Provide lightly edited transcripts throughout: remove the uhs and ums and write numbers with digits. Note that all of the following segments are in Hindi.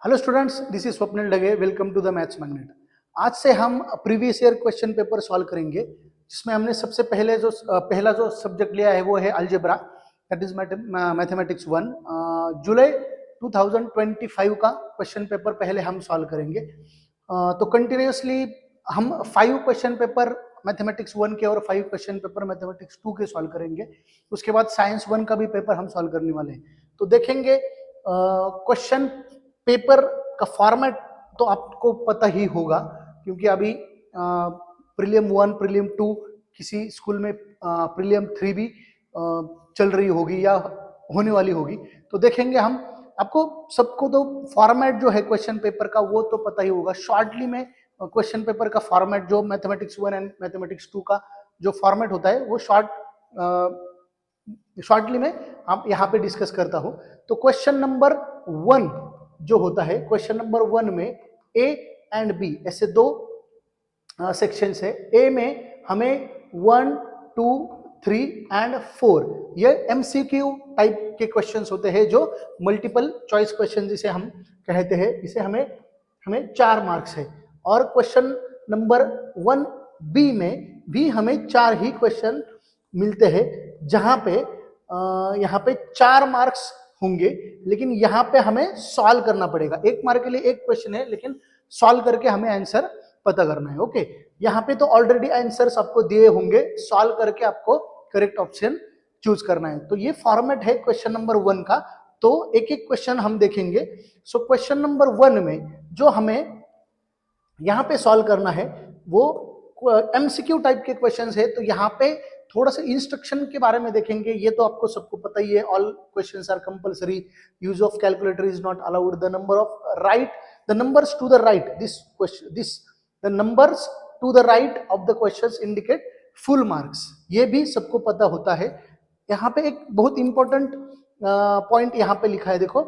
Hello students, this is Swapnil Dage. Welcome to the maths magnet. आज से हम previous year question paper solve करेंगे, जिसमें हमने सबसे पहला जो सब्जेक्ट लिया है वो है अलजेब्रा, दैट इज मैथमेटिक्स 1। जुलाई 2025 का क्वेश्चन पेपर पहले हम सॉल्व करेंगे। तो कंटिन्यूसली हम 5 क्वेश्चन पेपर मैथमेटिक्स 1 के और 5 क्वेश्चन पेपर मैथमेटिक्स 2 के सॉल्व करेंगे। उसके बाद साइंस 1 का भी पेपर हम सॉल्व करने वाले हैं। तो देखेंगे क्वेश्चन पेपर का फॉर्मेट तो आपको पता ही होगा, क्योंकि अभी प्रीलियम 1 प्रीलियम 2 किसी स्कूल में प्रीलियम 3 भी चल रही होगी या होने वाली होगी। तो देखेंगे हम, आपको सबको तो फॉर्मेट जो है क्वेश्चन पेपर का वो तो पता ही होगा। शॉर्टली में क्वेश्चन पेपर का फॉर्मेट जो मैथमेटिक्स 1 एंड मैथमेटिक्स 2 का जो फॉर्मेट होता है वो शॉर्टली में आप यहाँ पे डिस्कस करता हूँ। तो क्वेश्चन नंबर 1 जो होता है, क्वेश्चन नंबर 1 में ए एंड बी ऐसे दो सेक्शंस है। ए में हमें 1, 2, 3 एंड 4 ये एमसीक्यू टाइप के क्वेश्चंस होते हैं, जो मल्टीपल चॉइस क्वेश्चन जिसे हम कहते हैं। इसे हमें 4 मार्क्स है। और क्वेश्चन नंबर 1 बी में भी हमें 4 ही क्वेश्चन मिलते हैं, जहां पे यहाँ पे 4 मार्क्स होंगे, लेकिन यहाँ पे हमें सॉल्व करना पड़ेगा। 1 मार्क के लिए एक क्वेश्चन है, लेकिन सॉल्व करके हमें आंसर पता करना है। ओके, यहाँ पे तो ऑलरेडी आंसर्स आपको दिए होंगे, सॉल्व करके आपको करेक्ट ऑप्शन चूज करना है। तो ये फॉर्मेट है क्वेश्चन नंबर 1 का। तो एक एक क्वेश्चन हम देखेंगे। सो क्वेश्चन नंबर 1 में जो हमें यहाँ पे सॉल्व करना है वो एमसीक्यू टाइप के क्वेश्चंस है। तो यहाँ पे थोड़ा सा इंस्ट्रक्शन के बारे में देखेंगे। ये तो आपको सबको पता ही है, all questions are compulsory, use of calculator is not allowed, the numbers to the right the numbers to the right of the questions indicate full marks. ये भी सबको पता होता है। यहाँ पे एक बहुत इंपॉर्टेंट पॉइंट यहाँ पे लिखा है, देखो,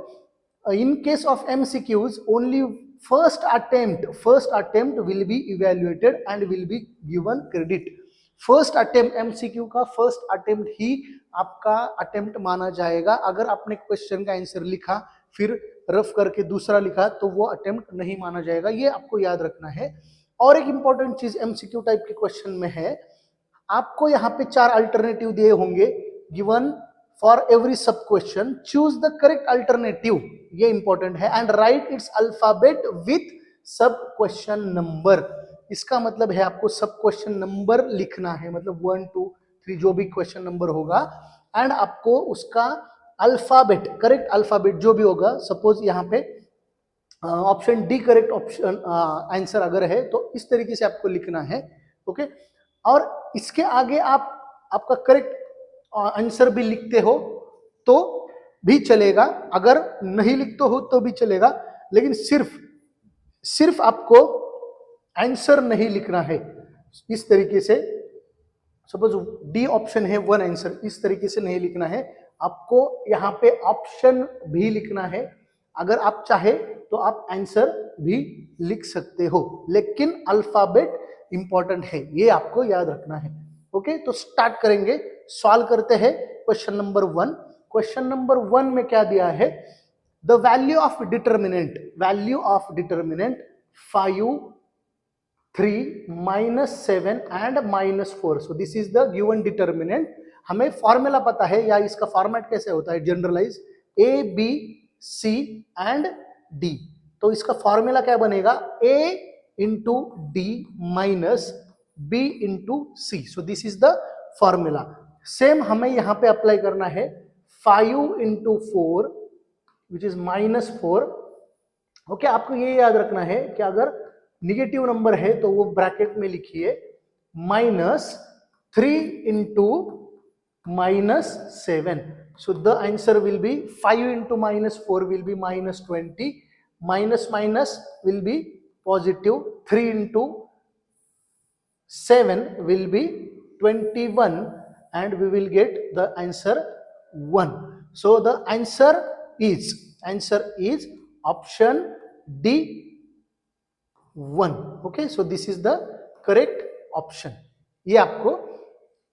in case of MCQs only first attempt will be evaluated and will be given credit. First attempt, MCQ का फर्स्ट अटेम्प्ट ही आपका अटेम्प्ट माना जाएगा। अगर आपने क्वेश्चन का आंसर लिखा फिर रफ करके दूसरा लिखा तो वो अटेम्प्ट नहीं माना जाएगा। ये आपको याद रखना है। और एक इंपॉर्टेंट चीज एमसीक्यू टाइप के क्वेश्चन में है, आपको यहाँ पे 4 अल्टरनेटिव दिए होंगे, गिवन फॉर एवरी सब question, choose the correct alternative, ये इंपॉर्टेंट है, and right it's alphabet with सब क्वेश्चन नंबर। इसका मतलब है आपको सब क्वेश्चन नंबर लिखना है, मतलब 1, 2, 3 जो भी क्वेश्चन नंबर होगा, एंड आपको उसका अल्फाबेट, करेक्ट अल्फाबेट जो भी होगा, सपोज यहाँ पे option D correct option answer अगर है तो इस तरीके से आपको लिखना है। ओके, और इसके आगे आप आपका करेक्ट आंसर भी लिखते हो तो भी चलेगा, अगर नहीं लिखते हो तो भी चलेगा, लेकिन सिर्फ आपको आंसर नहीं लिखना है। इस तरीके से सपोज डी ऑप्शन है 1 आंसर, इस तरीके से नहीं लिखना है, आपको यहाँ पे ऑप्शन भी लिखना है। अगर आप चाहे तो आप आंसर भी लिख सकते हो, लेकिन अल्फाबेट इंपॉर्टेंट है, ये आपको याद रखना है। ओके, तो स्टार्ट करेंगे, सॉल्व करते हैं क्वेश्चन नंबर 1। क्वेश्चन नंबर 1 में क्या दिया है, the value of determinant 5, 3, -7 and -4। So this is the given determinant. हमें फॉर्मूला पता है, या इसका फॉर्मेट कैसे होता है, generalise A B C and D. तो इसका फॉर्मूला क्या बनेगा, a into D minus b into C. So this is the formula. Same हमें यहाँ पे अप्लाई करना है, 5 इंटू 4 विच इज -4। ओके, आपको ये याद रखना है कि अगर निगेटिव नंबर है तो वो ब्रैकेट में लिखिए, -3 into -7। So the answer will be 5 into -4 will be -20, minus will be positive, 3 into 7 will be 21, and we will get the answer 1. So the answer is option D, 1. Okay, so this is the correct option. ये आपको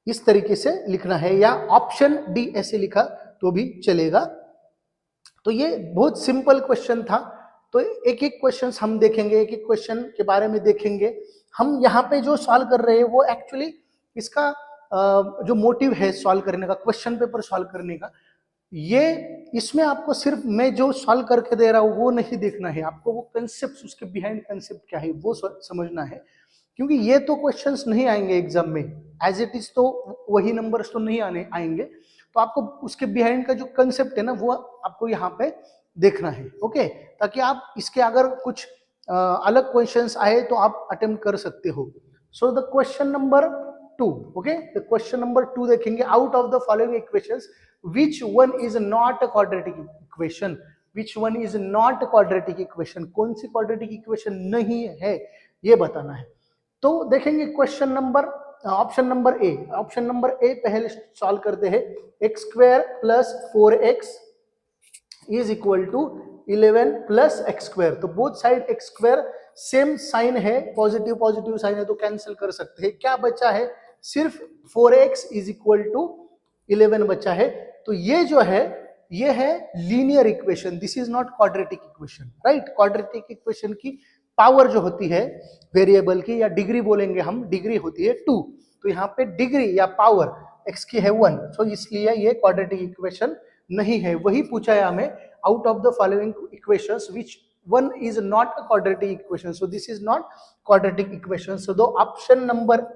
इस तरीके से लिखना है, या ऑप्शन डी ऐसे लिखा तो भी चलेगा। तो ये बहुत सिंपल क्वेश्चन था। तो एक एक क्वेश्चन हम देखेंगे, एक एक क्वेश्चन के बारे में देखेंगे। हम यहाँ पे जो सॉल्व कर रहे हैं वो एक्चुअली इसका जो मोटिव है सॉल्व करने का, क्वेश्चन पेपर सॉल्व करने का, ये इसमें आपको सिर्फ मैं जो सॉल्व करके दे रहा हूँ वो नहीं देखना है, आपको वो कंसेप्ट, उसके बिहाइंड कंसेप्ट क्या है वो समझना है। क्योंकि ये तो क्वेश्चंस नहीं आएंगे एग्जाम में, एज इट इज तो वही नंबर्स तो नहीं आएंगे, तो आपको उसके बिहाइंड का जो कंसेप्ट है ना वो आपको यहाँ पे देखना है। ओके, ताकि आप इसके अगर कुछ अलग क्वेश्चंस आए तो आप अटेम्प्ट कर सकते हो। So the question number 2, okay, the question number 2 देखेंगे। Out of the following equations which one is not a quadratic equation, which one is not a quadratic equation, कौन सी quadratic equation नहीं है ये बताना है। तो देखेंगे question number, option number A, option number A पहले सॉल्व करते हैं। X square plus 4x is equal to 11 plus x square, तो both side x square same sign है, पॉजिटिव पॉजिटिव साइन है तो कैंसिल कर सकते हैं। क्या बचा है, सिर्फ 4x इज इक्वल टू 11 बचा है। तो ये जो है ये है linear equation, this is not quadratic equation, right. Quadratic equation की पावर जो होती है वेरिएबल की, या डिग्री बोलेंगे हम, डिग्री होती है 2, तो यहाँ पे डिग्री या पावर x की है 1, सो इसलिए ये क्वाड्रेटिक इक्वेशन नहीं है। वही पूछा है हमें, out of the following equations which one is not a quadratic equation, so this is not quadratic equation. So though option number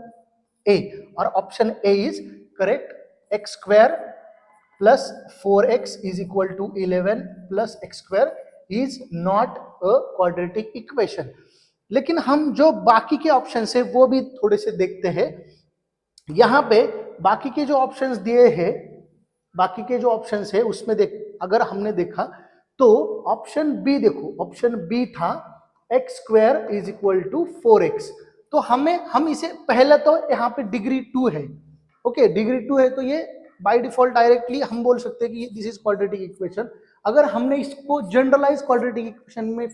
A, और option A is correct. X square plus 4x is equal to 11 plus x square is not a quadratic equation. लेकिन हम जो बाकी के ऑप्शन है वो भी थोड़े से देखते हैं। यहाँ पे बाकी के जो ऑप्शंस दिए हैं, बाकी के जो ऑप्शंस है उसमें अगर हमने देखा तो ऑप्शन बी देखो, ऑप्शन बी था x square is equal to 4x, तो हम इसे पहले तो यहाँ पे डिग्री 2 है, ओके, डिग्री 2 है तो ये बाय डिफॉल्ट डायरेक्टली हम बोल सकते हैं कि दिस इज क्वाड्रेटिक इक्वेशन। अगर हमने इसको जनरलाइज क्वाड्रेटिक इक्वेशन में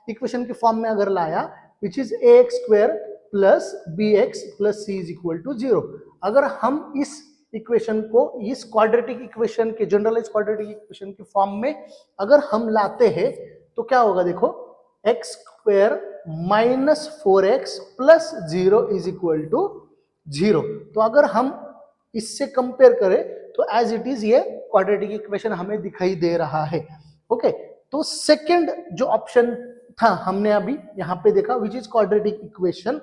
इक्वेशन के फॉर्म में अगर लाया, which is ax square plus bx plus c is equal to 0, अगर हम इस इक्वेशन को इस क्वाड्रेटिक इक्वेशन के, जनरलाइज क्वाड्रेटिक इक्वेशन के फॉर्म में अगर हम लाते हैं तो क्या होगा, देखो x square minus 4x plus 0 is equal to 0। तो अगर हम इससे कंपेयर करें तो एज इट इज ये क्वाड्रेटिक इक्वेशन हमें दिखाई दे रहा है। ओके, तो सेकंड जो ऑप्शन था हमने अभी यहां पे देखा which is quadratic equation.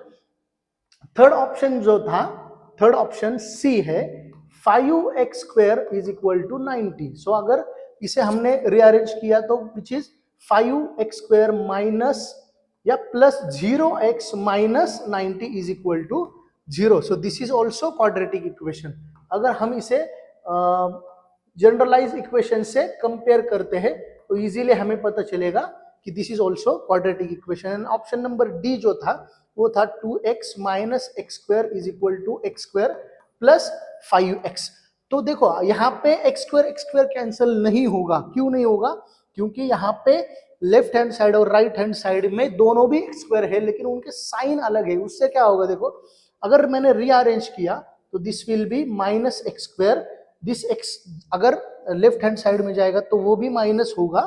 Third option जो था, थर्ड ऑप्शन सी है 5x square is equal to 90। So अगर इसे हमने रीअरेंज किया तो which is 5x square minus या plus 0x minus 90 is equal to 0। So this is also quadratic equation. अगर हम इसे जनरलाइज इक्वेशन से कंपेयर करते हैं तो इजीली हमें पता चलेगा कि this is also quadratic equation. Option number D जो था वो था 2x minus x square is equal to x square plus 5x। तो देखो यहाँ पे एक्स स्क्वायर कैंसिल नहीं होगा, क्यों नहीं होगा, क्योंकि यहाँ पे लेफ्ट हैंड साइड और राइट हैंड साइड में दोनों भी एक्स स्क्वायर है, लेकिन उनके साइन अलग है। उससे क्या होगा, देखो अगर मैंने रीअरेंज किया तो this will be minus x square, this x अगर लेफ्ट हैंड साइड में जाएगा तो वो भी माइनस होगा,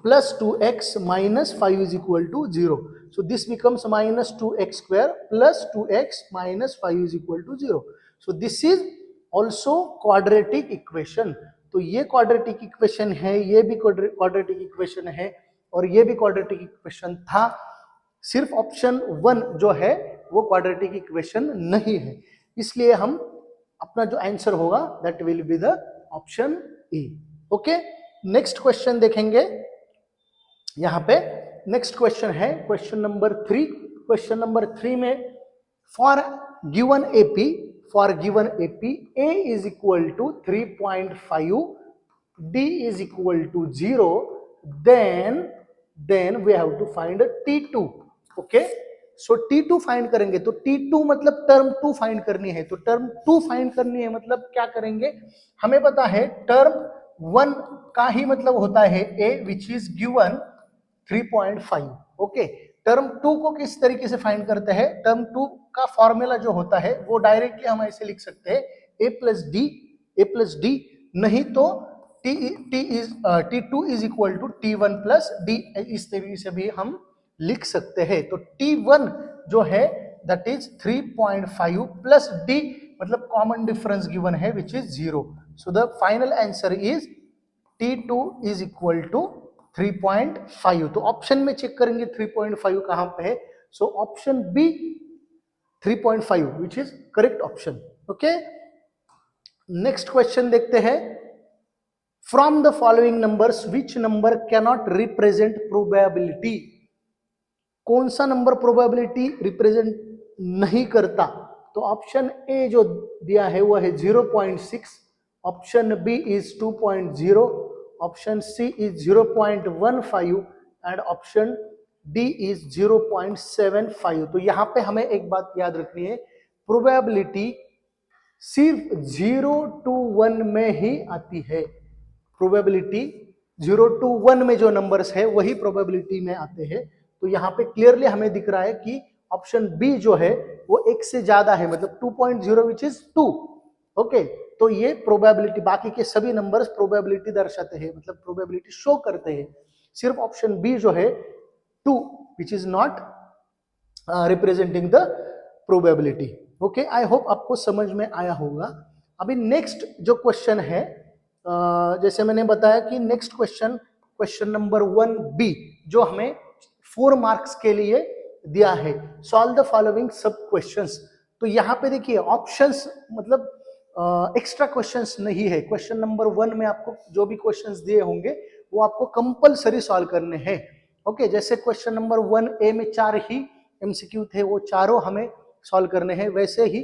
plus 2x minus 5 is equal to 0। So this becomes minus 2x square plus 2x minus 5 is equal to 0। So this is also quadratic equation. तो ये क्वाड्रेटिक इक्वेशन है, ये भी क्वाड्रेटिक इक्वेशन है, और ये भी क्वाड्रेटिक इक्वेशन था। सिर्फ ऑप्शन 1 जो है वो क्वाड्रेटिक इक्वेशन नहीं है, इसलिए हम अपना जो आंसर होगा that will be the option A. Okay, next question देखेंगे। यहां पे नेक्स्ट क्वेश्चन है क्वेश्चन नंबर 3। क्वेश्चन नंबर 3 में for given AP a is equal to 3.5, d is equal to 0, then we have to find t2। Okay, so t2 find करेंगे तो t2 मतलब टर्म 2 फाइंड करनी है। तो टर्म 2 फाइंड करनी है मतलब क्या करेंगे, हमें पता है टर्म 1 का ही मतलब होता है a which is given 3.5। Okay, term 2 को किस तरीके से फाइंड करते हैं, टर्म 2 का फॉर्मूला जो होता है वो डायरेक्टली हम ऐसे लिख सकते हैं a प्लस डी, नहीं तो T2 is equal to T1 plus D, इस तरीके से भी हम लिख सकते हैं। तो T1 जो है दैट इज 3.5 प्लस D, मतलब कॉमन डिफरेंस गिवन है which is 0। So the final answer is T2 is equal to 3.5। तो ऑप्शन में चेक करेंगे 3.5 कहां पे है, so option B 3.5 which is correct option. Okay, next question देखते हैं। From the following numbers which number cannot represent probability, कौन सा नंबर प्रोबेबिलिटी रिप्रेजेंट नहीं करता? तो ऑप्शन ए जो दिया है वो है 0.6, option B is 2.0, option C is 0.15 and option D is 0.75। तो यहां पे हमें एक बात याद रखनी है, प्रोबेबिलिटी सिर्फ 0 to 1 में ही आती है। प्रोबेबिलिटी 0 to 1 में जो नंबर्स है वही प्रोबेबिलिटी में आते हैं। तो यहाँ पे क्लियरली हमें दिख रहा है कि ऑप्शन बी जो है वो एक से ज्यादा है, मतलब 2.0 विच इज 2। ओके, तो ये प्रोबेबिलिटी, बाकी के सभी नंबर्स प्रोबेबिलिटी दर्शाते हैं, मतलब प्रोबेबिलिटी शो करते हैं। सिर्फ ऑप्शन बी जो है 2 which is not representing the probability. Okay, I hope आपको समझ में आया होगा। अभी नेक्स्ट जो क्वेश्चन है, जैसे मैंने बताया कि नेक्स्ट क्वेश्चन नंबर 1B जो हमें 4 मार्क्स के लिए दिया है, सॉल्व द फॉलोइंग सब क्वेश्चंस। तो यहाँ पे देखिए ऑप्शंस मतलब एक्स्ट्रा क्वेश्चंस नहीं है। क्वेश्चन नंबर 1 में आपको जो भी क्वेश्चंस दिए होंगे वो आपको कंपलसरी सॉल्व करने हैं। ओके, जैसे क्वेश्चन नंबर 1A में 4 ही MCQ थे, वो चारों हमें सॉल्व करने हैं। वैसे ही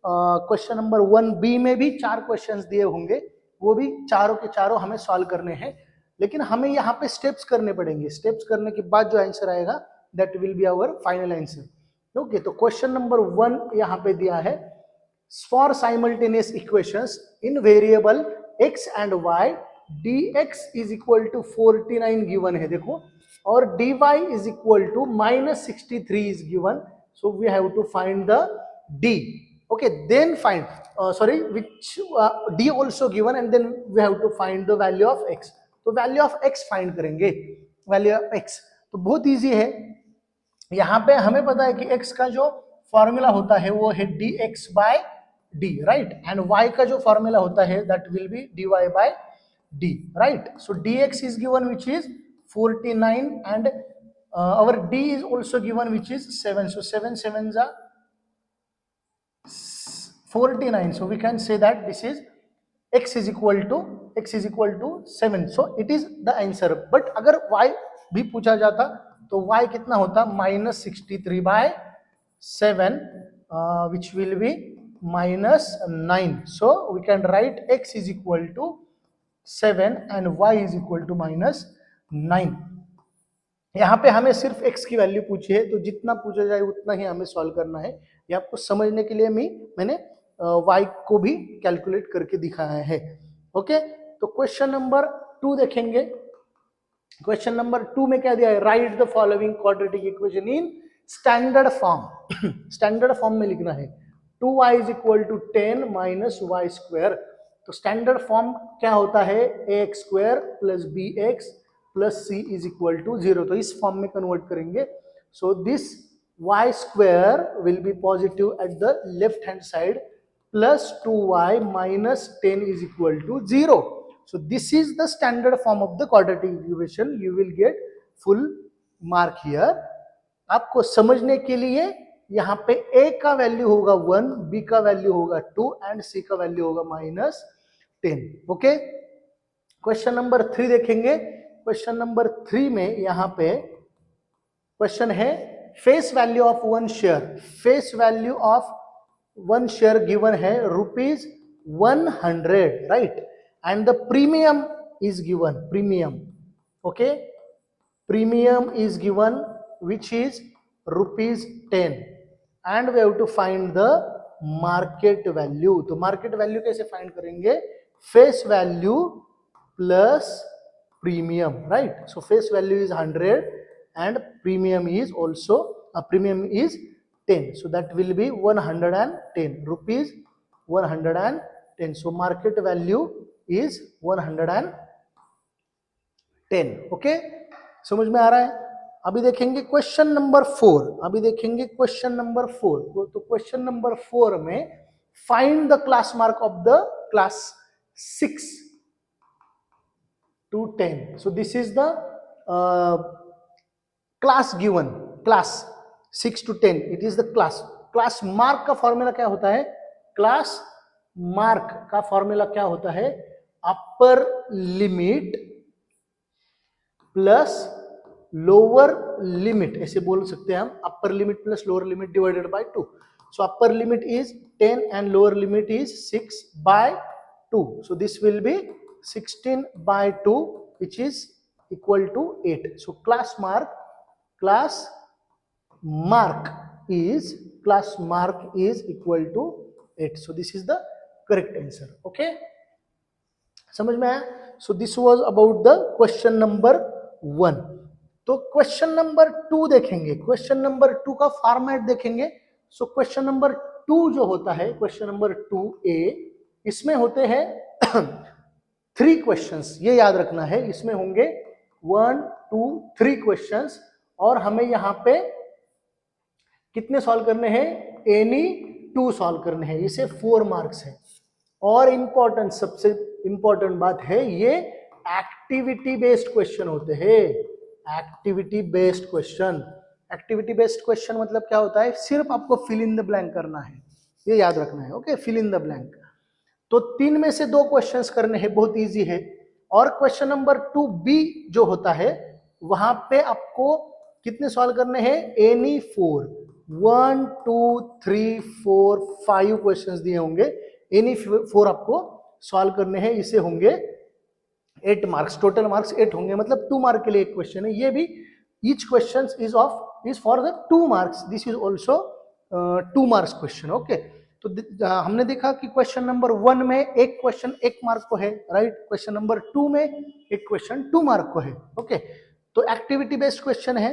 क्वेश्चन नंबर 1B में भी 4 क्वेश्चंस दिए होंगे, वो भी चारों के चारों हमें सॉल्व करने हैं। लेकिन हमें यहाँ पे स्टेप्स करने पड़ेंगे, स्टेप्स करने के बाद जो आंसर आएगा that will be our final answer. Okay, तो क्वेश्चन नंबर 1 यहाँ पे दिया है, for simultaneous equations in variable x and y dx is equal to 49 given है, देखो, और dy is equal to -63 is given. So we have to find the d। okay, then find which d also given and then we have to find the value of x। तो वैल्यू ऑफ x फाइंड करेंगे, वैल्यू ऑफ x तो बहुत इजी है। यहाँ पे हमें पता है कि x का जो फॉर्मूला होता है वो है dx by d, right, and y का जो फॉर्मूला होता है that will B dy by d, right. So dx is given which is 49 and our d is also given which is 7, so 7 sevens are 49, so we can say that this is x is equal to 7, so it is the answer। but अगर y भी पूछा जाता तो y कितना होता, -63 by 7 which will be -9, so we can write x is equal to 7 and y is equal to -9। यहाँ पे हमें सिर्फ x की वैल्यू पूछी है, तो जितना पूछा जाए उतना ही हमें सॉल्व करना है। ये आपको समझने के लिए मैंने y को भी कैलकुलेट करके दिखाया है। ओके, तो क्वेश्चन नंबर 2 देखेंगे। क्वेश्चन नंबर 2 में क्या दिया है, write the following quadratic equation in standard form. Standard form में लिखना है 2y is equal to 10 minus y square. तो स्टैंडर्ड फॉर्म क्या होता है, ax square plus bx plus c is equal to 0। तो इस फॉर्म में कन्वर्ट करेंगे। So this y square will be positive at the left hand side plus 2y minus 10 is equal to 0. So this is the standard form of the quadratic equation. You will get full mark here. आपको समझने के लिए यहाँ पे a का वैल्यू होगा 1, b का वैल्यू होगा 2 एंड c का वैल्यू होगा -10। ओके, क्वेश्चन नंबर 3 देखेंगे। क्वेश्चन नंबर 3 में यहाँ पे क्वेश्चन है, face value of 1 share. Face value of 1 share given है ₹100, right, and the premium is given, premium, okay, premium is given which is ₹10 and we have to find the market value. तो मार्केट वैल्यू कैसे फाइंड करेंगे, face value plus premium, right. So face value is 100 and premium is also premium is 10, so that will be 110 rupees, 110। so market value is 110 10। Okay, समझ में आ रहा है? अभी देखेंगे क्वेश्चन नंबर 4। तो क्वेश्चन नंबर 4 में find the class mark of the class 6 to 10. So this is the class given, class 6 to 10. It is the class mark का फॉर्मूला क्या होता है? क्लास मार्क का फॉर्मूला क्या होता है? Upper limit plus lower limit, ऐसे बोल सकते हैं हम, upper limit plus lower limit divided by 2. So upper limit is 10 and lower limit is 6 by 2. So this will be 16 by 2, which is equal to 8. So class mark is equal to 8. So this is the correct answer. Okay, समझ में आया? So this was about the question number 1. तो क्वेश्चन नंबर 2 देखेंगे. क्वेश्चन नंबर 2 का फॉर्मेट देखेंगे. सो क्वेश्चन नंबर 2 जो होता है, क्वेश्चन नंबर 2A, इसमें होते हैं 3 क्वेश्चंस. ये याद रखना है, इसमें होंगे 1 2 3 क्वेश्चंस, और हमें यहाँ पे कितने सॉल्व करने हैं? एनी 2 सॉल्व करने हैं. इसे 4 मार्क्स है. और इंपॉर्टेंट, सबसे इंपॉर्टेंट बात है, ये एक्टिविटी बेस्ड क्वेश्चन होते हैं. Activity based question. Activity based question मतलब क्या होता है? सिर्फ आपको फिल इन द ब्लैंक करना है, ये याद रखना है. Okay, fill in the blank. तो 3 में से 2 क्वेश्चंस करने हैं, बहुत इजी है. और क्वेश्चन नंबर 2B जो होता है, वहां पे आपको कितने सॉल्व करने हैं? एनी 4. 1 2 3 4 5 क्वेश्चंस दिए होंगे. एनी 4 आपको सॉल्व करने हैं. इसे होंगे 8 मार्क्स. टोटल मार्क्स 8 होंगे, मतलब 2 मार्क के लिए एक क्वेश्चन है. ये भी each question is for the 2 marks. This is also 2 marks question. Okay, तो हमने देखा कि क्वेश्चन नंबर 1 में एक क्वेश्चन 1 मार्क को है, राइट. क्वेश्चन नंबर 2 में एक क्वेश्चन 2 मार्क को है. ओके, तो एक्टिविटी बेस्ड क्वेश्चन है.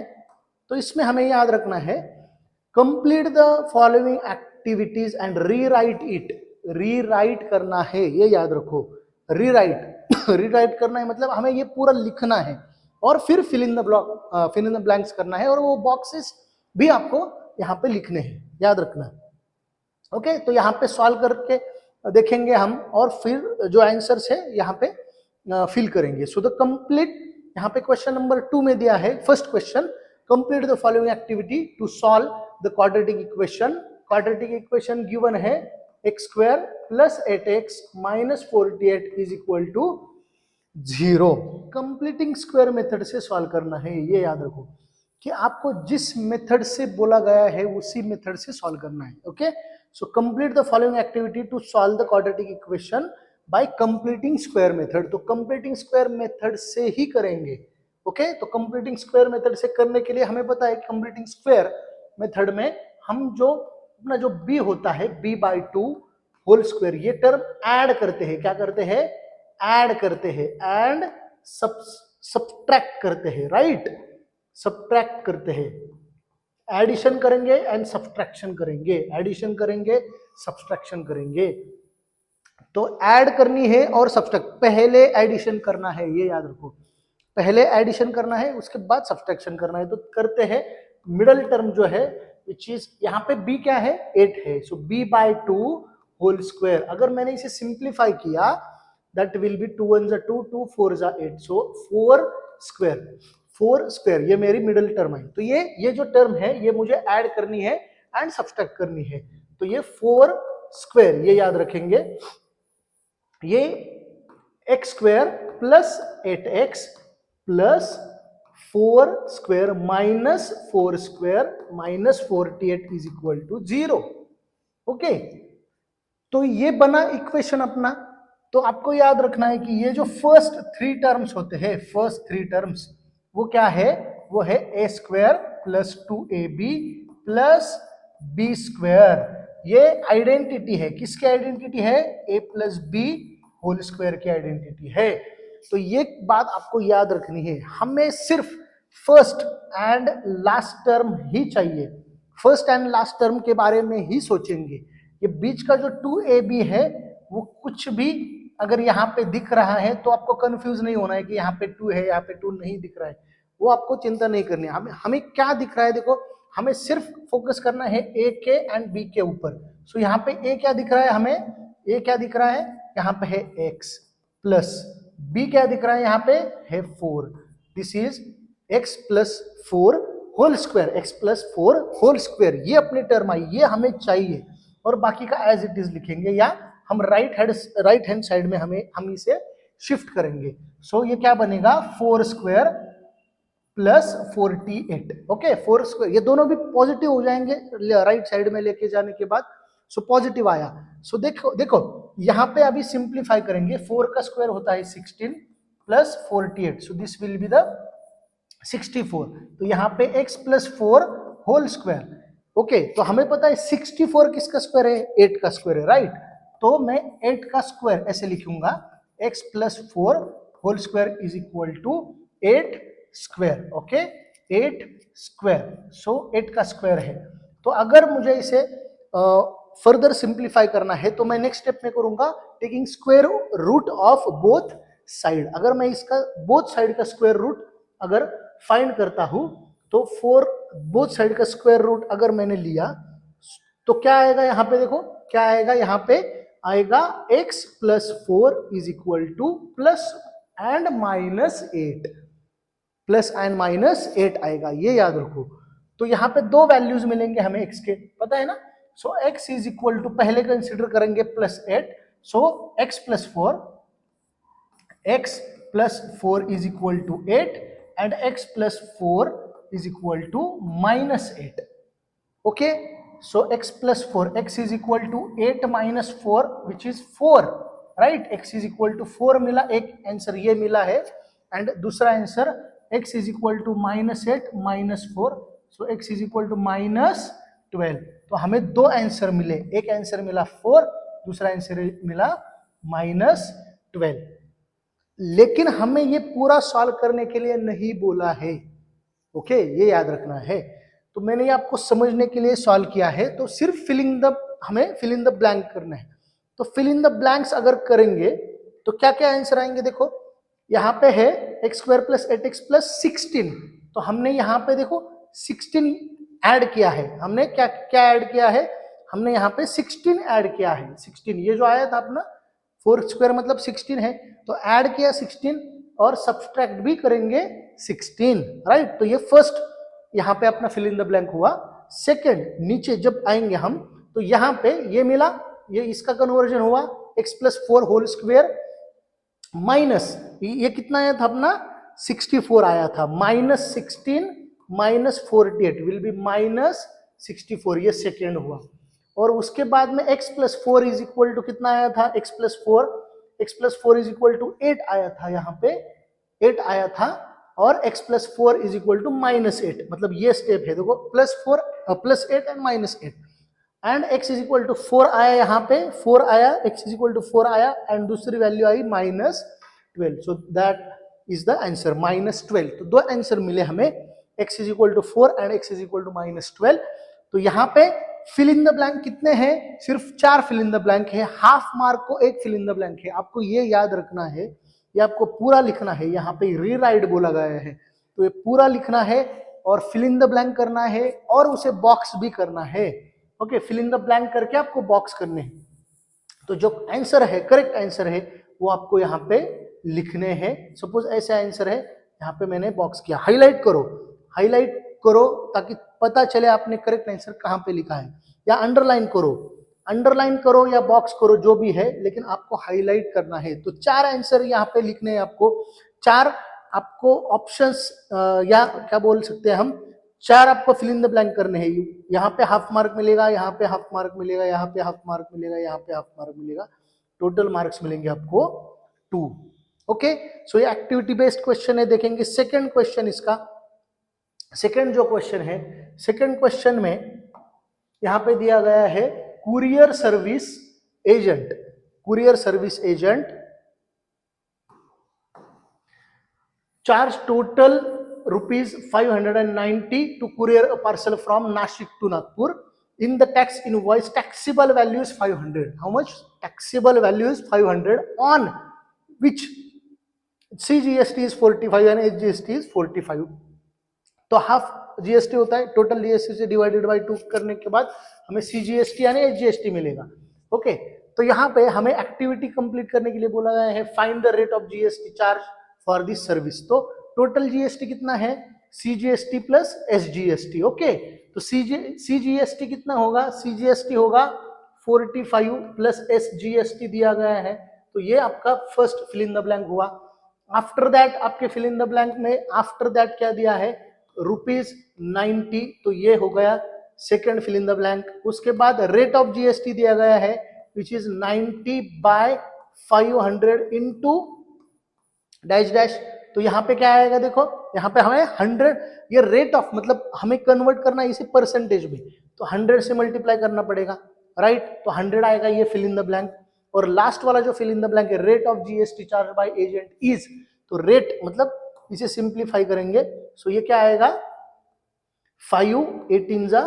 तो इसमें हमें याद रखना है, complete the following activities and rewrite it. Rewrite करना है, ये याद रखो. रीराइट करना है मतलब हमें ये पूरा लिखना है, और फिर फिल इन द ब्लैंक्स करना है, और वो बॉक्सेस भी आपको यहाँ पे लिखने हैं, याद रखना है. ओके, तो यहाँ पे सॉल्व करके देखेंगे हम, और फिर जो आंसर्स है यहाँ पे फिल करेंगे. सो द कंप्लीट, यहाँ पे क्वेश्चन नंबर 2 में दिया है, first question, complete the following activity to solve the quadratic equation. Quadratic equation given है x² plus 8x minus 48 is equal to 0. Completing square method से सॉल्व करना है. ये याद रखो कि आपको जिस मेथड से बोला गया है उसी मेथड से सॉल्व करना है. Okay, so complete the following activity to solve the quadratic equation by completing square method. तो कंप्लीटिंग स्क्वायर मेथड से ही करेंगे. ओके, तो कंप्लीटिंग स्क्वायर मेथड से करने के लिए हमें पता है कि कंप्लीटिंग स्क्वायर मेथड में हम जो अपना जो b होता है, b/2 होल स्क्वायर, ये टर्म ऐड करते हैं. क्या करते हैं? ऐड करते हैं. एंड सब्ट्रैक्ट करते हैं, राइट. सब्ट्रैक्ट करते हैं. एडिशन करेंगे एंड सब्ट्रैक्शन करेंगे. एडिशन करेंगे, सब्ट्रैक्शन करेंगे. तो ऐड करनी है और सब्ट्रैक्ट, पहले एडिशन करना है, ये याद रखो. पहले एडिशन करना है, उसके बाद सब्ट्रैक्शन करना है. तो करते हैं. मिडल टर्म जो है, विच इज यहाँ पे b क्या है? 8 है. सो b/2 होल स्क्वायर. अगर मैंने इसे सिंप्लीफाई किया, that will B 2 1 2 2 4 8. So 4 square, ये मेरी मिडिल टर्म है. तो ये जो टर्म है, ये मुझे ऐड करनी है एंड सब्ट्रैक्ट करनी है. तो ये 4 स्क्वायर, ये याद रखेंगे. ये x² plus 8x plus 4 square minus 4 square minus 48 is equal to 0. Okay, तो ये बना इक्वेशन अपना. तो आपको याद रखना है कि ये जो फर्स्ट 3 टर्म्स होते हैं, फर्स्ट 3 टर्म्स, वो क्या है? वो है a² plus 2ab plus b². ये आइडेंटिटी है. किसकी आइडेंटिटी है? a plus b whole square की आइडेंटिटी है. तो ये बात आपको याद रखनी है. हमें सिर्फ फर्स्ट एंड लास्ट टर्म ही चाहिए. फर्स्ट एंड लास्ट टर्म के बारे में ही सोचेंगे. ये बीच का जो 2ab है, वो कुछ भी अगर यहाँ पे दिख रहा है तो आपको कंफ्यूज नहीं होना है कि यहाँ पे 2 है, यहाँ पे 2 नहीं दिख रहा है, वो आपको चिंता नहीं करनी है। हमें क्या दिख रहा है, देखो हमें सिर्फ फोकस करना है ए के एंड बी के ऊपर। सो यहाँ पे ए क्या दिख रहा है, हमें ए क्या दिख रहा है, यहाँ पे है x प्लस बी क्या दिख रहा है, यहाँ पे है 4। This is x plus 4 whole square, x plus 4 whole square, ये अपनी टर्म आई, ये हमें चाहिए। और बाकी का एज इट इज लिखेंगे या हम राइट हैंड साइड में हम इसे शिफ्ट करेंगे। सो ये क्या बनेगा 4 स्क्वायर प्लस 48। ओके 4 स्क्वायर, ये दोनों भी पॉजिटिव हो जाएंगे राइट साइड में लेके जाने के बाद। सो पॉजिटिव आया। सो देखो यहाँ पे अभी सिंप्लीफाई करेंगे, 4 का स्क्वायर होता है 16 plus 48, so this will be the 64। तो यहाँ पे x plus 4 whole square. Okay तो हमें पता है 64 किसका स्क्वायर है, 8 का स्क्वायर है, राइट। तो मैं 8 का स्क्वायर ऐसे लिखूंगा, x plus 4 whole square is equal to 8 square. Okay 8 square, so 8 का स्क्वायर है। तो अगर मुझे इसे फर्दर सिंप्लीफाई करना है तो मैं नेक्स्ट स्टेप में करूंगा taking square root of both side. अगर मैं इसका बोथ साइड का स्क्वायर रूट अगर फाइंड करता हूं तो 4 बोथ साइड का स्क्वायर रूट अगर मैंने लिया तो क्या आएगा, यहाँ पे देखो क्या आएगा, यहाँ पे आएगा x plus 4 is equal two plus and minus 8, plus and minus 8 आएगा, ये याद रखो। तो यहाँ पे दो वैल्यूज मिलेंगे हमें x के, पता है ना। So x is equal to पहले कंसिडर करेंगे plus 8, so x plus 4 is equal to 8 and x plus 4 is equal to minus 8। Okay so x plus 4, x is equal to 8 minus 4 which is 4, right. x is equal to 4 मिला, एक आंसर ये मिला है, एंड दूसरा आंसर x is equal to minus 8 minus 4, so x is equal to minus 12। तो हमें दो आंसर मिले, एक आंसर मिला 4, दूसरा आंसर मिला माइनस 12। लेकिन हमें ये पूरा सॉल्व करने के लिए नहीं बोला है, ओके ये याद रखना है। तो मैंने ये आपको समझने के लिए सॉल्व किया है, तो सिर्फ हमें फिल इन द ब्लैंक करना है। तो फिल इन द ब्लैंक्स अगर करेंगे तो क्या क्या आंसर आएंगे, देखो यहाँ पे है x square plus 8x plus 16, तो हमने यहाँ पे देखो 16 ऐड किया है, हमने क्या क्या ऐड किया है, हमने यहाँ पे 16 ऐड किया है। 16 ये जो आया था अपना 4 स्क्वायर मतलब 16 है, तो ऐड किया 16 और सब्सट्रैक्ट भी करेंगे 16, राइट। तो ये फर्स्ट यहाँ पे अपना फिल इन द ब्लैंक हुआ। सेकंड नीचे जब आएंगे हम तो यहाँ पे ये मिला, ये इसका कन्वर्जन हुआ x plus 4 whole square minus ये कितना आया था अपना 64 आया था, minus 16 minus 48 will be minus 64, ये सेकेंड हुआ। और उसके बाद में x plus 4 is equal to कितना आया था, x plus 4 is equal to 8 आया था, यहाँ पे 8 आया था, और x plus 4 is equal to minus 8, मतलब ये स्टेप है देखो plus 8 and minus 8, and x is equal to 4 आया, यहाँ पे 4 आया, x इज इक्वल टू 4 आया, एंड दूसरी वैल्यू आई minus 12, so that is the answer minus 12। तो दो आंसर मिले हमें, x is equal to 4 and x is equal to minus 12। तो यहाँ पे फिल इन द ब्लैंक कितने हैं, सिर्फ 4 फिल इन द ब्लैंक है, हाफ मार्क को एक फिल इन द ब्लैंक है। आपको ये याद रखना है, ये आपको पूरा लिखना है, यहाँ पे रीराइट बोला गया है, तो ये पूरा लिखना है और फिल इन द ब्लैंक करना है और उसे बॉक्स भी करना है। Okay fill in the blank करके आपको बॉक्स करने हैं। तो जो आंसर है, करेक्ट आंसर है, वो आपको यहाँ पे लिखने हैं। सपोज ऐसे आंसर है, यहाँ पे मैंने बॉक्स किया, हाईलाइट करो ताकि पता चले आपने करेक्ट आंसर कहाँ पे लिखा है, या अंडरलाइन करो या बॉक्स करो, जो भी है, लेकिन आपको हाईलाइट करना है। तो 4 आंसर यहाँ पे लिखने हैं आपको, 4 आपको ऑप्शंस या क्या बोल सकते हैं हम, 4 आपको फिल इन द ब्लैंक करने हैं। यहाँ पे हाफ मार्क मिलेगा, यहाँ पे हाफ मार्क मिलेगा, यहाँ पे हाफ मार्क मिलेगा, यहाँ पे हाफ मार्क मिलेगा, टोटल मार्क्स मिलेंगे आपको 2। ओके सो ये एक्टिविटी बेस्ड क्वेश्चन है। देखेंगे सेकंड क्वेश्चन, इसका सेकंड जो क्वेश्चन है, सेकंड क्वेश्चन में यहाँ पे दिया गया है courier service agent charge total ₹590 to courier a parcel from Nashik to Nagpur. In the tax invoice, taxable value is 500. How much taxable value is 500 on which CGST is 45 and HGST is 45. तो हाफ जीएसटी होता है, टोटल जीएसटी से डिवाइडेड बाय 2 करने के बाद हमें सीजीएसटी यानी एचजीएसटी मिलेगा. ओके, तो यहाँ पे हमें एक्टिविटी कंप्लीट करने के लिए बोला गया है find the rate of GST charge for this service. तो टोटल जीएसटी कितना है, सीजीएसटी प्लस एसजीएसटी. ओके, तो सीजीएसटी कितना होगा, सीजीएसटी होगा 45 प्लस एसजीएसटी दिया गया है. तो ये आपका first fill in the blank हुआ. आफ्टर दैट आपके फिल इन द ब्लैंक में आफ्टर दैट क्या दिया है, ₹90, तो ये हो गया second fill in the blank. उसके बाद रेट ऑफ जीएसटी दिया गया है which is 90/500 into dash dash. तो यहाँ पे क्या आएगा, देखो यहाँ पे हमें 100, ये रेट ऑफ मतलब हमें कन्वर्ट करना है इसे परसेंटेज में, तो 100 से मल्टीप्लाई करना पड़ेगा, राइट. तो 100 आएगा ये फिल इन द ब्लैंक. और लास्ट वाला जो फिल इन द ब्लैंक है, rate of GST charge by agent is, तो रेट मतलब इसे सिंप्लीफाई करेंगे, सो ये क्या आएगा 5 18 जा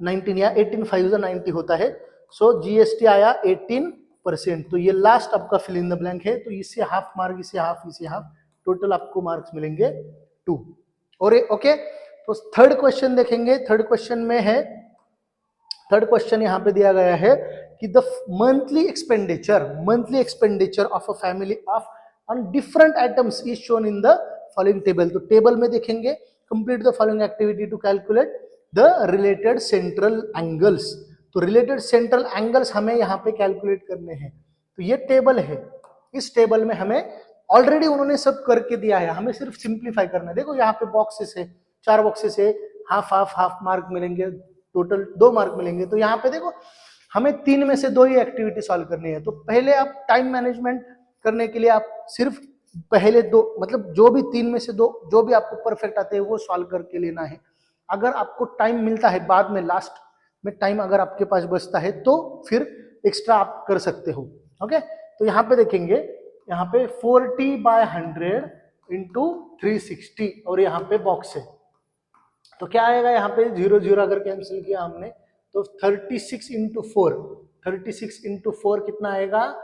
19 या 18 5 जा 90 होता है. सो जीएसटी आया 18%. तो ये लास्ट आपका फिल इन द ब्लैंक है. तो इससे हाफ मार्क, इसे हाफ, इसे हाफ, टोटल आपको मार्क्स मिलेंगे 2. और ओके, तो थर्ड क्वेश्चन देखेंगे. थर्ड क्वेश्चन में है, थर्ड क्वेश्चन यहाँ पे दिया गया है कि the monthly expenditure of a family of on different items is shown in the following table. तो टेबल में देखेंगे complete the following activity to calculate the related central angles. तो रिलेटेड सेंट्रल एंगल्स हमें यहाँ पे कैलकुलेट करने हैं. तो ये टेबल है, इस टेबल में हमें ऑलरेडी उन्होंने सब करके दिया है, हमें सिर्फ सिंप्लीफाई करना है. देखो यहाँ पे बॉक्सेस है, 4 बॉक्सेस है, हाफ हाफ हाफ मार्क मिलेंगे, टोटल 2 मार्क मिलेंगे. तो यहाँ पे देखो हमें 3 में से 2 ही एक्टिविटी सॉल्व करनी है. तो पहले आप टाइम मैनेजमेंट करने के लिए आप सिर्फ पहले 2 मतलब जो भी 3 में से 2 जो भी आपको परफेक्ट आते हैं वो सॉल्व करके लेना है. अगर आपको टाइम मिलता है बाद में, लास्ट में टाइम अगर आपके पास बचता है तो फिर एक्स्ट्रा आप कर सकते हो. ओके, तो यहाँ पे देखेंगे, यहाँ पे 40/100 इंटू 360 और यहाँ पे बॉक्स है. तो क्या आएगा, यहाँ पे 0 0 अगर कैंसिल किया हमने तो 36 इंटू 4, 36 इंटू 4 कितना आएगा,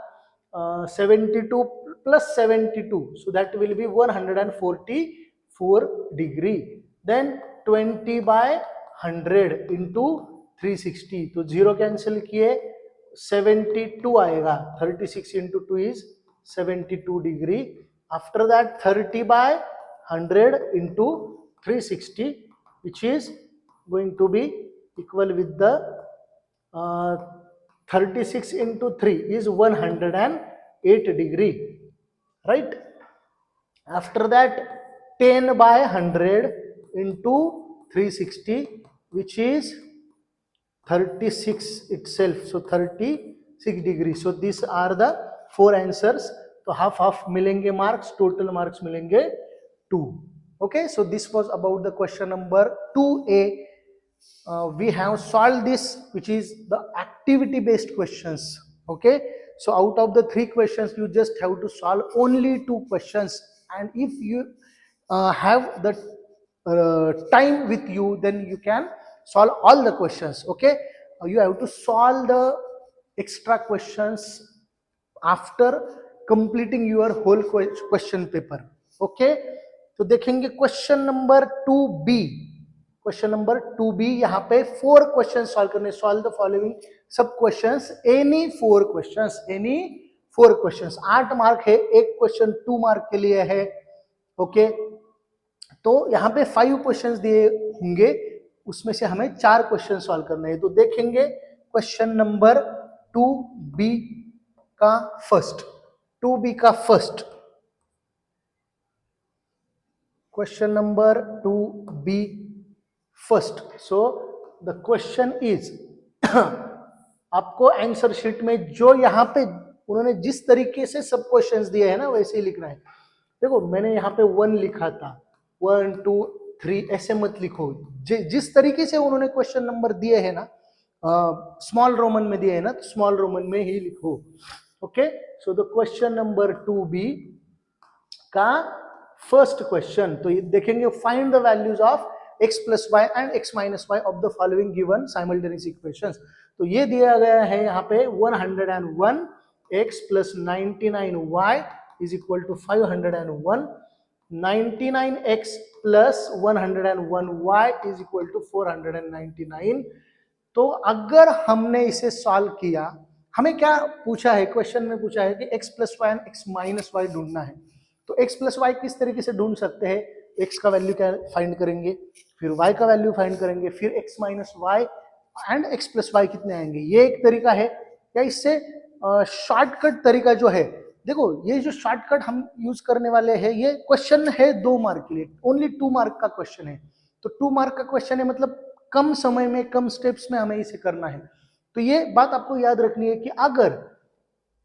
72 plus 72, so that will be 144 degree. Then 20/100 into 360, तो 0 कैंसिल किए, 72 आएगा, 36 into 2 is 72 degree. After that 30/100 into 360 which is going to be equal with the 36 into 3 is 108 degree, right. After that 10/100 into 360 which is 36 itself, so 36 degree. So these are the 4 answers. तो हाफ हाफ मिलेंगे मार्क्स, टोटल मार्क्स मिलेंगे 2. Okay, so this was about the question number 2A. We have solved this, which is the activity based questions. Okay, so out of the 3 questions you just have to solve only 2 questions, and if you have the time with you then you can solve all the questions. Okay, you have to solve the extra questions after completing your whole question paper. Okay, तो देखेंगे question number 2B. Question number 2B, यहाँ पे 4 क्वेश्चन सॉल्व करने. सॉल्व द फॉलोइंग सब questions, any 4 questions, any 4 questions. 8 mark है, एक क्वेश्चन 2 मार्क के लिए है. ओके, तो यहाँ पे 5 क्वेश्चंस दिए होंगे, उसमें से हमें 4 क्वेश्चन सॉल्व करने हैं. तो देखेंगे क्वेश्चन नंबर 2B का फर्स्ट. 2B का first question number 2B first. So the question is, आपको आंसर शीट में जो यहाँ पे उन्होंने जिस तरीके से सब क्वेश्चंस दिए हैं ना वैसे ही लिखना है. देखो मैंने यहाँ पे 1 लिखा था, 1 2 3 ऐसे मत लिखो. जिस तरीके से उन्होंने क्वेश्चन नंबर दिए हैं ना, स्मॉल रोमन में दिए हैं ना, तो स्मॉल रोमन में ही लिखो. Okay, so the question number 2B का फर्स्ट क्वेश्चन. तो ये देखेंगे, find the values of x plus y and x minus y of the following given simultaneous equations. तो ये दिया गया है यहाँ पे 101 x plus 99y is equal to 501. 99x plus 101y is equal to 499. तो अगर हमने इसे सॉल्व किया, हमें क्या पूछा है, क्वेश्चन में पूछा है कि x plus y and x minus y ढूंढना है। तो x प्लस वाई किस तरीके से ढूंढ सकते हैं, x का वैल्यू क्या फाइंड करेंगे, फिर y का वैल्यू फाइंड करेंगे, फिर x minus y and x plus y कितने आएंगे, ये एक तरीका है। या इससे शॉर्टकट तरीका जो है, देखो ये जो शॉर्टकट हम यूज करने वाले हैं, ये क्वेश्चन है 2 मार्क के लिए, ओनली 2 मार्क का क्वेश्चन है। तो 2 मार्क का क्वेश्चन है, मतलब कम समय में कम स्टेप्स में हमें इसे करना है। तो ये बात आपको याद रखनी है कि अगर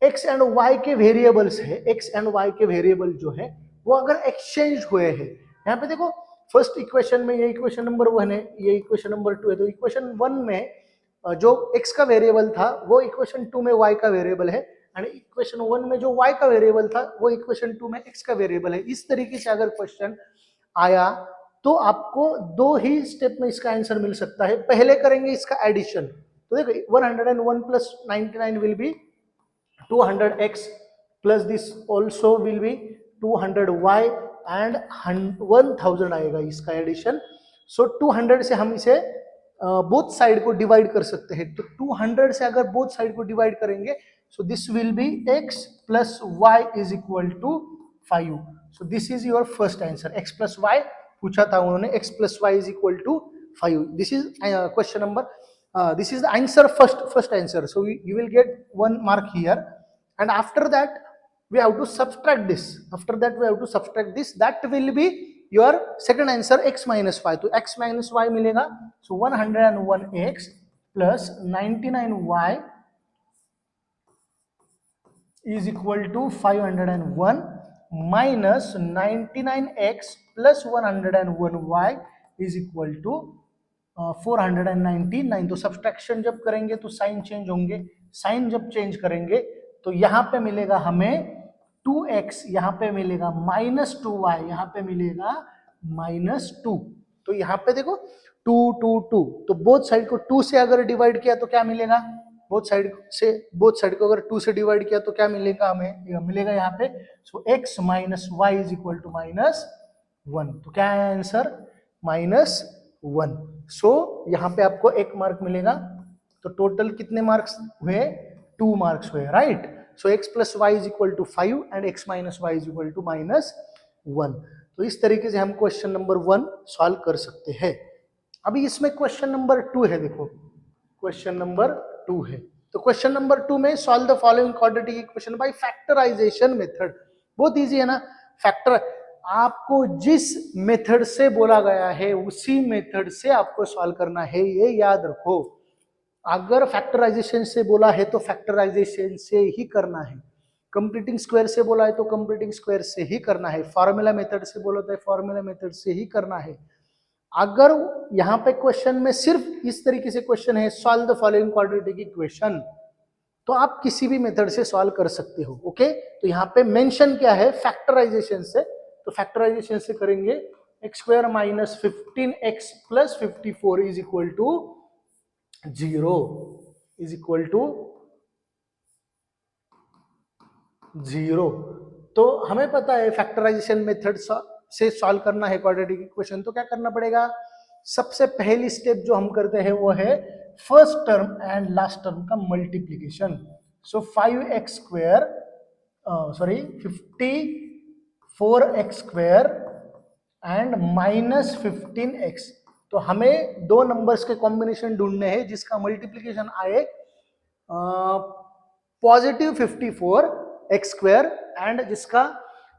x एंड y के वेरिएबल्स है, x एंड y के वेरिएबल जो है वो अगर एक्सचेंज हुए हैं, यहाँ पे देखो फर्स्ट इक्वेशन में ये इक्वेशन नंबर 1 है, ये इक्वेशन नंबर 2 है, तो इक्वेशन 1 में जो x का वेरिएबल था वो इक्वेशन 2 में y का वेरिएबल है, एंड इक्वेशन 1 में जो y का वेरिएबल था वो इक्वेशन 2 में x का वेरिएबल है। इस तरीके से अगर क्वेश्चन आया तो आपको 2 ही स्टेप में इसका आंसर मिल सकता है। पहले करेंगे इसका एडिशन, तो देखो 101 plus 99 will be 200x plus this also will be 200y and 1000 आएगा इसका एडिशन। सो 200 से हम इसे बोथ साइड को डिवाइड कर सकते हैं। तो 200 से अगर बोथ साइड को डिवाइड करेंगे, so this will be x plus y is equal to 5। So this is your first answer. x plus y पूछा था उन्होंने, x plus y is equal to 5। This is question number, this is the answer, first answer. So you will get 1 mark here, and after that we have to subtract this. After that we have to subtract this. That will be your second answer, x minus y. तो x minus y मिलेगा, so 101x plus 99y is equal to 501 minus 99x plus 101y is equal to 499। तो सब्सट्रैक्शन जब करेंगे तो साइन चेंज होंगे, साइन जब चेंज करेंगे तो यहाँ पे मिलेगा हमें 2x, यहाँ पे मिलेगा -2y, यहाँ पे मिलेगा -2। तो यहाँ पे देखो 2 2 2, तो बोथ साइड को 2 से अगर डिवाइड किया तो क्या मिलेगा, बोथ साइड को अगर 2 से डिवाइड किया तो क्या मिलेगा, हमें मिलेगा यहाँ पे so x minus y is equal to -1। तो क्या है आंसर, -1। सो यहाँ पे आपको 1 मार्क मिलेगा। तो टोटल कितने मार्क्स हुए, 2 मार्क्स हुए, right. So x plus y is equal to 5 and x minus y is equal to -1। तो इस तरीके से हम क्वेश्चन नंबर 1 सॉल्व कर सकते हैं। अभी इसमें क्वेश्चन नंबर 2 है, देखो क्वेश्चन नंबर 2 है। तो क्वेश्चन नंबर 2 में solve the following quadratic equation by factorisation method. बहुत इजी है ना, फैक्टर आपको जिस मेथड से बोला गया है उसी मेथड से आपको सॉल्व करना है, ये याद रखो। अगर फैक्टराइजेशन से बोला है तो फैक्टराइजेशन से ही करना है, कंप्लीटिंग स्क्वायर से बोला है तो कंप्लीटिंग स्क्वायर से ही करना है, फॉर्मूला मेथड से बोला तो फॉर्मूला मेथड से ही करना है। अगर यहाँ पे क्वेश्चन में सिर्फ इस तरीके से क्वेश्चन है, solve the following quadratic equation, तो आप किसी भी मेथड से सॉल्व कर सकते हो, ओके। तो यहाँ पे मेंशन क्या है, फैक्टराइजेशन से। तो फैक्टराइजेशन से करेंगे x square minus 15x plus 54 is equal to 0, is equal to 0। तो हमें पता है फैक्टराइजेशन मेथड से सॉल्व करना है क्वाड्रेटिक इक्वेशन, तो क्या करना पड़ेगा, सबसे पहली स्टेप जो हम करते हैं वो है first term and last term का multiplication. So 5x square 54x square and -15x। तो हमें 2 नंबर्स के कॉम्बिनेशन ढूंढने हैं जिसका मल्टीप्लीकेशन आए +54x स्क्वायर एंड जिसका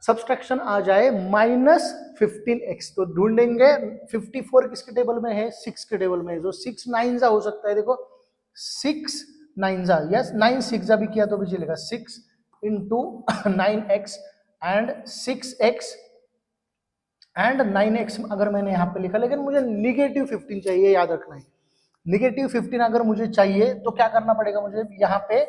सब्सट्रैक्शन आ जाए -15x। तो ढूंढेंगे 54 किसके टेबल में है, 6 के टेबल में है, जो 6 9 हो सकता है, देखो 6 9 यस 9 6 भी किया तो भी चलेगा, 6 into 9x and 6x and 9x अगर मैंने यहाँ पे लिखा, लेकिन मुझे -15 चाहिए, याद रखना है। -15 अगर मुझे चाहिए तो क्या करना पड़ेगा, मुझे यहाँ पे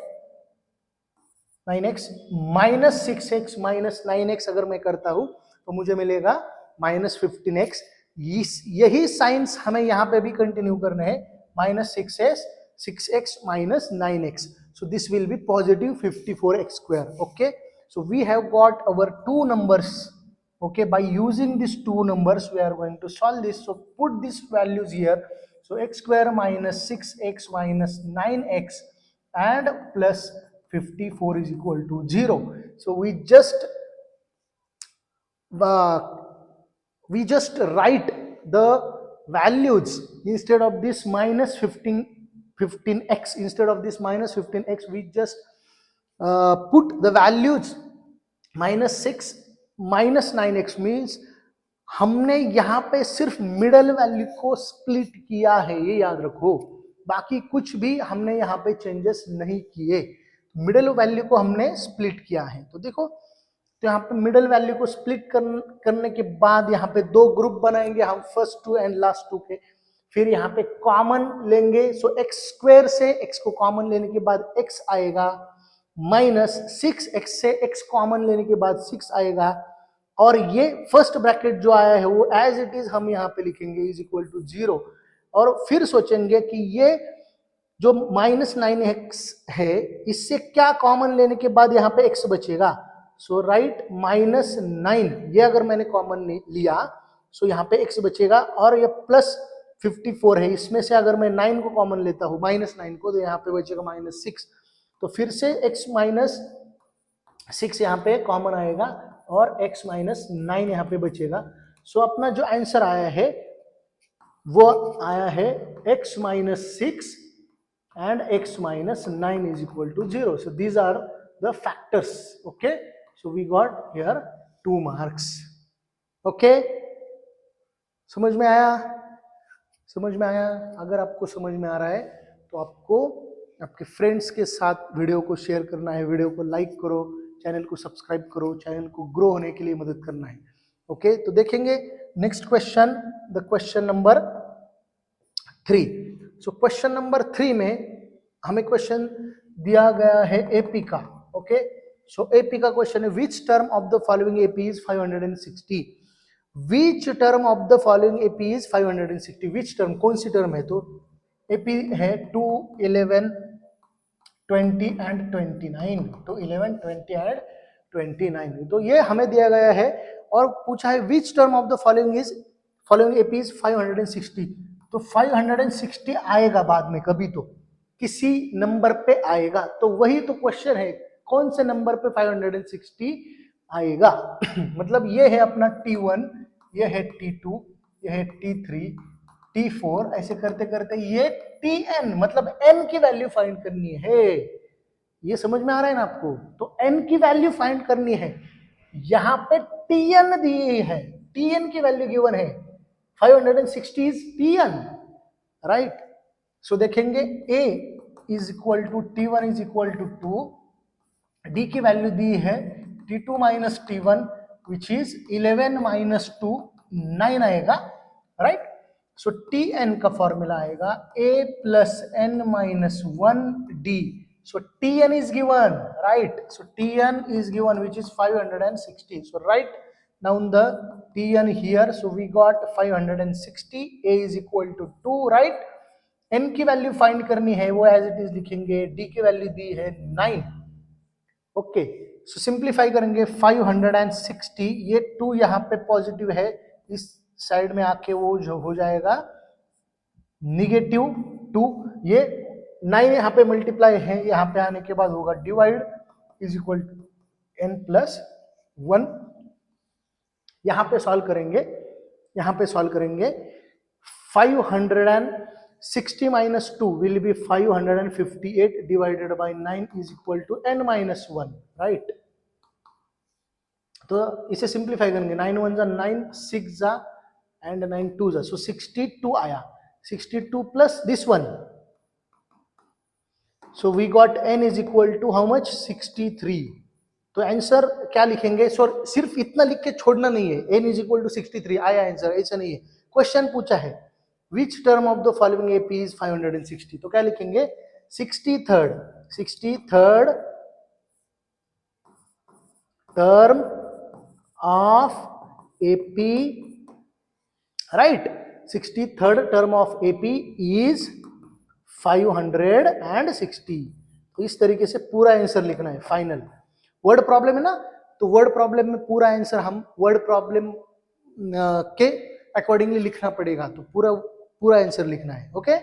9x -6x माइनस 9x अगर मैं करता हूं तो मुझे मिलेगा -15x। यही साइंस हमें यहाँ पे भी कंटिन्यू करना है, -6x minus 9x। So this will be positive 54x square. Okay, so we have got our two numbers. Okay, by using these two numbers we are going to solve this. So put these values here. So x square minus 6x minus 9x and plus 54 is equal to 0. So we just write the values instead of this minus 15x, instead of this minus 15x we just put the values minus 6 minus 9x means हमने यहाँ पे सिर्फ मिडल वैल्यू को स्प्लिट किया है, ये याद रखो, बाकी कुछ भी हमने यहाँ पे चेंजेस नहीं किए, मिडल वैल्यू को हमने स्प्लिट किया है। तो देखो, तो यहाँ पे मिडल वैल्यू को स्प्लिट करने के बाद यहाँ पे दो ग्रुप बनाएंगे हम, first two and last two के, फिर यहाँ पे कॉमन लेंगे। सो एक्स स्क्वायर से एक्स को कॉमन लेने के बाद एक्स आएगा, माइनस 6x से x कॉमन लेने के बाद 6 आएगा, और ये फर्स्ट ब्रैकेट जो आया है वो एज इट इज हम यहाँ पे लिखेंगे इज इक्वल टू 0, और फिर सोचेंगे कि ये जो माइनस 9x है इससे क्या कॉमन लेने के बाद यहाँ पे x बचेगा। सो राइट माइनस 9, ये अगर मैंने कॉमन लिया सो यहाँ पे x बचेगा, और ये प्लस 54 है, इसमें से अगर मैं 9 को कॉमन लेता हूँ माइनस 9 को, तो यहाँ पे बचेगा माइनस 6, तो फिर से x माइनस 6 यहाँ पे कॉमन आएगा और x माइनस 9 यहाँ पे बचेगा। सो अपना जो आंसर आया है वो आया है x minus 6 and x minus 9 is equal to 0. So these are the factors. Okay, so we got here 2 marks. Okay, समझ में आया? समझ में आया? अगर आपको समझ में आ रहा है तो आपको आपके फ्रेंड्स के साथ वीडियो को शेयर करना है, वीडियो को लाइक करो, चैनल को सब्सक्राइब करो, चैनल को ग्रो होने के लिए मदद करना है। ओके, तो देखेंगे next question, the question number 3। So question number 3 में हमें क्वेश्चन दिया गया है एपी का। ओके, सो एपी का क्वेश्चन है which term of the following AP is 560। Which term of the following AP is 560, which term, कौन सी टर्म है? तो एपी है 2, 11, 20 एंड 29, 2, 11, 20 एंड 29, तो ये हमें दिया गया है और पूछा है which term of the following AP is 560। तो 560 आएगा बाद में, कभी तो किसी नंबर पे आएगा, तो वही तो क्वेश्चन है, कौन से नंबर पे 560 आएगा। मतलब ये है अपना T1, ये है T2, ये है T3, T4, ऐसे करते करते ये Tn, मतलब n की वैल्यू फाइंड करनी है। ये समझ में आ रहा है ना आपको? तो n की वैल्यू फाइंड करनी है, यहां पे Tn दी है, Tn की वैल्यू गिवन है, 560 इज Tn, राइट। सो देखेंगे A is equal to T1 is equal to 2, D की वैल्यू दी है T2 minus T1 which is 11 minus 2, 9 आएगा, राइट। सो Tn का फॉर्मूला आएगा A plus n minus 1D। So Tn is given, right? So Tn is given which is 560. So write down the Tn here. So we got 560. A is equal to 2, right? n की वैल्यू फाइंड करनी है, वो एज इट इज लिखेंगे, d की वैल्यू दी है 9। ओके, सो सिंप्लीफाई करेंगे 560, ये 2 यहाँ पे पॉजिटिव है, इस साइड में आके वो जो हो जाएगा निगेटिव 2, ये 9 यहाँ पे मल्टीप्लाई है, यहाँ पे आने के बाद होगा divide is equal to n plus 1। यहाँ पे सॉल्व करेंगे, यहाँ पे सॉल्व करेंगे, 560 माइनस 2 will be 558 divided by 9 is equal to n minus 1, right. तो इसे सिंप्लीफाई करेंगे, 9 1 जा 9, 6 जा एंड 9 2 जा, सो 62 आया, 62 plus this one, so we got n is equal to how much, 63। तो आंसर क्या लिखेंगे? सो सिर्फ इतना लिख के छोड़ना नहीं है, n is equal to 63 आया आंसर, ऐसा नहीं है। क्वेश्चन पूछा है which term of the following AP is 560, तो क्या लिखेंगे? 63rd term of AP, right? 63rd term of AP is 560। तो इस तरीके से पूरा आंसर लिखना है फाइनल। वर्ड प्रॉब्लम है ना, तो वर्ड प्रॉब्लम में पूरा आंसर हम वर्ड प्रॉब्लम के अकॉर्डिंगली लिखना पड़ेगा, तो पूरा पूरा आंसर लिखना है। ओके,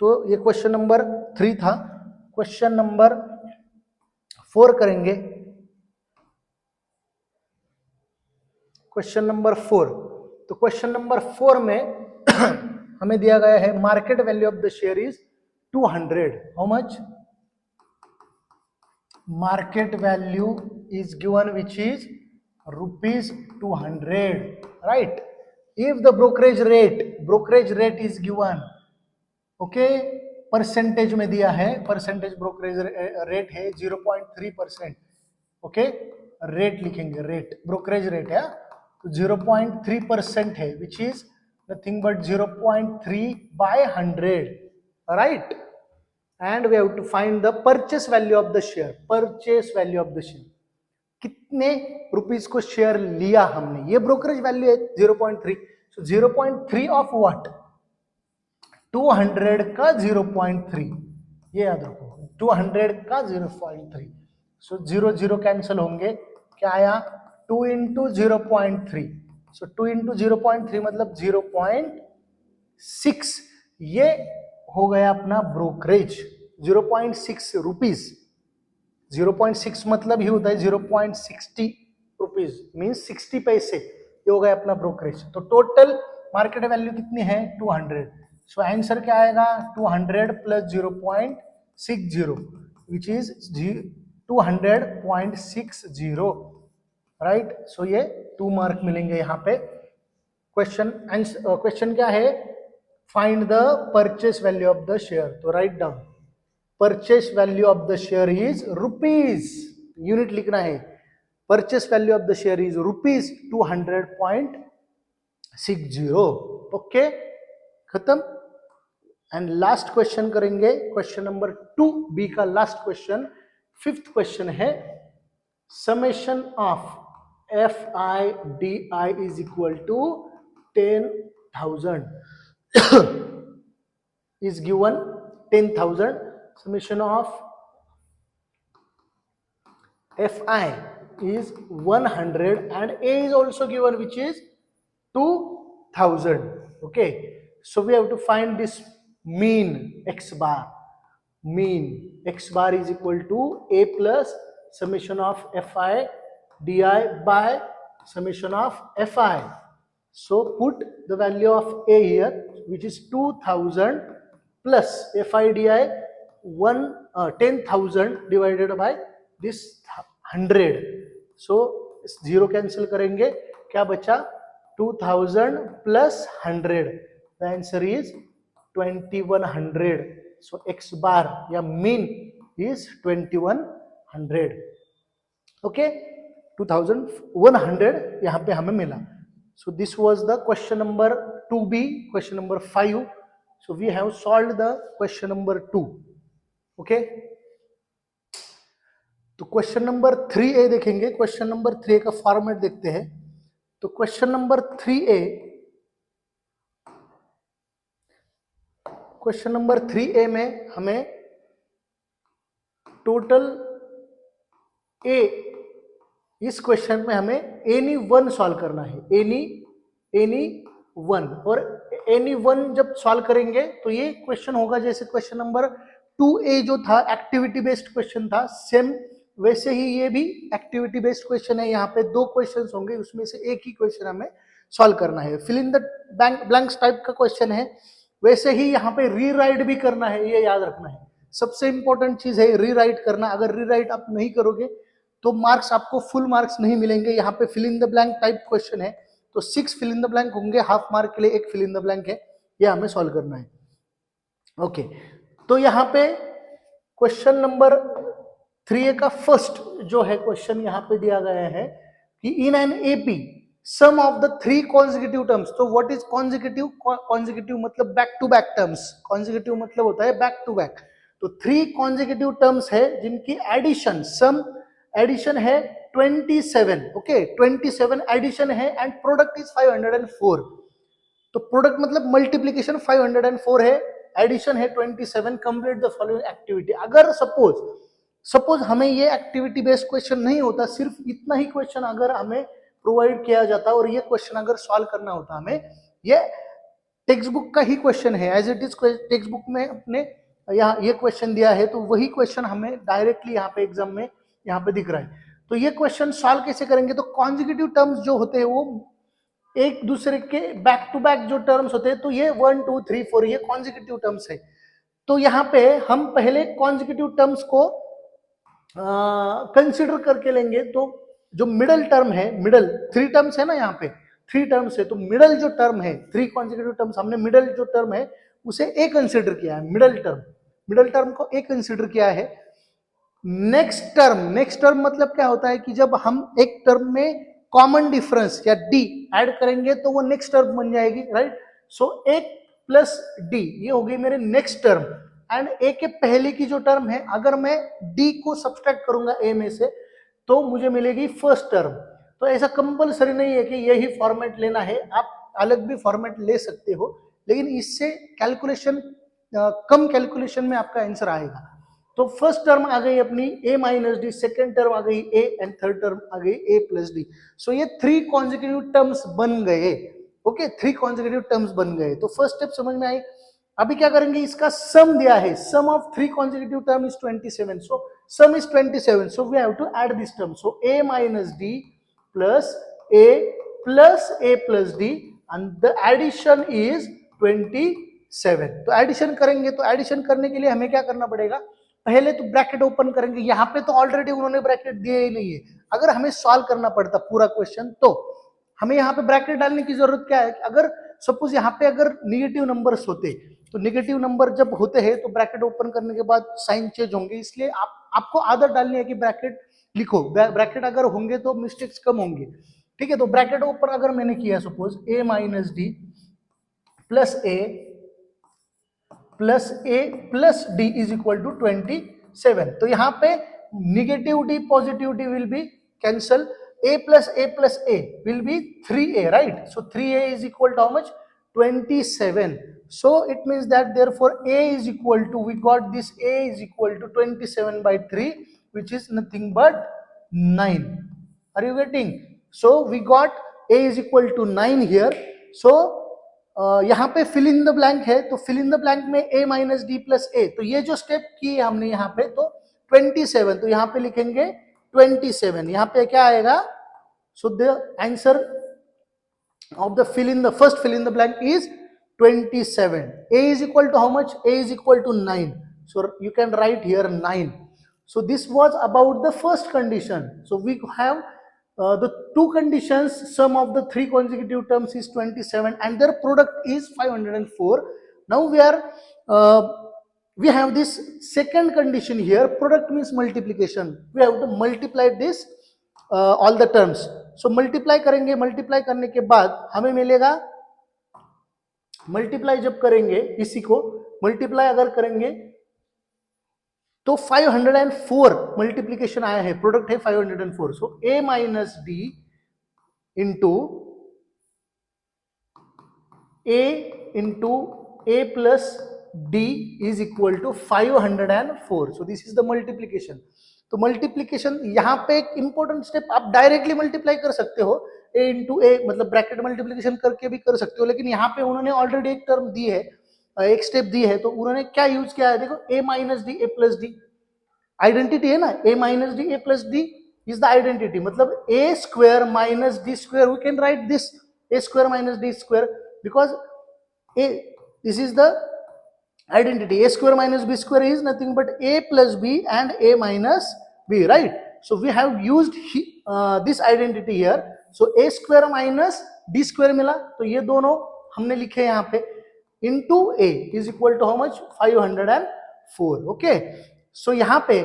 तो ये क्वेश्चन नंबर 3 था। क्वेश्चन नंबर 4 करेंगे। क्वेश्चन नंबर 4, तो क्वेश्चन नंबर 4 में हमें दिया गया है market value of the share is 200। How much? Market value is given which is rupees 200, right? If the brokerage rate is given, okay, percentage में दिया है, परसेंटेज ब्रोकरेज रेट है 0.3%, ओके, रेट लिखेंगे, रेट ब्रोकरेज रेट है तो 0.3% है, which is nothing but 0.3 by 100, right? And we have to find the purchase value of the share, purchase value of the share, कितने रुपीस को शेयर लिया हमने, ये ब्रोकरेज वैल्यू है 0.3, सो 0.3 ऑफ व्हाट? 200 का 0.3, ये याद रखो, 200 का 0.3, सो 0 0 कैंसिल होंगे, क्या आया? 2 इंटू 0.3, सो 2 इंटू 0.3 मतलब 0.6, ये हो गया अपना ब्रोकरेज 0.6 रुपीज। 0.6 मतलब ही होता है 0.60 रुपीज, मीन्स 60 पैसे, ये हो गया अपना ब्रोकरेज। तो टोटल मार्केट वैल्यू कितनी है? 200। सो आंसर क्या आएगा? 200 plus 0.60 which is 200.60, right? So ये 2 मार्क मिलेंगे यहाँ पे। क्वेश्चन क्या है? Find the purchase value of the share, तो right down purchase value of the share is rupees, unit लिखना है, purchase value of the share is rupees 200.60, okay, खत्म। एंड लास्ट क्वेश्चन करेंगे, क्वेश्चन नंबर 2B का लास्ट क्वेश्चन, 5th क्वेश्चन है, summation of FI/DI is equal to 10,000 is given 10,000, summation of FI is 100 and A is also given which is 2,000, okay, so we have to find this mean x bar, mean x bar is equal to A plus summation of FI/DI by summation of FI. So put the value of A here, which is 2,000 plus FI/DI 10,000 divided by this 100. So 0 cancel करेंगे, क्या बचा? 2,000 plus 100. The answer is 2100. So x bar या mean is 2100. Okay, 2100 यहाँ पे हमें मिला. So this was the question number 2B, question number 5. So we have solved the question number 2. Okay. तो क्वेश्चन नंबर 3A देखेंगे, क्वेश्चन नंबर 3A का फॉर्मेट देखते हैं। तो question number 3A, question number 3A में हमें टोटल A, इस क्वेश्चन में हमें एनी वन सॉल्व करना है, एनी वन, और एनी वन जब सॉल्व करेंगे तो ये क्वेश्चन होगा जैसे क्वेश्चन नंबर 2A जो था एक्टिविटी बेस्ड क्वेश्चन था, सेम वैसे ही ये भी एक्टिविटी बेस्ड क्वेश्चन है। यहाँ पे 2 क्वेश्चन होंगे, उसमें से एक ही क्वेश्चन हमें सॉल्व करना है, fill in the blanks type का क्वेश्चन है। वैसे ही यहाँ पे रीराइट भी करना है, ये याद रखना है, सबसे इंपॉर्टेंट चीज है रीराइट करना। अगर रीराइट आप नहीं करोगे तो मार्क्स आपको फुल मार्क्स नहीं मिलेंगे। यहाँ पे fill in the blank type question है, तो 6 फिल इन द ब्लैंक होंगे, हाफ मार्क के लिए 1 फिल इन द ब्लैंक है, ये हमें सॉल्व करना है। ओके, तो यहाँ पे क्वेश्चन नंबर 3A का फर्स्ट जो है क्वेश्चन यहाँ पे दिया गया है कि in an AP sum of the 3 consecutive terms. तो व्हाट इज कॉन्जिक्यूटिव? कॉन्जिक्यूटिव मतलब back to back terms, consecutive मतलब होता है बैक टू बैक। तो 3 कॉन्जिक्यूटिव टर्म्स है जिनकी एडिशन, सम एडिशन है 27, ओके, 27 एडिशन है एंड प्रोडक्ट इज 504। तो प्रोडक्ट मतलब मल्टीप्लीकेशन 504 है, एडिशन है 27, कंप्लीट द फॉलोइंग एक्टिविटी। अगर सपोज हमें ये एक्टिविटी बेस्ड क्वेश्चन नहीं होता, सिर्फ इतना ही क्वेश्चन अगर हमें प्रोवाइड किया जाता और ये क्वेश्चन अगर सॉल्व करना होता हमें, ये टेक्स्ट बुक का ही क्वेश्चन है, as it is text book में अपने यहाँ ये क्वेश्चन दिया है, तो वही क्वेश्चन हमें डायरेक्टली यहाँ पे एग्जाम में यहाँ पे दिख रहा है। तो ये क्वेश्चन सॉल्व कैसे करेंगे, तो कॉन्जिक्यूटिव टर्म्स जो होते हैं वो एक दूसरे के बैक टू बैक जो टर्म्स होते हैं, तो ये 1 2 3 4 ये कॉन्जिक्यूटिव टर्म्स है। तो यहाँ पे हम पहले कॉन्जिक्यूटिव टर्म्स को कंसिडर करके लेंगे। तो जो मिडल टर्म है, मिडल 3 टर्म्स है ना, यहाँ पे 3 टर्म्स है, तो मिडल जो टर्म है 3 कॉन्जिक्यूटिव टर्म्स, हमने मिडल जो टर्म है उसे ए कंसिडर किया है, मिडल टर्म को ए कंसिडर किया है। नेक्स्ट टर्म मतलब क्या होता है कि जब हम एक टर्म में कॉमन डिफरेंस या डी ऐड करेंगे तो वो नेक्स्ट टर्म बन जाएगी, राइट। सो ए प्लस डी ये हो गई मेरे नेक्स्ट टर्म, एंड ए के पहले की जो टर्म है अगर मैं डी को सब्सट्रैक्ट करूंगा ए में से तो मुझे मिलेगी फर्स्ट टर्म। तो ऐसा कंपलसरी नहीं है कि यही फॉर्मेट लेना है, आप अलग भी फॉर्मेट ले सकते हो, लेकिन इससे कैलकुलेशन कम कैलकुलेशन में आपका आंसर आएगा। तो फर्स्ट टर्म आ गई अपनी a minus D, second term आ गई a एंड थर्ड टर्म आ गई a प्लस डी। सो ये 3 कॉन्जिक्यूटिव टर्म्स बन गए, ओके 3 कॉन्जिक्यूटिव टर्म्स बन गए। तो फर्स्ट स्टेप समझ में आई। अभी क्या करेंगे, इसका सम दिया है, sum of 3 consecutive term is 27, so sum is 27, so we have to add this term. So a minus D plus a plus D and the addition is 27। तो एडिशन करेंगे, तो एडिशन करने के लिए हमें क्या करना पड़ेगा, पहले तो ब्रैकेट ओपन करेंगे। यहाँ पे तो ऑलरेडी उन्होंने ब्रैकेट दिए ही नहीं है, अगर हमें सॉल्व करना पड़ता पूरा क्वेश्चन तो हमें यहाँ पे ब्रैकेट डालने की जरूरत क्या है, अगर सपोज यहाँ पे अगर निगेटिव नंबर्स होते, तो निगेटिव नंबर जब होते हैं तो ब्रैकेट ओपन करने के बाद साइन चेंज होंगे, इसलिए आपको आदत डालनी है कि ब्रैकेट लिखो, ब्रैकेट अगर होंगे तो मिस्टेक्स कम होंगे, ठीक है। तो ब्रैकेट ओपन अगर मैंने किया suppose a minus D plus a plus d is equal to 27। तो यहाँ पे negative d positive d will be cancel, a plus a will be 3a, right. So 3a is equal to how much, 27। So it means that therefore a is equal to, we got this a is equal to 27 by 3, which is nothing but 9. Are you getting? So we got a is equal to 9 here. So यहाँ पे fill in the blank है, तो fill in the blank में a minus d plus a, तो ये जो स्टेप किए हमने यहाँ पे, तो 27, तो यहाँ पे लिखेंगे 27, यहाँ पे क्या आएगा, so the answer of the first fill in the blank is 27. A is equal to how much? A is equal to 9. So you can write here 9. So this was about the first condition. So we have the 2 conditions. Sum of the 3 consecutive terms is 27 and their product is 504. Now we have this second condition here. Product means multiplication. We have to multiply this all the terms. So multiply करेंगे, multiply करने के बाद हमें मिलेगा, मल्टीप्लाई जब करेंगे, इसी को मल्टीप्लाई अगर करेंगे तो 504 मल्टीप्लीकेशन आया है, प्रोडक्ट है 504। So a minus d into a plus d is equal to 504। So this is the multiplication. तो मल्टीप्लीकेशन यहाँ पे एक इंपॉर्टेंट स्टेप, आप डायरेक्टली मल्टीप्लाई कर सकते हो, a इंटू ए मतलब ब्रैकेट मल्टीप्लीकेशन करके भी कर सकते हो, लेकिन यहाँ पे उन्होंने ऑलरेडी एक टर्म दी है, एक स्टेप दी है, तो उन्होंने क्या यूज किया है, देखो a minus d a plus d, identity है ना, a minus d a plus d is the identity, मतलब a square minus d square, we can write this a square minus d square, because this is the identity. A square minus b square is nothing but a plus b and a minus b, right? So we have used this identity here. So a square minus d square मिला, तो ये दोनों हमने लिखे यहाँ पे, into a is equal to how much, 504. okay? So यहाँ पे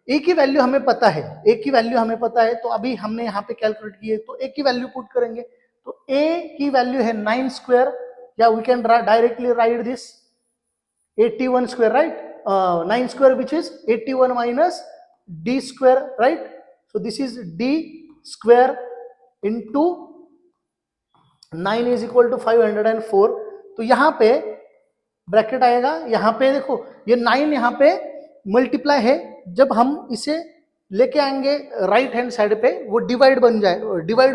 a की वैल्यू हमें पता है, a की वैल्यू हमें पता है, तो अभी हमने यहाँ पे कैलकुलेट की है, तो a की वैल्यू पुट करेंगे, तो a की वैल्यू है 9 स्क्वायर, या we can directly write this 81 square, right? 9 square, which is 81 minus d square, right? So this is d square into 9 is equal to 504. तो यहाँ पे ब्रैकेट आएगा यहाँ पे, देखो ये 9 यहाँ पे मल्टीप्लाई है, जब हम इसे लेके आएंगे राइट हैंड साइड पे वो डिवाइड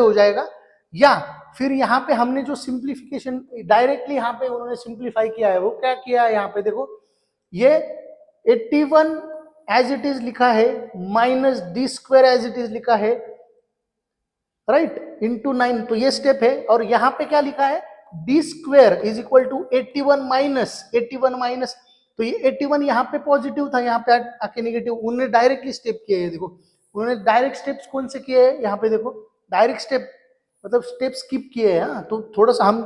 हो जाएगा, या फिर यहाँ पे हमने जो सिंप्लीफिकेशन डायरेक्टली यहाँ पे उन्होंने सिंप्लीफाई किया है, वो क्या किया है यहाँ पे देखो, ये 81 एज इट इज लिखा है minus d square as it is लिखा है, राइट, इंटू 9, तो ये स्टेप है। और यहाँ पे क्या लिखा है, d square is equal to 81 minus, तो ये 81 यहाँ पे पॉजिटिव था, यहाँ पे आके नेगेटिव, उन्होंने डायरेक्टली स्टेप किए हैं, देखो उन्होंने डायरेक्ट स्टेप्स कौन से किए हैं, यहाँ पे देखो डायरेक्ट स्टेप मतलब स्टेप स्किप किए हैं। हाँ, तो थोड़ा सा हम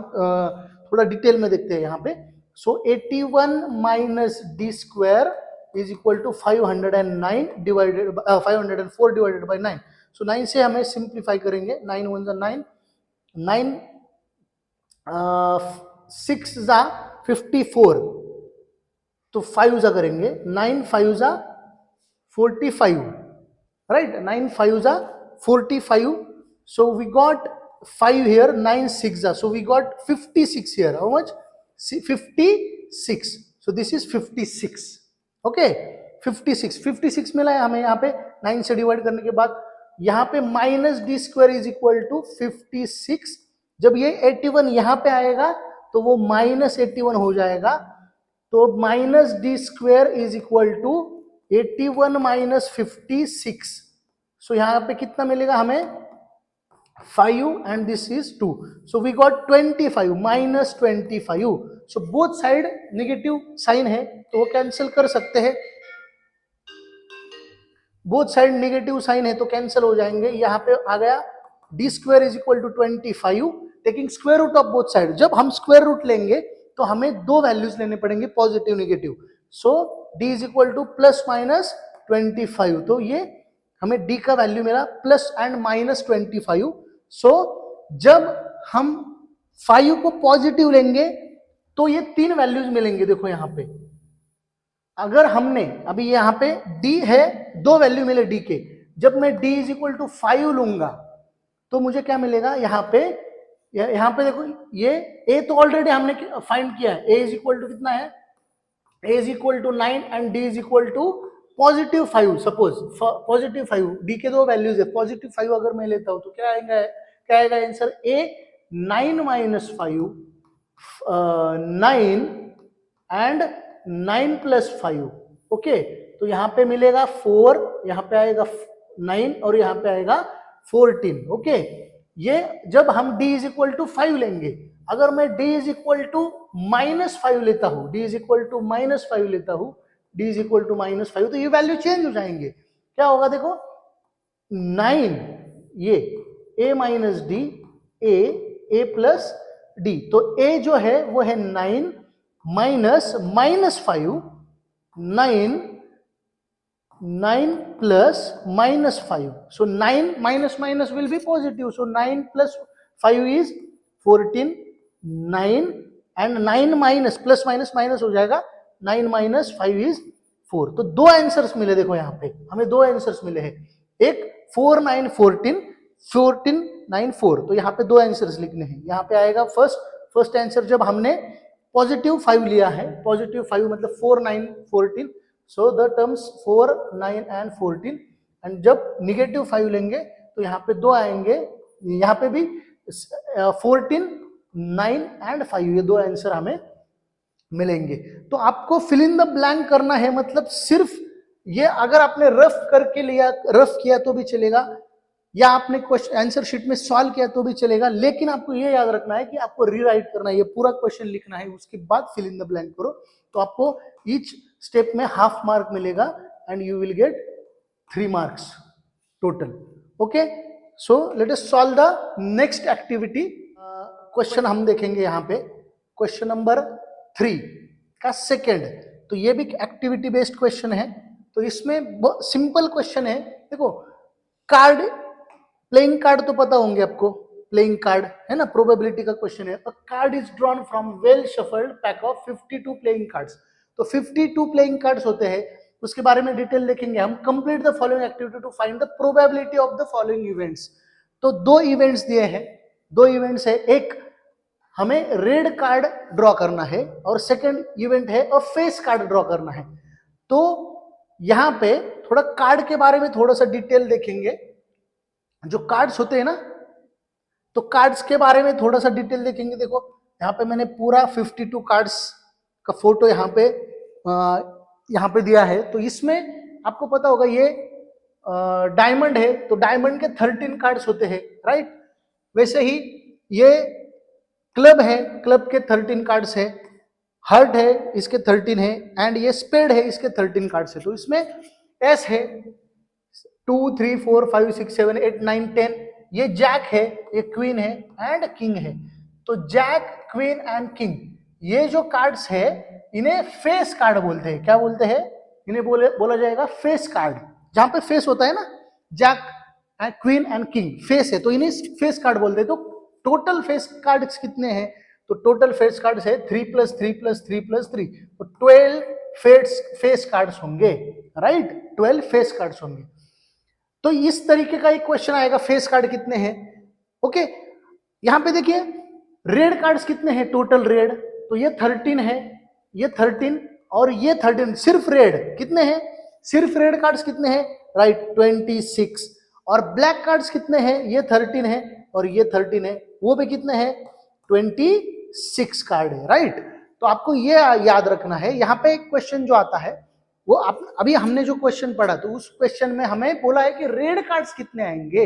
थोड़ा डिटेल में देखते हैं यहाँ पे। So 81 minus d square is equal to 509 divided 504 divided by 9। So 9 से हमें सिंप्लीफाई करेंगे, 9 1 जा 9, 9 6 जा 54, तो 5 जा करेंगे, 9 5 जा 45, राइट, 9 5 जा 45, so we got 5 here, 9 6 जा, so we got 56 here. How much? 56. So this is 56. Okay, 56 मिला है हमें यहाँ पे 9 से डिवाइड करने के बाद। यहाँ पे minus d square is equal to 56, जब ये 81 यहाँ पे आएगा तो वो माइनस 81 हो जाएगा, तो minus d square is equal to 81 minus 56, so यहाँ पे कितना मिलेगा हमें 5 and this is 2, so we got 25 minus 25, so both side negative sign है तो वो कैंसिल कर सकते हैं, बोथ साइड नेगेटिव साइन है तो कैंसिल हो जाएंगे। यहाँ पे आ गया d square is equal to 25 taking square root of both side. जब हम स्क्वायर रूट लेंगे तो हमें दो वैल्यूज लेने पड़ेंगे positive negative, so D is equal two plus minus 25, तो ये हमें डी का वैल्यू मिला प्लस एंड माइनस 25। सो जब हम 5 को पॉजिटिव लेंगे तो ये तीन वैल्यूज मिलेंगे, देखो यहाँ पे अगर हमने अभी यहाँ पे d है, दो वैल्यू मिले d के, जब मैं d इज इक्वल टू 5 लूंगा तो मुझे क्या मिलेगा यहाँ पे देखो ये a तो ऑलरेडी हमने फाइंड किया है, a इज इक्वल टू कितना है, a is equal to 9 and d is equal to positive 5, suppose positive 5, d के दो वैल्यूज है, पॉजिटिव 5 अगर मैं लेता हूं तो क्या आएगा answer, a 9 minus 5 9 and 9 plus 5, okay, तो यहाँ पे मिलेगा 4, यहाँ पे आएगा 9 और यहाँ पे आएगा 14, ओके। ये जब हम d इज इक्वल टू 5 लेंगे, अगर मैं d is equal to minus 5 लेता हूँ, d is equal to minus 5 लेता हूँ, d is equal to minus 5, तो ये वैल्यू चेंज हो जाएंगे, क्या होगा देखो 9 ये a minus D a plus D, तो a जो है वो है 9 minus 5 9 plus minus 5, so 9 minus minus will be positive, so 9 plus 5 is 14, 9 and 9 minus plus minus minus हो जाएगा, 9 माइनस 5 इज 4, तो दो आंसर्स मिले, देखो यहाँ पे हमें दो आंसर्स मिले हैं, एक 4 9 14 14 9 4, तो यहाँ पे दो आंसर्स लिखने हैं। यहाँ पे आएगा फर्स्ट आंसर जब हमने पॉजिटिव 5 लिया है, पॉजिटिव 5 मतलब 4 9 14, so the terms 4 9 and 14, and जब निगेटिव 5 लेंगे तो यहाँ पे दो आएंगे, यहाँ पे भी 14 9 एंड 5, ये दो आंसर हमें मिलेंगे। तो आपको फिल इन द ब्लैंक करना है, मतलब सिर्फ ये अगर आपने रफ किया तो भी चलेगा, या आपने क्वेश्चन आंसर शीट में सॉल्व किया तो भी चलेगा, लेकिन आपको ये याद रखना है कि आपको रीराइट करना है, ये पूरा क्वेश्चन लिखना है, उसके बाद फिल इन द ब्लैंक करो, तो आपको ईच स्टेप में हाफ मार्क मिलेगा and you will get 3 marks total, okay. So let us solve the next activity. Question हम देखेंगे यहाँ पे क्वेश्चन नंबर 3 का सेकेंड, तो ये भी एक्टिविटी बेस्ड क्वेश्चन है, तो इसमें सिंपल क्वेश्चन है, देखो कार्ड प्लेइंग कार्ड तो पता होंगे आपको, प्लेइंग कार्ड है ना, प्रोबेबिलिटी का क्वेश्चन है। अ card is drawn from well shuffled pack of 52 playing cards, तो 52 प्लेइंग कार्ड्स होते हैं, उसके बारे में डिटेल देखेंगे हम। Complete the following activity to find the probability of the following events, तो दो इवेंट्स दिए हैं, दो इवेंट्स है, एक हमें रेड कार्ड ड्रॉ करना है और सेकंड इवेंट है अ फेस कार्ड ड्रॉ करना है। तो यहां पे थोड़ा कार्ड के बारे में थोड़ा सा डिटेल देखेंगे। जो कार्ड्स होते हैं ना, तो कार्ड्स के बारे में थोड़ा सा डिटेल देखेंगे। देखो यहाँ पे मैंने पूरा 52 कार्ड्स का फोटो यहाँ पे दिया है। तो इसमें आपको पता होगा ये डायमंड है, तो डायमंड के 13 कार्ड्स होते हैं, राइट। वैसे ही ये क्लब है, क्लब के 13 कार्ड्स है। हार्ट है, इसके 13 है। एंड ये स्पेड है, इसके 13 कार्ड्स है। तो इसमें एस है 2 3 4 5 6 7 8 9 10। ये जैक है, ये क्वीन है एंड किंग है। तो जैक, क्वीन एंड किंग, ये जो कार्ड्स है इन्हें फेस कार्ड बोलते हैं। क्या बोलते हैं? इन्हें बोला जाएगा फेस कार्ड। जहां पे फेस होता है ना, jack, queen and king face है, तो इन्हें फेस कार्ड बोलते हैं। तो टोटल फेस कार्ड्स कितने हैं? तो टोटल फेस कार्ड्स है 3 + 3 + 3 + 3, तो 12 फेस कार्ड्स होंगे, राइट। 12 फेस कार्ड्स होंगे। तो इस तरीके का एक क्वेश्चन आएगा, फेस कार्ड कितने हैं। ओके, यहां पे देखिए रेड कार्ड्स कितने हैं टोटल रेड, तो ये 13 है, ये 13 और ये 13। सिर्फ रेड कितने हैं? सिर्फ रेड कार्ड्स कितने हैं? राइट, 26। और ब्लैक कार्ड्स कितने हैं? ये 13 है और ये 13 है, वो भी कितने हैं? 26 कार्ड है, राइट। तो आपको ये याद रखना है। यहाँ पे एक क्वेश्चन जो आता है वो अभी हमने जो क्वेश्चन पढ़ा, तो उस क्वेश्चन में हमें बोला है कि रेड कार्ड्स कितने आएंगे।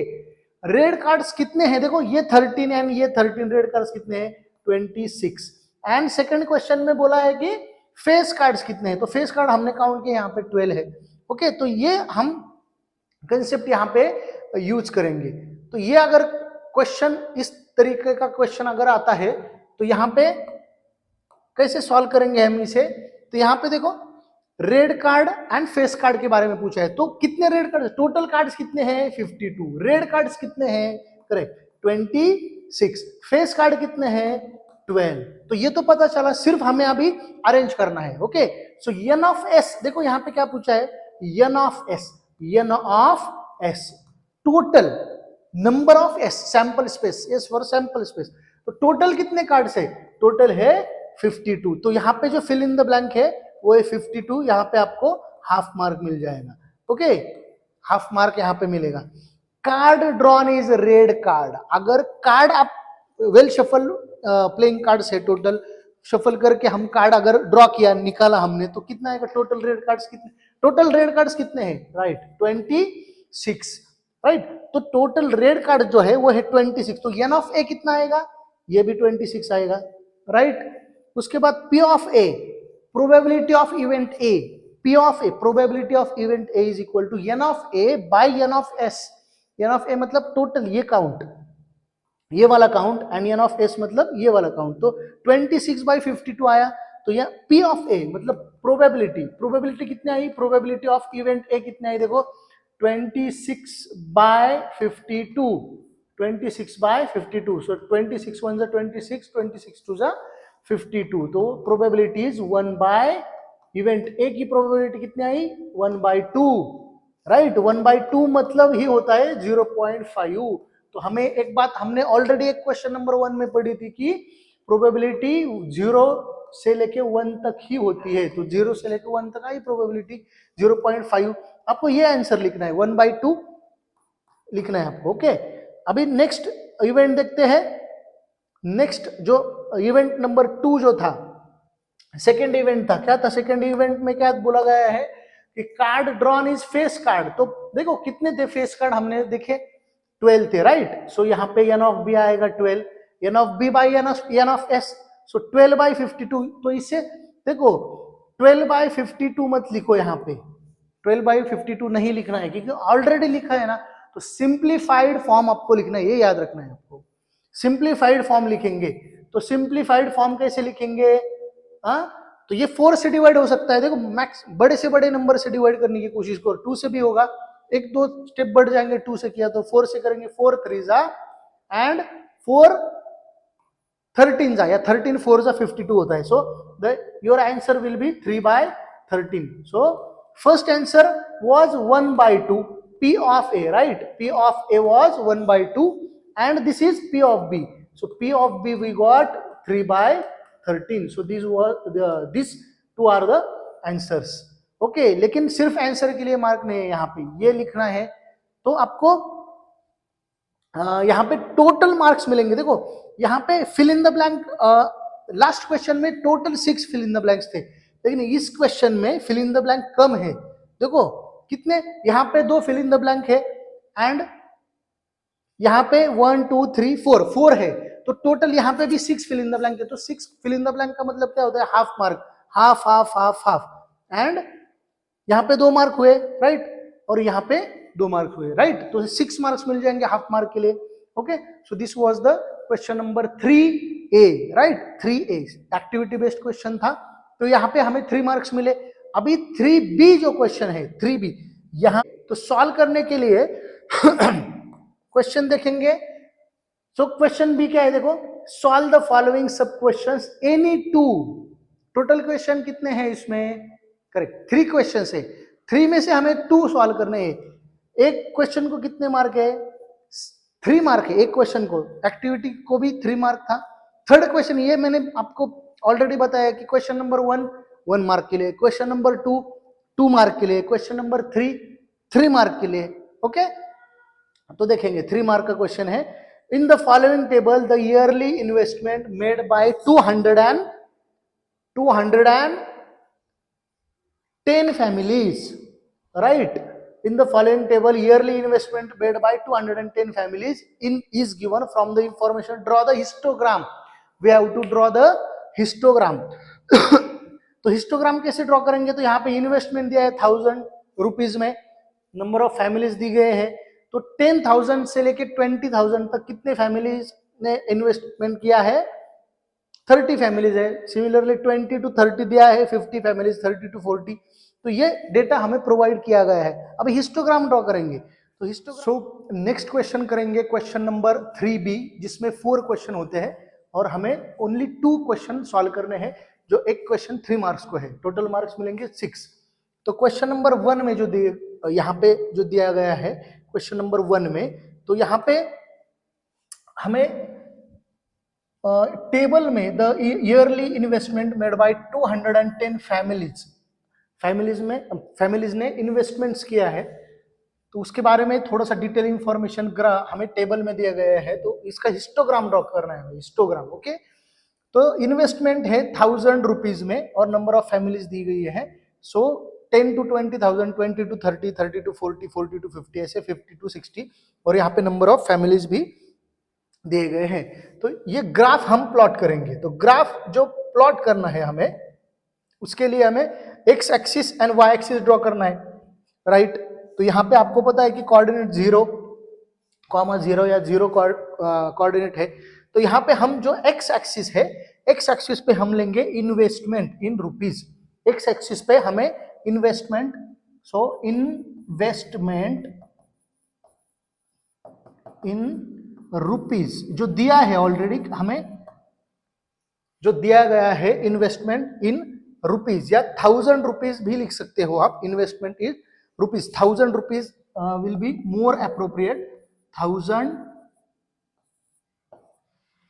रेड कार्ड्स कितने हैं? देखो ये 13 एंड ये 13, रेड कार्ड्स कितने हैं? 26। एंड सेकंड क्वेश्चन में बोला है कि फेस कार्ड्स कितने हैं, तो फेस कार्ड हमने काउंट किया, यहाँ पे 12 है। ओके, तो ये हम कंसेप्ट यहाँ पे यूज करेंगे। तो ये अगर क्वेश्चन इस तरीके का क्वेश्चन अगर आता है तो यहाँ पे कैसे सॉल्व करेंगे हम इसे। तो यहाँ पे देखो red card and face card के बारे में पूछा है, तो कितने रेड कार्ड, टोटल कार्ड्स कितने हैं? 52। रेड कार्ड्स कितने हैं? करेक्ट, 26। फेस कार्ड कितने हैं? 12। तो ये तो पता चला, सिर्फ हमें अभी अरेंज करना है। Okay, so n of S, देखो यहाँ पे क्या पूछा है, n of S, N of S, total number of S, sample space, S for sample space. तो टोटल कितने कार्ड्स है? टोटल है 52। तो यहाँ पे जो फिल इन द ब्लैंक है वो है 52, यहाँ पे आपको हाफ मार्क मिल जाएगा। ओके, हाफ मार्क यहाँ पे मिलेगा। Card drawn is red card. अगर कार्ड आप वेल शफल प्लेइंग कार्ड्स है, टोटल शफल करके हम कार्ड अगर ड्रॉ किया, निकाला हमने, तो कितना आएगा टोटल रेड कार्ड्स कितने? टोटल रेड कार्ड्स कितने हैं? Right, 26, right. तो टोटल रेड कार्ड जो है वो है 26। तो एन ऑफ ए कितना आएगा? ये भी 26 आएगा, राइट। उसके बाद P of A, probability of event A, P of A, probability of event A is equal to N of A by N of S. N of A मतलब टोटल ये काउंट, ये वाला count, and N of S मतलब ये वाला काउंट। तो 26/52 आया। तो यह पी ऑफ ए मतलब प्रोबेबिलिटी, प्रोबेबिलिटी कितनी आई? प्रोबेबिलिटी ऑफ इवेंट ए कितनी आई? देखो 26/52, 26/52। सो 26 1 26, 26 2 52। तो प्रोबेबिलिटी इज 1/, इवेंट ए की प्रोबेबिलिटी कितनी आई? 1/2, राइट। 1/2 मतलब ही होता है 0.5। तो हमें एक बात हमने ऑलरेडी एक क्वेश्चन नंबर 1 में पढ़ी थी कि प्रोबेबिलिटी 0 से लेके 1 तक ही होती है। तो 0 से लेके 1 तक आई प्रोबेबिलिटी 0.5। आपको ये आंसर लिखना है, 1/2 लिखना है आपको। ओके, अभी नेक्स्ट इवेंट देखते हैं। नेक्स्ट जो इवेंट नंबर 2 जो था, सेकेंड इवेंट था, क्या था? सेकेंड इवेंट में क्या बोला गया है कि card drawn is face card. तो देखो कितने थे फेस कार्ड, हमने देखे 12 थे, राइट। सो यहाँ पे एन ऑफ बी आएगा 12, N of B by N of S, so 12/52। तो इससे देखो 12/52 मत लिखो, यहाँ पे 12/52 नहीं लिखना है क्योंकि ऑलरेडी लिखा है ना। तो सिंप्लीफाइड फॉर्म आपको लिखना है, ये याद रखना है आपको। सिंप्लीफाइड फॉर्म लिखेंगे, तो सिंप्लीफाइड फॉर्म कैसे लिखेंगे? तो ये 4 से डिवाइड हो सकता है। देखो मैक्स बड़े से बड़े नंबर से डिवाइड करने की कोशिश करो, 2 से भी होगा, 1-2 स्टेप बढ़ जाएंगे, 2 से किया तो 4 से करेंगे, 4 3 एंड 4 13 या 13 4 52 होता है। So your answer will be 3/13। So first answer was 1/2, P of A, right? P of A was 1/2 and this is P of B. So P of B we got 3/13. So these two are the answers. Okay लेकिन सिर्फ आंसर के लिए मार्क नहीं है, यहाँ पे ये लिखना है तो आपको यहाँ पे टोटल मार्क्स मिलेंगे. देखो यहाँ पे fill in the blank, last question में total 6 fill in the blanks थे, लेकिन इस क्वेश्चन में फिल इन द ब्लैंक कम है. देखो कितने, यहाँ पे 2 फिल इन द ब्लैंक है एंड यहाँ पे 1 2 3 4 है, तो टोटल यहाँ पे भी 6 फिल इन द ब्लैंक है. तो 6 फिल इन द ब्लैंक का मतलब क्या होता है, half mark, half half half half, and यहाँ पे 2 मार्क हुए राइट, और यहाँ पे 2 मार्क हुए राइट, तो 6 मार्क्स मिल जाएंगे हाफ मार्क के लिए. Okay so this was the question number 3A right. 3A activity based question था, तो यहाँ पे हमें 3 मार्क्स मिले. अभी 3B जो क्वेश्चन है 3B, यहाँ तो सॉल्व करने के लिए क्वेश्चन देखेंगे. सो क्वेश्चन बी क्या है, देखो सॉल्व द फॉलोइंग सब क्वेश्चंस एनी 2. टोटल क्वेश्चन कितने हैं इसमें, करेक्ट 3 क्वेश्चन है. 3 में से हमें 2 सॉल्व करने हैं. एक क्वेश्चन को कितने मार्क है, 3 मार्क है एक क्वेश्चन को. एक्टिविटी को भी 3 मार्क था. थर्ड क्वेश्चन ये मैंने आपको ऑलरेडी बताया कि क्वेश्चन नंबर 1 मार्क के लिए, क्वेश्चन नंबर 2 मार्क के लिए, क्वेश्चन नंबर 3 मार्क के लिए. ओके तो देखेंगे 3 मार्क का क्वेश्चन है. इन the following table the yearly investment made by 210 families, right? In the following table, yearly investment made by 210 families is given from the information. Draw the histogram. We have to draw the histogram. तो हिस्टोग्राम कैसे ड्रॉ करेंगे, तो यहाँ पे इन्वेस्टमेंट दिया है 1000 रुपीज में, नंबर ऑफ फैमिलीज दी गए हैं, तो 10,000 से लेके 20,000 तक कितने फैमिलीज ने इन्वेस्टमेंट किया है, 30 फैमिलीज है. सिमिलरली 20 to 30 दिया है, 50 फैमिलीज, 30 to 40. तो ये डेटा हमें प्रोवाइड किया गया है. अभी हिस्टोग्राम ड्रॉ करेंगे, तो हिस्टोग्राम. सो नेक्स्ट क्वेश्चन करेंगे क्वेश्चन नंबर 3B, जिसमें 4 क्वेश्चन होते हैं और हमें ओनली 2 क्वेश्चन सॉल्व करने हैं, जो एक क्वेश्चन 3 मार्क्स को है. टोटल मार्क्स मिलेंगे 6. तो क्वेश्चन नंबर 1 में जो यहाँ पे जो दिया गया है क्वेश्चन नंबर 1 में, तो यहाँ पे हमें टेबल में the yearly investment made by 210 families ने इन्वेस्टमेंट्स किया है, तो उसके बारे में थोड़ा सा डिटेल इंफॉर्मेशन हमें टेबल में दिया गया है. तो इसका हिस्टोग्राम ड्रॉ करना है, हिस्टोग्राम. ओके तो इन्वेस्टमेंट है 1000 रुपीज में और नंबर ऑफ फैमिलीज दी गई है. सो 10 to 20,000, 20 to 30, 30 to 40, 40 to 50, ऐसे 50 to 60, और यहाँ पे नंबर ऑफ फैमिलीज भी दिए गए हैं. तो ये ग्राफ हम प्लॉट करेंगे. तो ग्राफ जो प्लॉट करना है हमें, उसके लिए हमें x axis and y axis draw करना है राइट. तो यहाँ पे आपको पता है कि कोऑर्डिनेट 0,0 या 0 कोऑर्डिनेट है. तो यहाँ पे हम जो एक्स एक्सिस है, एक्स एक्सिस पे हम लेंगे investment in rupees. X axis पे हमें investment, so investment in rupees जो दिया है ऑलरेडी, हमें जो दिया गया है इन्वेस्टमेंट इन रुपीज, या 1000 रुपीज भी लिख सकते हो आप. Investment in rupees, 1000 rupees will be more appropriate. 1000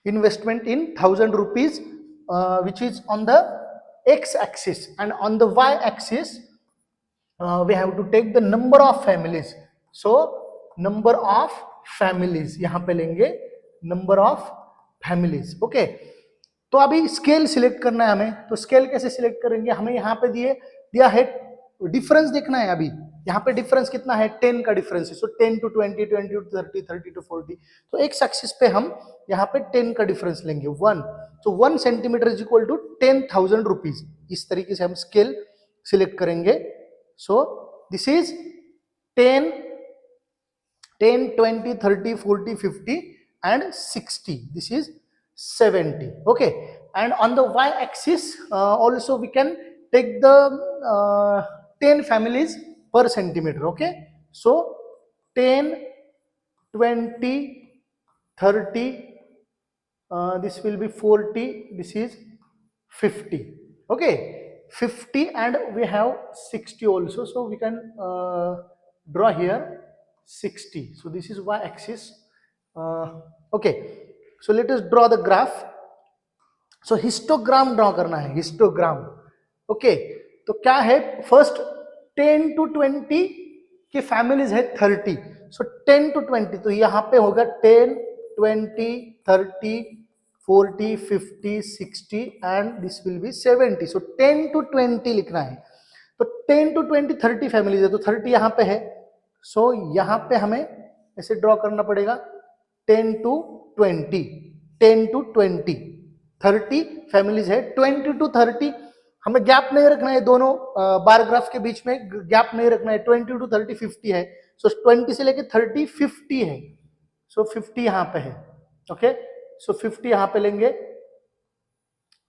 investment in 1000 rupees which is on the x axis, and on the y axis we have to take the number of families. So number of families यहाँ पे लेंगे number of families. ओके तो अभी स्केल सिलेक्ट करना है हमें. तो स्केल कैसे सिलेक्ट करेंगे, हमें यहाँ पे दिया है डिफरेंस देखना है. अभी यहाँ पे डिफरेंस कितना है, 10 का डिफरेंस है. सो 10 to 20, 20 to 30, 30 to 40. तो एक्स एक्सिस पे हम यहाँ पे 10 का डिफरेंस लेंगे 1. तो 1 centimetre is equal to 10,000 rupees. इस तरीके से हम स्केल सिलेक्ट करेंगे. So this is 10, 20, 30, 40, 50 and 60. This is 70. Okay, and on the y axis also we can take the 10 families per centimeter. Okay, so 10, 20, 30, this will be 40, this is 50. Okay, 50 and we have 60 also, so we can draw here 60. So this is y axis. Okay, so let us draw the graph. So histogram draw करना है, हिस्टोग्राम। ओके, तो क्या है, फर्स्ट 10 to 20 की फैमिलीज है 30, सो 10 to 20, तो यहाँ पे होगा 10, 20, 30, 40, 50, 60 and this will B 70, so 10 to 20 लिखना है। तो 10 to 20 30 फैमिलीज है, तो 30 यहाँ पे है, सो यहाँ पे हमें ऐसे ड्रॉ करना पड़ेगा 10 to 20, 10 to 20, 30 फैमिलीज है, 20 to 30 हमें गैप नहीं रखना है, दोनों बार ग्राफ के बीच में गैप नहीं रखना है, 20 to 30 50 है, सो 20 से लेके 30 50 है, सो 50 यहाँ पे है। ओके, सो 50 यहाँ पे लेंगे,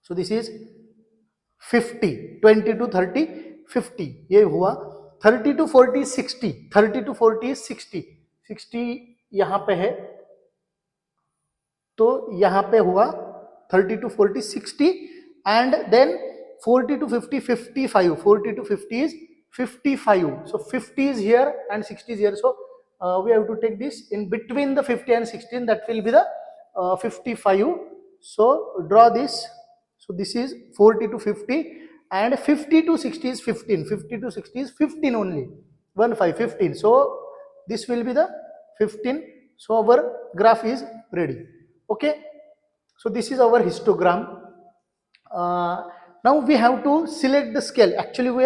सो दिस इज 50, 20 to 30 50 ये हुआ। 30 to 40 60, 30 to 40 60, 60 यहाँ पे है, तो यहाँ पे हुआ 30 to 40 60 and then 40 to 50 55, 40 to 50 is 55, so 50 is here and 60 is here, so we have to take this in between the 50 and 16, that will be the 55, so draw this, so this is 40 to 50 and 50 to 60 is 15, 50 to 60 is 15 only, 15, so this will be the 15, so our graph is ready. Okay, so this is our histogram. Now we have to select the scale. Actually we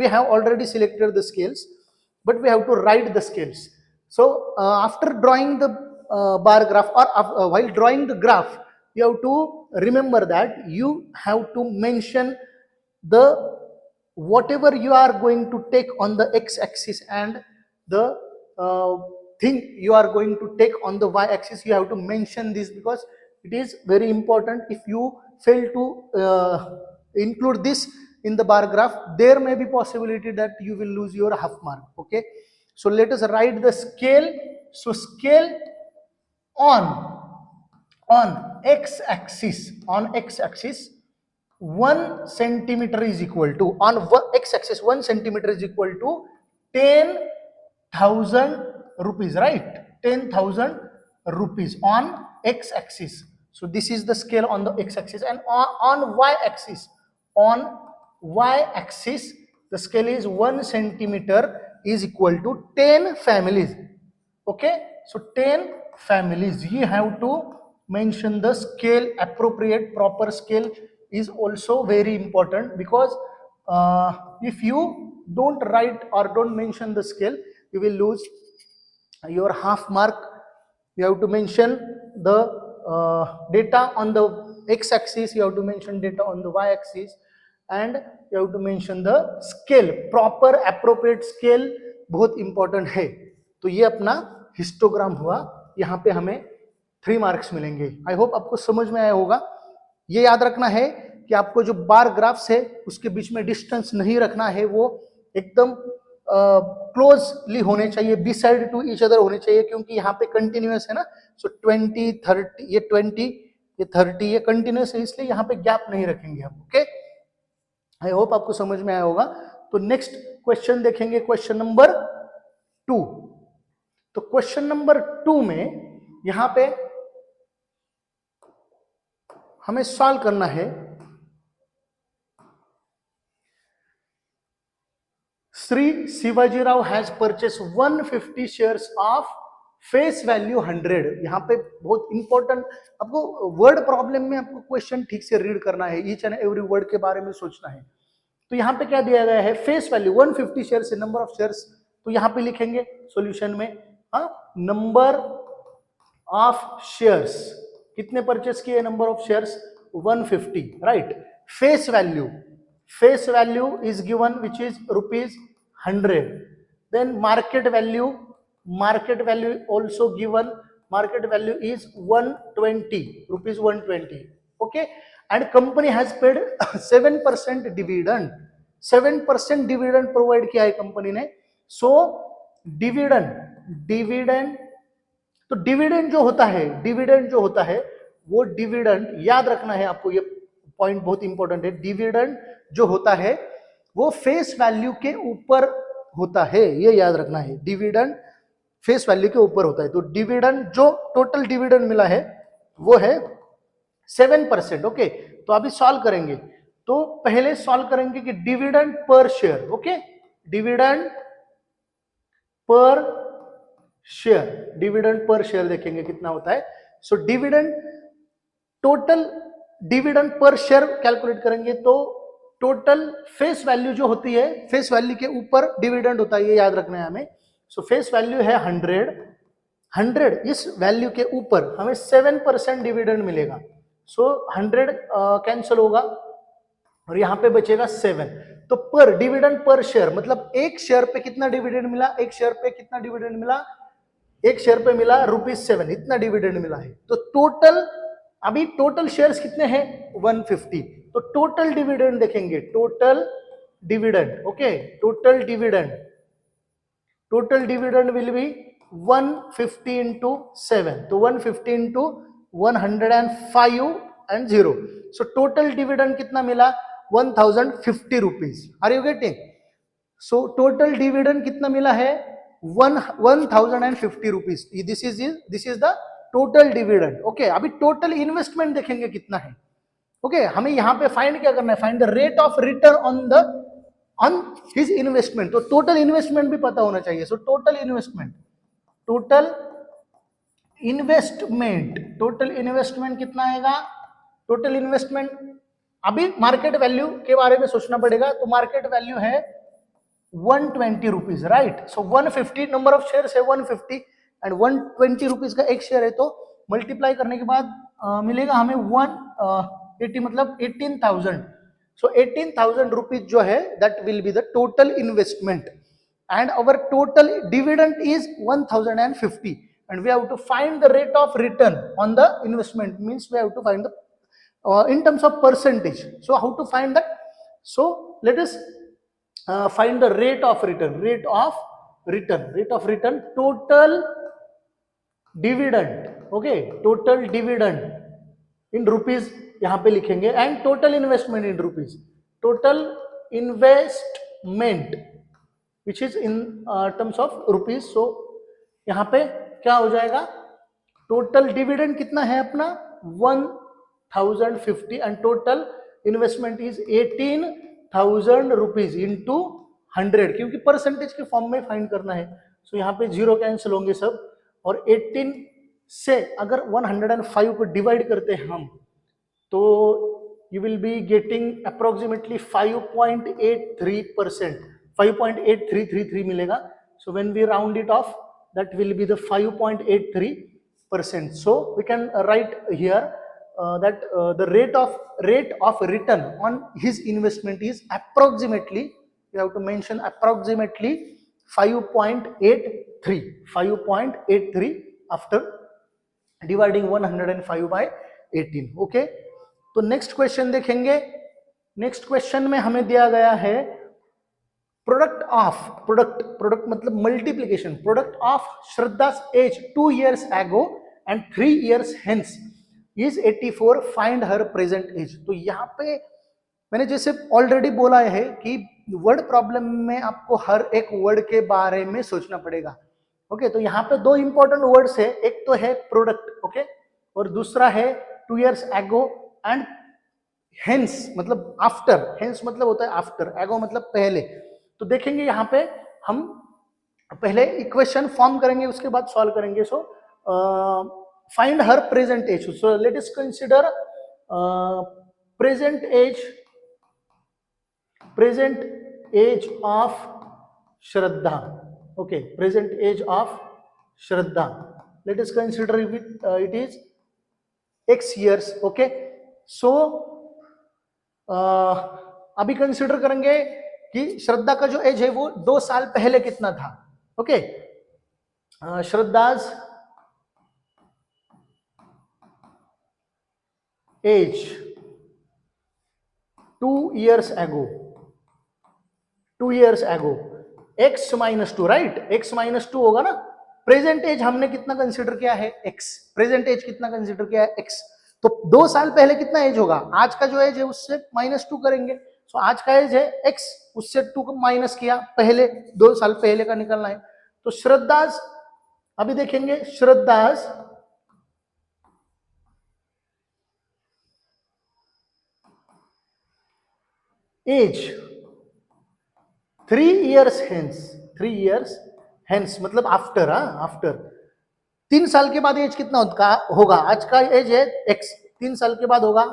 have already selected the scales, but we have to write the scales. So after drawing the bar graph or while drawing the graph, you have to remember that you have to mention the whatever you are going to take on the x-axis and the thing you are going to take on the y-axis. You have to mention this because it is very important. If you fail to include this in the bar graph, there may be possibility that you will lose your half mark. Okay, so let us write the scale. So scale on x-axis, 1 centimeter is equal to, on x-axis 1 centimeter is equal to 10,000 rupees, right? 10,000 rupees on x-axis. So this is the scale on the x-axis, and on y-axis, the scale is 1 centimeter is equal to 10 families. Okay, so 10 families, you have to mention the scale. Appropriate proper scale is also very important, because if you don't write or don't mention the scale, you will lose your half mark. You have to mention the data on the x-axis, you have to mention data on the y-axis, and you have to mention the scale. Proper appropriate scale बहुत important है। तो ये अपना हिस्टोग्राम हुआ, यहाँ पे हमें 3 मार्क्स मिलेंगे। आई होप आपको समझ में आया होगा। ये याद रखना है कि आपको जो बार ग्राफ्स है उसके बीच में डिस्टेंस नहीं रखना है, वो एकदम क्लोजली होने चाहिए, बिसाइड टू ईच अदर होने चाहिए, क्योंकि यहाँ पे कंटिन्यूअस है ना। सो 20 30, ये 20 ये 30 ये कंटिन्यूअस है, इसलिए यहाँ पे गैप नहीं रखेंगे हम। ओके, आई होप आपको समझ में आया होगा। तो नेक्स्ट क्वेश्चन देखेंगे, क्वेश्चन नंबर 2। तो क्वेश्चन नंबर 2 में यहां पे हमें सॉल्व करना है। Shri Shivajirao has purchase 150 shares of face value 100। यहाँ पे बहुत इंपॉर्टेंट, आपको वर्ड प्रॉब्लम में आपको क्वेश्चन ठीक से रीड करना है, ईच एंड एवरी वर्ड के बारे में सोचना है। तो यहाँ पे क्या दिया गया है, face value 150 shares, number of shares, तो यहाँ पे लिखेंगे सॉल्यूशन में, नंबर ऑफ शेयर्स, कितने परचेस किए, number of shares 150, right. Face value is given which is ₹100। Then market value also given, market value is 120, ₹120, okay, and company has paid 7% dividend, 7% dividend provide किया है कंपनी ने। सो डिविडेंड, तो डिविडेंड जो होता है वो डिविडेंड याद रखना है आपको, ये पॉइंट बहुत इंपॉर्टेंट है। डिविडेंड जो होता है वो फेस वैल्यू के ऊपर होता है, ये याद रखना है। डिविडेंड फेस वैल्यू के ऊपर होता है। तो डिविडेंड जो टोटल डिविडेंड मिला है वो है 7%। ओके, तो अभी सॉल्व करेंगे। तो पहले सॉल्व करेंगे कि dividend per share. Okay, dividend per share, dividend per share देखेंगे कितना होता है। So dividend, total dividend per share calculate करेंगे तो टोटल फेस वैल्यू जो होती है, फेस वैल्यू के ऊपर डिविडेंड होता है, ये याद रखना है हमें। सो फेस वैल्यू है 100, इस वैल्यू के ऊपर हमें 7% डिविडेंड मिलेगा। सो 100 कैंसिल होगा और यहाँ पे बचेगा 7। तो पर डिविडेंड पर शेयर मतलब एक शेयर पे कितना डिविडेंड मिला, एक शेयर पे कितना डिविडेंड मिला, एक शेयर पे मिला ₹7, इतना डिविडेंड मिला है। तो टोटल, अभी टोटल शेयर्स कितने हैं 150, तो टोटल डिविडेंड देखेंगे, total dividend. Okay, total dividend will be 150 into 7, तो 150 into 105 and 0। So total dividend कितना मिला 1050 rupees. Are you getting? So total dividend कितना मिला है 1050 rupees. This is the total dividend. Okay, अभी टोटल इन्वेस्टमेंट देखेंगे कितना है। ओके, हमें यहाँ पे फाइंड क्या करना है, find the rate of return on his investment. तो टोटल इन्वेस्टमेंट भी पता होना चाहिए। सो टोटल इन्वेस्टमेंट कितना आएगा, टोटल इन्वेस्टमेंट। अभी मार्केट वैल्यू के बारे में सोचना पड़ेगा। तो मार्केट वैल्यू है 120 rupees, right. So 150 number of share है 150 एंड 120 रुपीज का एक शेयर है, तो मल्टीप्लाई करने के बाद मिलेगा हमें 180 मतलब 18,000। सो 18,000 रुपीज जो है that will be the total investment and our total dividend is 1050 and we have to find the rate of return on the investment, means we have to find the in terms of percentage. So how to find that? So let us find the rate of return, total dividend. Okay, total dividend in rupees यहाँ पे लिखेंगे and total investment in rupees, total investment which is in terms of rupees. So यहाँ पे क्या हो जाएगा, टोटल डिविडेंड कितना है अपना 1050 and total investment is 18,000 rupees into 100, क्योंकि परसेंटेज के फॉर्म में फाइंड करना है। सो यहाँ पे 0 कैंसिल होंगे सब, और 18 से अगर 105 को डिवाइड करते हैं हम, तो you will be getting approximately 5.83%, 5.8333 मिलेगा। So when we round it off that will be the 5.83%. So we can write here that the rate of return on his investment is approximately, you have to mention approximately 5.83 after dividing 105 by 18. okay, तो नेक्स्ट क्वेश्चन देखेंगे। नेक्स्ट क्वेश्चन में हमें दिया गया है प्रोडक्ट मतलब मल्टीप्लीकेशन, प्रोडक्ट ऑफ श्रद्धा's age 2 years ago and 3 years hence is 84, find her present age। तो यहाँ पे मैंने जैसे ऑलरेडी बोला है कि वर्ड प्रॉब्लम में आपको हर एक वर्ड के बारे में सोचना पड़ेगा। ओके, तो यहाँ पे दो इंपॉर्टेंट वर्ड्स है, एक तो है प्रोडक्ट, ओके, और दूसरा है 2 years ago एंड हेंस मतलब आफ्टर, हेंस मतलब होता है आफ्टर, एगो मतलब पहले। तो देखेंगे यहाँ पे हम पहले इक्वेशन फॉर्म करेंगे, उसके बाद सॉल्व करेंगे। So find her present age. So let us consider present age of Shraddha. Okay, present age of Shraddha, let us consider it is x years। Okay, so अभी कंसीडर करेंगे कि श्रद्धा का जो एज है वो 2 साल पहले कितना था। Okay, Shraddha's age 2 years ago, x minus 2, right, x minus 2 होगा ना। प्रेजेंट एज हमने कितना कंसीडर किया है x, प्रेजेंट एज कितना कंसीडर किया है x, तो 2 साल पहले कितना एज होगा, आज का जो एज है उससे -2 करेंगे। सो आज का एज है x, उससे 2 को माइनस किया, पहले 2 साल पहले का निकलना है। तो श्रद्धा's, अभी देखेंगे Shraddha's age 3 years hence, 3 years hence मतलब आफ्टर, आफ्टर 3 साल के बाद एज कितना होगा? आज का एज है x, 3 साल के बाद होगा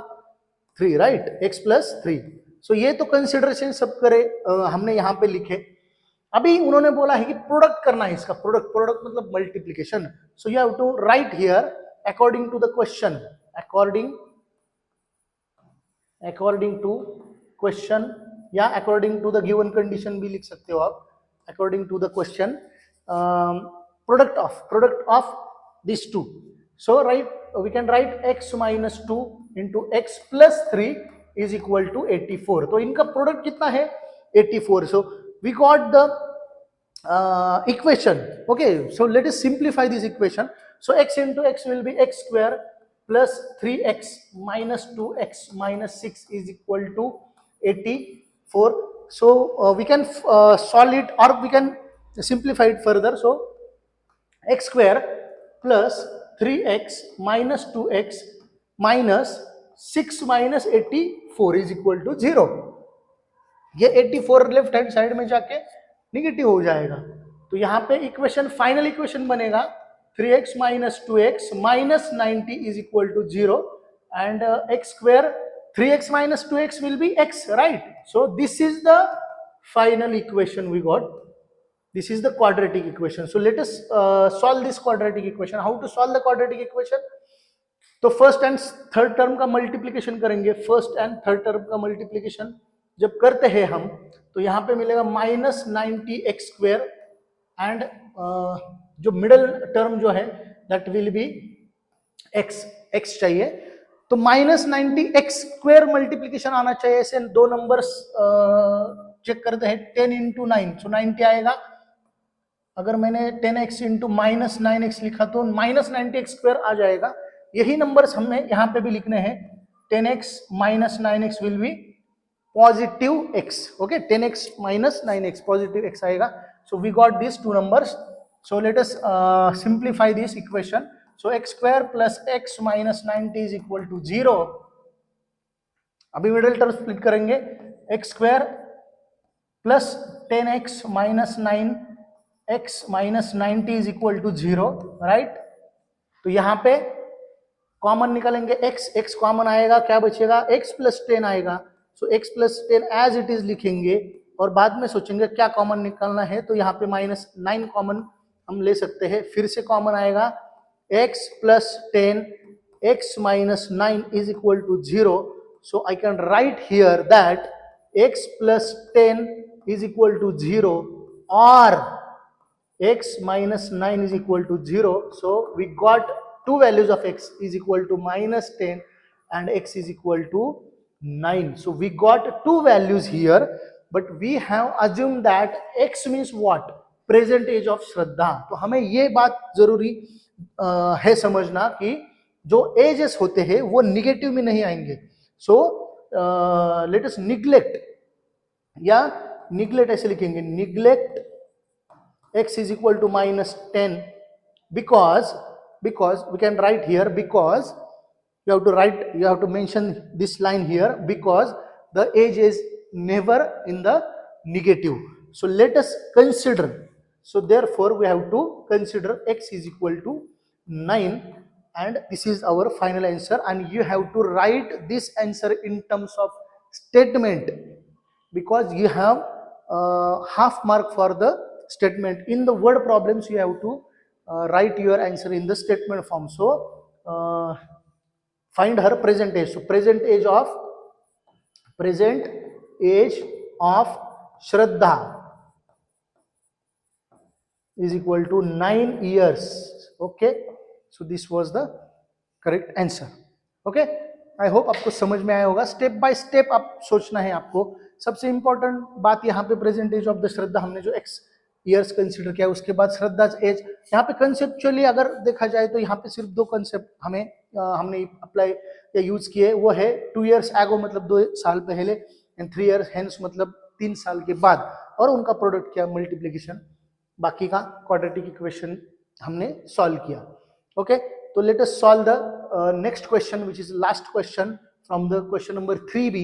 3, राइट, x+3। सो ये तो कंसिडरेशन सब करे, हमने यहाँ पे लिखे। अभी उन्होंने बोला है कि प्रोडक्ट करना है इसका, प्रोडक्ट, प्रोडक्ट मतलब multiplication. So you have to write here according to the question, according to question या according to the given condition भी लिख सकते हो आप, according to the question, product of this two. So right, we can write x - 2 into x+3 is equal to 84। तो इनका प्रोडक्ट कितना है? 84। So we got the equation। okay, so let us simplify this equation। so x into x will be x square plus 3x minus 2x minus 6 is equal to 84। so we can solve it, or we can simplify it further। so x square plus 3x minus 2x minus 6 minus 84 is equal to 0। ये 84 लेफ्ट हैंड साइड में जाके निगेटिव हो जाएगा। तो यहाँ पे इक्वेशन, फाइनल इक्वेशन बनेगा 3x minus 2x minus 90 is equal to 0 and x square 3x minus 2x will be x, right? So this is the final equation we got. This is the quadratic equation। so let us solve this quadratic equation। how to solve the quadratic equation? तो फर्स्ट एंड थर्ड टर्म का मल्टीप्लीकेशन करेंगे। फर्स्ट एंड थर्ड टर्म का मल्टीप्लीकेशन जब करते हैं हम, तो यहाँ पे मिलेगा -90x² एंड जो मिडल टर्म जो है दैट विल बी x चाहिए। तो -90x² मल्टीप्लीकेशन आना चाहिए। ऐसे दो नंबर्स चेक करते हैं, 10 × 9 सो 90 आएगा। अगर मैंने 10x × -9x लिखा तो -90x² आ जाएगा। यही नंबर्स हमें यहाँ पे भी लिखने हैं। 10x - 9x will be positive x। Okay, 10x - 9x positive x आएगा। So we got this two numbers. So let us simplify this equation. So x² plus x minus 90 is equal to 0। अभी मिडिल टर्म स्प्लिट करेंगे। x² plus 10x minus 9x minus 90 is equal to 0, right. तो यहाँ पे कॉमन निकालेंगे, x कॉमन आएगा, क्या बचेगा? x + 10 आएगा। सो x + 10 एज इट इज लिखेंगे और बाद में सोचेंगे क्या कॉमन निकालना है। तो यहाँ पे -9 कॉमन हम ले सकते हैं। फिर से कॉमन आएगा x + 10 x - 9 is equal to 0। so I can write here that x + 10 is equal to 0 or x - 9 is equal to 0। so we got two values of x is equal to -10 and x is equal to 9। so we got two values here, but we have assumed that x means what? present age of श्रद्धा। तो हमें ये बात जरूरी है समझना कि जो एजेस होते हैं वो निगेटिव में नहीं आएंगे। सो लेट अस निग्लेक्ट, या निग्लेक्ट ऐसे लिखेंगे, neglect x is equal to -10 because we can write here, because you have to mention this line here, because the age is never in the negative। so let us consider, so therefore we have to consider x is equal to 9 and this is our final answer। and you have to write this answer in terms of statement because you have half mark for the statement. In the word problems you have to write your answer in the statement form। so find her present age। so present age of Shraddha is equal to 9 years। okay, so this was the correct answer। okay, I hope आपको समझ में आया होगा। स्टेप बाय स्टेप आप सोचना है आपको। सबसे इंपॉर्टेंट बात यहाँ पे प्रेजेंट एज ऑफ द श्रद्धा, हमने जो x ईयर्स कंसीडर किया, उसके बाद श्रद्धा एज। यहाँ पे कंसेप्चुअली अगर देखा जाए तो यहाँ पे सिर्फ दो कंसेप्ट हमने अप्लाई या यूज किए, वो है 2 years एगो मतलब 2 साल पहले, एंड 3 years हेंस मतलब 3 साल के बाद, और उनका प्रोडक्ट किया मल्टीप्लीकेशन। बाकी का क्वाड्रेटिक इक्वेशन हमने सॉल्व किया। ओके, तो let us solve the next question which is last question from the question number 3b।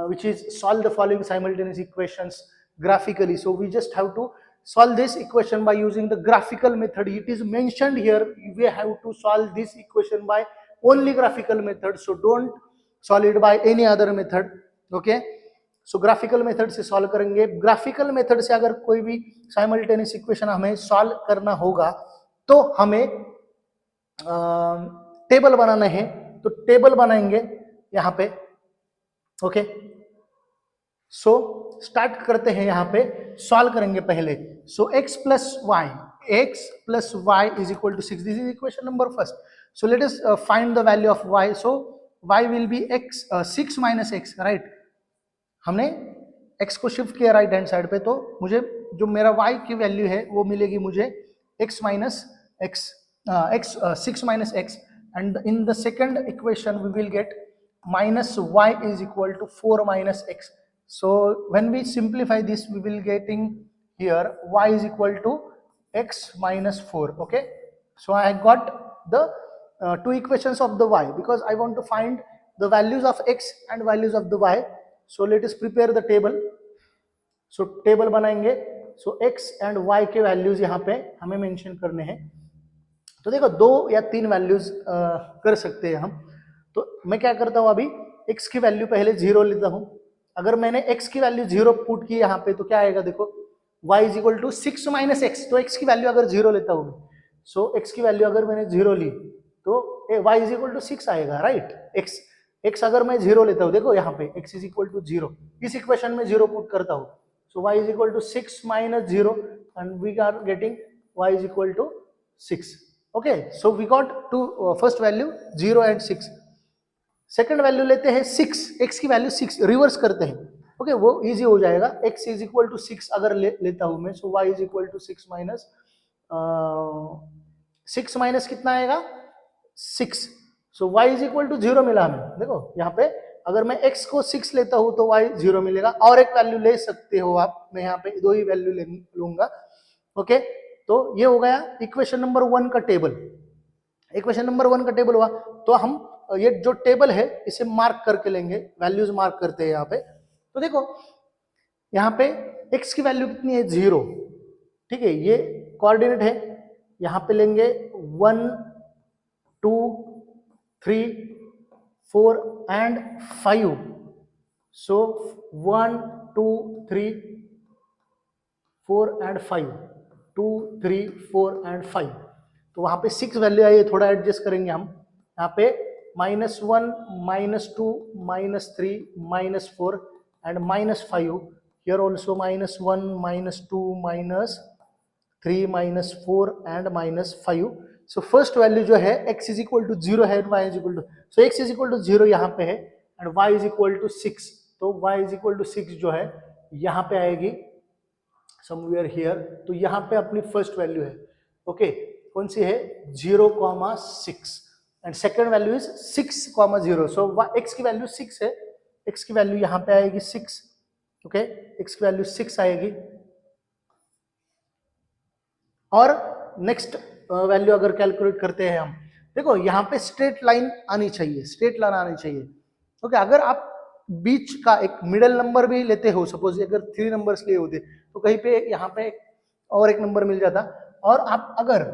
which is solve the following simultaneous equations graphically. So we just have to solve this equation by using the graphical method. It is mentioned here we have to solve this equation by only graphical method, so don't solve it by any other method. Okay, so graphical method से सॉल्व करेंगे. ग्राफिकल मेथड से अगर कोई भी साइमल्टेनियस इक्वेशन हमें सॉल्व करना होगा तो हमें टेबल बनाना है, तो टेबल बनाएंगे यहाँ पे. ओके, सो स्टार्ट करते हैं, यहाँ पे सॉल्व करेंगे पहले. So x plus y is equal to 6. This is equation number first. So let us find the value of y. So y will be x 6 minus x, right. हमने x को शिफ्ट किया राइट हैंड साइड पे, तो मुझे जो मेरा y की वैल्यू है वो मिलेगी मुझे x minus x, x 6 minus x, and in the second equation we will get minus y is equal to 4 minus x. So when we simplify this we will getting here y is equal to x minus 4. Okay, so I got the two equations of the y because I want to find the values of x and values of the y. So let us prepare the table. So table बनाएंगे. So x and y के values यहाँ पे हमें mention करने हैं. तो देखो 2 या 3 values कर सकते हैं हम. तो मैं क्या करता हूं, अभी x की वैल्यू पहले 0 लेता हूं. अगर मैंने x की वैल्यू 0 पुट की यहाँ पे तो क्या आएगा, देखो y is equal to 6 minus x. तो x की वैल्यू अगर 0 लेता हूं, सो x की वैल्यू अगर मैंने 0 ली तो y इज इक्वल टू 6 आएगा, राइट. x अगर मैं 0 लेता हूं, देखो यहाँ पे x इज इक्वल टू 0, इस इक्वेशन में 0 पुट करता हूं. So y is equal to 6 minus 0 and we are getting y is equal to 6. Okay, so we got two first value 0 एंड 6. सेकंड वैल्यू लेते हैं 6, x की वैल्यू 6, रिवर्स करते हैं. ओके, वो इजी हो जाएगा. x इज इक्वल टू 6 अगर लेता हूं मैं, so y is equal to 6 minus 6 minus कितना आएगा 6. So y is equal to 0 मिला हमें. देखो यहाँ पे अगर मैं x को 6 लेता हूं तो y 0 मिलेगा. और एक वैल्यू ले सकते हो आप, मैं यहाँ पे 2 ही वैल्यू लूंगा. ओके, तो ये हो गया इक्वेशन नंबर 1 का टेबल. इक्वेशन नंबर 1 का टेबल हुआ, तो हम ये जो टेबल है इसे मार्क करके लेंगे, वैल्यूज मार्क करते हैं यहाँ पे. तो देखो यहाँ पे x की वैल्यू कितनी है 0, ठीक है, ये कोऑर्डिनेट है. यहाँ पे लेंगे 1 2 3 4 एंड 5. So 1 2 3 4 and 5, 2 3 4 and 5. तो वहां पे 6 वैल्यू आई है, थोड़ा एडजस्ट करेंगे हम. यहाँ पे -1 -2 -3 -4 and -5. Here also -1 -2 -3 -4 and -5. So first value जो है x is equal to 0 है, y is equal to, so x is equal to 0 यहाँ पे है and y is equal to 6. तो y is equal to 6 जो है यहाँ पे आएगी somewhere here. तो यहाँ पे अपनी फर्स्ट वैल्यू है. ओके, कौन सी है 0,6 and second value is 6,0. So x की वैल्यू 6 है, x की वैल्यू यहाँ पे आएगी 6. ओके, x की वैल्यू 6 आएगी. और नेक्स्ट वैल्यू अगर कैलकुलेट करते हैं हम, देखो यहाँ पे स्ट्रेट लाइन आनी चाहिए, स्ट्रेट लाइन आनी चाहिए. ओके, अगर आप बीच का एक मिडल नंबर भी लेते हो, सपोज अगर 3 नंबर्स लिए होते तो कहीं पे यहाँ पे और एक नंबर मिल जाता. और आप अगर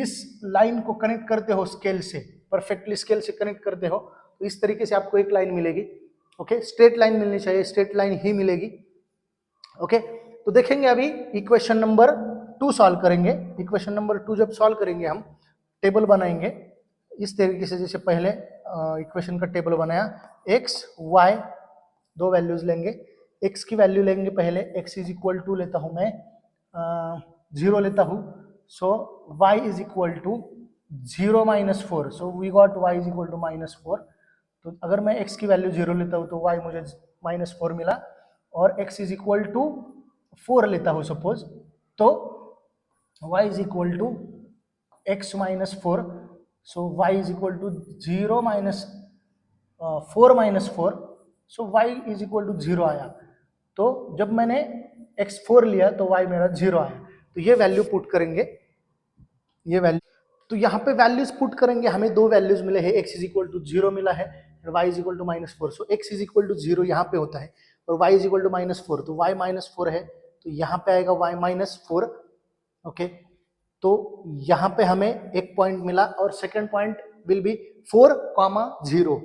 इस लाइन को कनेक्ट करते हो स्केल से, परफेक्टली स्केल से कनेक्ट करते हो, तो इस तरीके से आपको एक लाइन मिलेगी. ओके, स्ट्रेट लाइन मिलनी चाहिए, स्ट्रेट लाइन ही मिलेगी. ओके, तो देखेंगे अभी इक्वेशन नंबर 2 सॉल्व करेंगे. इक्वेशन नंबर 2 जब सॉल्व करेंगे हम टेबल बनाएंगे इस तरीके से, जैसे पहले इक्वेशन का टेबल बनाया. x y 2 वैल्यूज लेंगे. x की वैल्यू लेंगे पहले, x इज इक्वल टू लेता हूं मैं 0 लेता हूं. So y is equal to 0 - 4. So we got y is equal to -4. तो अगर मैं x की वैल्यू 0 लेता हूं तो y मुझे -4 मिला. और x इज इक्वल टू 4 लेता हूं सपोज, तो y is equal to x -4. So y is equal to 0 - 4 -4. So y is equal to 0 आया. तो जब मैंने x4 लिया तो y मेरा 0 आया. तो ये वैल्यू पुट करेंगे, ये वैल्यू. तो यहाँ पे वैल्यूज पुट करेंगे, हमें 2 वैल्यूज मिले हैं. x इज इक्वल टू 0 मिला है y is equal to -4, so x is equal to 0 यहाँ पे होता है और y इज इक्वल टू -4, तो y -4 है तो यहाँ पे आएगा y -4। ओके, तो यहाँ पे हमें एक पॉइंट मिला और सेकेंड पॉइंट विल बी 4,0,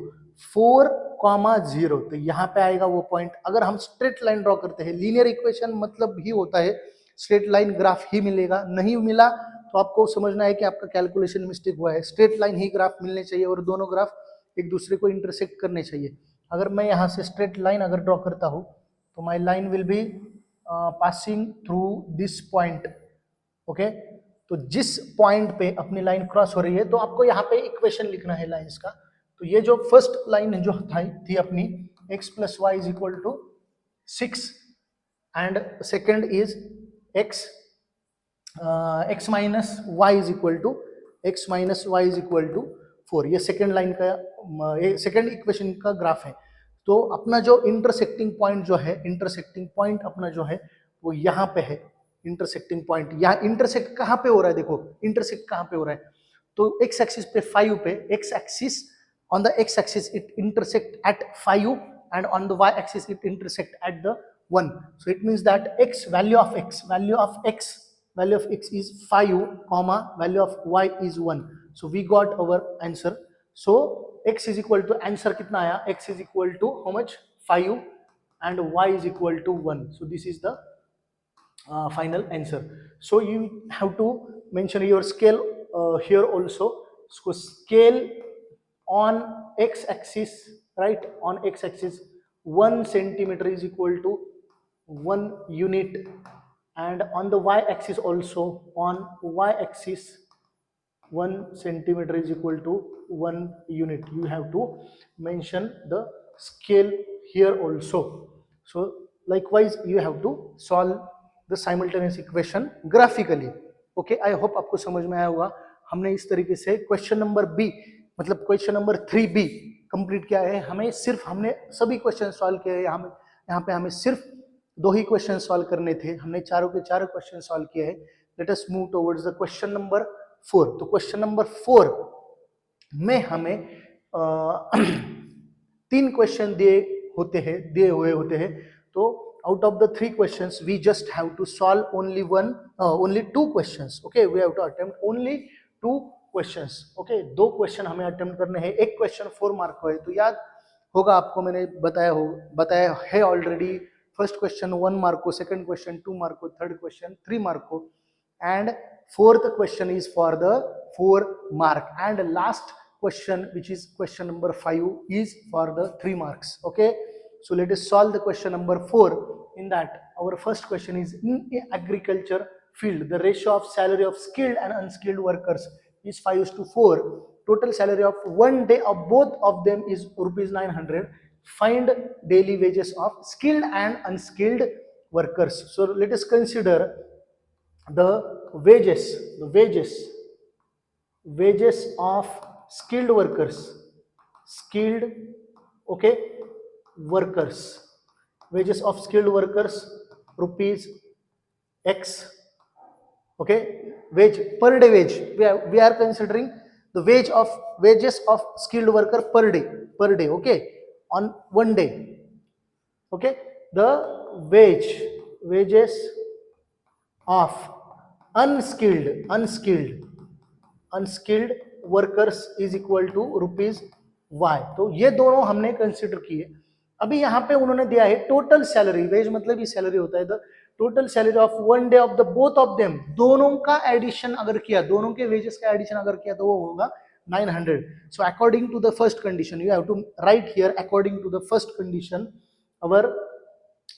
4,0, तो यहाँ पे आएगा वो पॉइंट। अगर हम स्ट्रेट लाइन ड्रॉ करते हैं, लीनियर इक्वेशन मतलब ही होता है स्ट्रेट लाइन ग्राफ ही मिलेगा, नहीं मिला तो आपको समझना है कि आपका कैलकुलेशन मिस्टेक हुआ है। स्ट्रेट लाइन ही ग्राफ मिलने चाहिए और दोनों ग्राफ एक दूसरे को इंटरसेक्ट करने चाहिए। अगर मैं यहाँ से स्ट्रेट लाइन अगर ड्रॉ करता हूँ तो माई line will be passing through this point. Okay, तो जिस पॉइंट पे अपनी लाइन क्रॉस हो रही है तो आपको यहाँ पे इक्वेशन लिखना है लाइंस का। तो ये जो फर्स्ट लाइन जो थी अपनी x plus y is equal to 6 and second is x minus y is equal to 4। ये सेकेंड लाइन का, ये सेकेंड इक्वेशन का ग्राफ है। तो अपना जो इंटरसेक्टिंग पॉइंट जो है, इंटरसेक्टिंग पॉइंट अपना जो है वो यहाँ पे है। इंटरसेक्टिंग पॉइंट यहाँ इंटरसेक्ट कहाँ पे हो रहा है, देखो इंटरसेक्ट कहाँ पे हो रहा है, तो x एक्सिस पे 5 पे, x axis on the x axis it intersect at 5 and on the y axis it intersect at the 1, so it means that value of x is 5 comma value of y is 1, so we got our answer। so x is equal to, answer कितना आया, x is equal to how much, 5 and y is equal to 1, so this is the final answer। so you have to mention your scale here also, so scale on x axis, right, on x axis 1 centimeter is equal to 1 unit, and on the y axis also, on y axis 1 centimeter is equal to 1 unit, you have to mention the scale here also। so likewise you have to solve the simultaneous equation graphically। okay, I hope आपको समझ में आया होगा। हमने इस तरीके से क्वेश्चन नंबर बी मतलब क्वेश्चन नंबर 3B कंप्लीट किया है। हमें सिर्फ, हमने सभी क्वेश्चन सॉल्व किए हैं, यहाँ पे हमें सिर्फ 2 ही क्वेश्चन सॉल्व करने थे, हमने चारों के चारों क्वेश्चन सॉल्व किए हैं। Let us move towards the question number 4। तो क्वेश्चन नंबर 4 में हमें 3 क्वेश्चन दिए हुए होते हैं। तो out of the 3 questions we just have to solve only 2 questions। okay, we have to attempt only 2 questions. Okay, 2 question हमें अटेम्प्ट करने हैं। एक क्वेश्चन 4 मार्क का है, तो याद होगा आपको, मैंने बताया है ऑलरेडी। फर्स्ट क्वेश्चन 1 मार्क को, सेकंड क्वेश्चन 2 मार्क को, थर्ड क्वेश्चन 3 मार्क को, and fourth question is for the 4 mark, and last question which is question number 5 is for the 3 marks. Okay, so let us solve the question number 4। in that our first question is, in agriculture field the ratio of salary of skilled and unskilled workers is 5:4, total salary of one day of both of them is rupees 900, find daily wages of skilled and unskilled workers। so let us consider the wages of skilled workers, okay, workers, wages of skilled workers rupees x। okay, wage, per day wage, we are considering the wages of skilled worker per day, okay, on one day। okay, the wages of unskilled workers is equal to rupees y। तो ये दोनों हमने कंसिडर किए। अभी यहाँ पे उन्होंने दिया है टोटल सैलरी, वेज मतलब ये सैलरी होता है, the total salary of one day of the both of them, दोनों का एडिशन अगर किया, दोनों के वेजेस का एडिशन अगर किया तो वो होगा 900। So according to the first condition you have to write here, according to the first condition our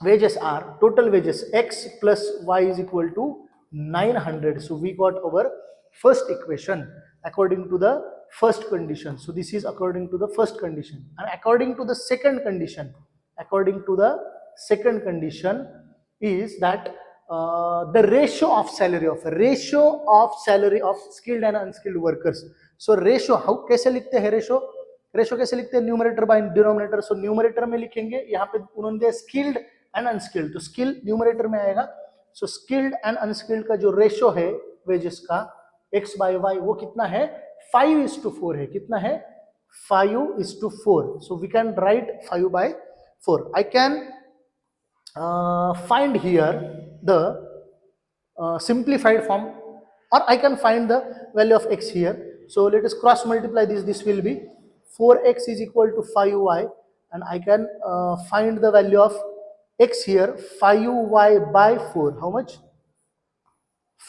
wages are, total wages x plus y is equal to 900, so we got our first equation according to the first condition। so this is according to the first condition, and according to the second condition is that the ratio of salary of skilled and unskilled workers। so ratio how कैसे लिखते हैं, रेशो कैसे लिखते हैं, numerator by denominator. So numerator में लिखेंगे, यहाँ पे उन्होंने दिया स्किल्ड एंड अनस्किल्ड, तो स्किल न्यूमरेटर में आएगा। सो स्किल्ड एंड अनस्किल्ड का जो रेशो है वेजेस का x बाय y वो कितना है, 5:4 है। कितना है, 5 is to 4. So we can write 5 by 4. I can find here the simplified form, or I can find the value of x here. So let us cross multiply this. This will be 4x is equal to 5y, and I can find the value of x here, 5y by 4. How much?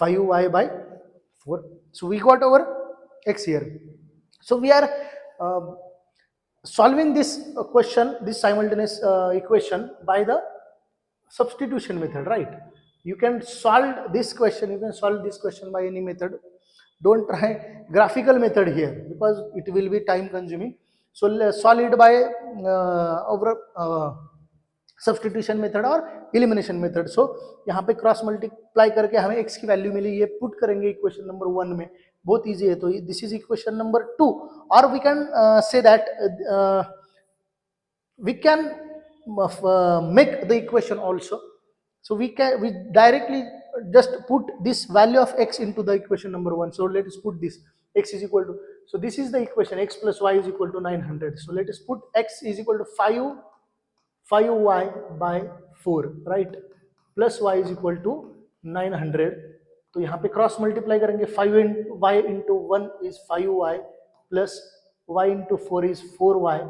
5y by 4. So we got our x here. So we are uh, solving this question, this simultaneous equation by the substitution method, right? You can solve this question, you can solve this question by any method. Don't try graphical method here because it will be time consuming. So solve it by over substitution method और एलिमिनेशन मेथड. सो यहाँ पे क्रॉस मल्टीप्लाई करके हमें एक्स की वैल्यू मिली, ये पुट करेंगे इक्वेशन नंबर 1 में. बहुत इजी है. तो दिस इज इक्वेशन नंबर 2. और we can say that we can make the equation also. So we directly just put this value of x into the equation number 1. So let us put this x is equal to, so this is the equation, x plus y is equal to 900. So let us put x is equal to 5y by 4, right, plus y is equal to 900. तो यहाँ पे क्रॉस मल्टीप्लाई करेंगे, 5y into 1 is 5y plus y into 4 is 4y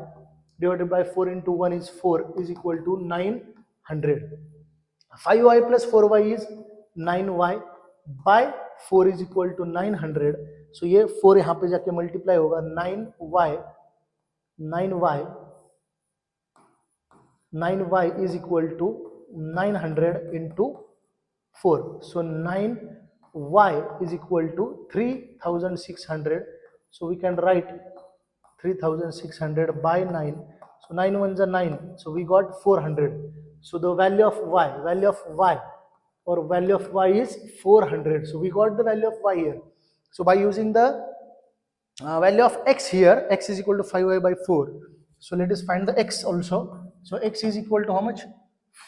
divided by 4 into 1 is 4 is equal to 900. 5y plus 4y is 9y by 4 is equal to 900. So ये 4 यहाँ पे जाके मल्टीप्लाई होगा, 9y is equal to 900 into 4. So 9y is equal to 3600. So we can write 3600 by 9. So 9 ones are 9. So we got 400. So the value of y is 400. So we got the value of y here. So by using the value of x here, x is equal to 5y by 4. So let us find the x also. So x is equal to how much?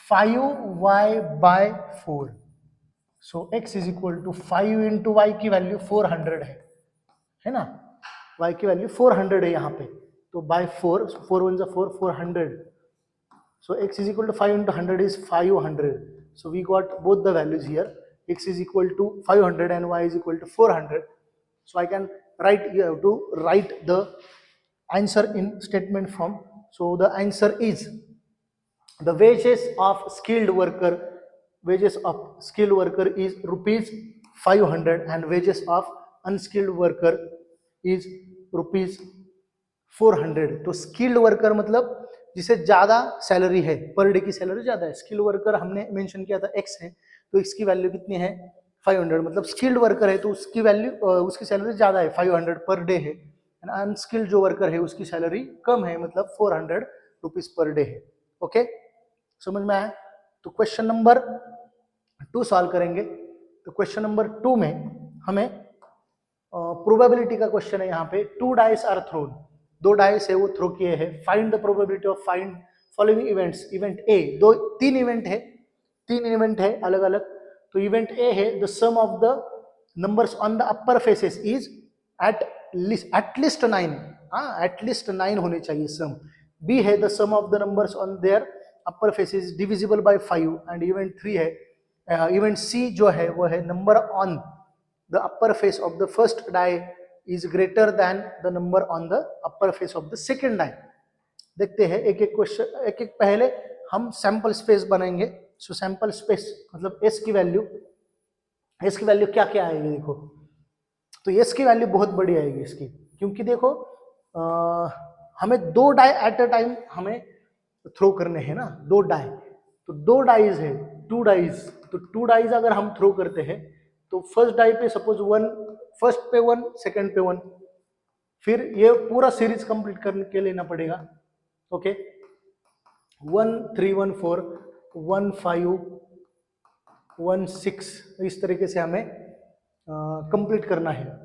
5y by 4. So x is equal to 5 into y की वैल्यू 400 है ना, y की वैल्यू 400 है यहाँ पे. तो by 4, 4 1 is 4, 400. So x is equal to 5 into 100 is 500. So we got both the values here. X is equal to 500 and y is equal to 400. So I can write, you have to write the answer in statement form. So the answer is the wages of skilled worker is rupees 500 and wages of unskilled worker is rupees 400. तो स्किल्ड वर्कर मतलब जिसे ज्यादा सैलरी है, पर डे की सैलरी ज्यादा है. स्किल्ड वर्कर हमने मेंशन किया था x है, तो x की वैल्यू कितनी है? 500. मतलब स्किल्ड वर्कर है तो उसकी वैल्यू, उसकी सैलरी ज्यादा है, 500 पर डे है. अनस्किल्ड जो वर्कर है उसकी सैलरी कम है, मतलब 400 रुपीज पर डे है. ओके, समझ में आया? तो क्वेश्चन नंबर 2 सॉल्व करेंगे. तो क्वेश्चन नंबर 2 में हमें प्रोबेबिलिटी का क्वेश्चन है. यहाँ पे 2 डाइस आर थ्रोन, 2 डाइस है वो थ्रो किए हैं. Find the probability of find following events. Event A, 3 event है, 3 इवेंट है अलग अलग. तो इवेंट ए है the sum of the numbers on the upper faces is at least 9. हाँ, एटलीस्ट 9 होने चाहिए सम. बी है the sum of the numbers on their upper faces divisible by 5. And event 3 है, इवेंट सी जो है वो है number on the upper face of the first die is greater than the number on the upper face of the second die. देखते हैं एक एक क्वेश्चन, एक एक. पहले हम सैंपल स्पेस बनाएंगे. सो सैंपल स्पेस मतलब s की वैल्यू क्या क्या आएगी देखो. तो s की वैल्यू बहुत बड़ी आएगी इसकी, क्योंकि देखो हमें 2 डाई एट अ टाइम हमें थ्रो करने हैं ना, 2 डाई. तो 2 डाइज है, 2 डाइज. तो 2 डाइज अगर हम थ्रो करते हैं तो फर्स्ट डाई पे सपोज 1, फर्स्ट पे 1, सेकंड पे 1, फिर ये पूरा सीरीज कंप्लीट करके लेना पड़ेगा. ओके, 1 3 1 4 1 5 1 6, इस तरीके से हमें कंप्लीट करना है.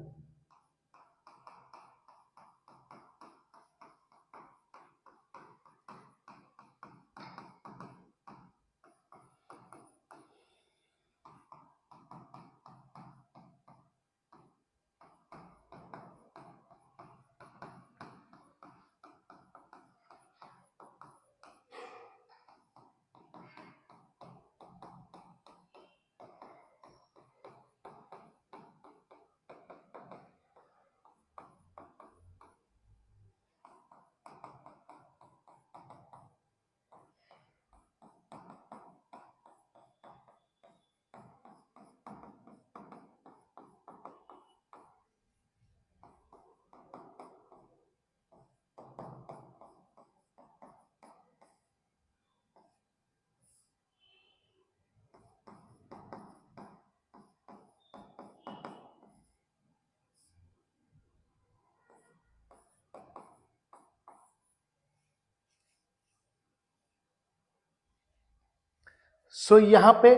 सो यहाँ पे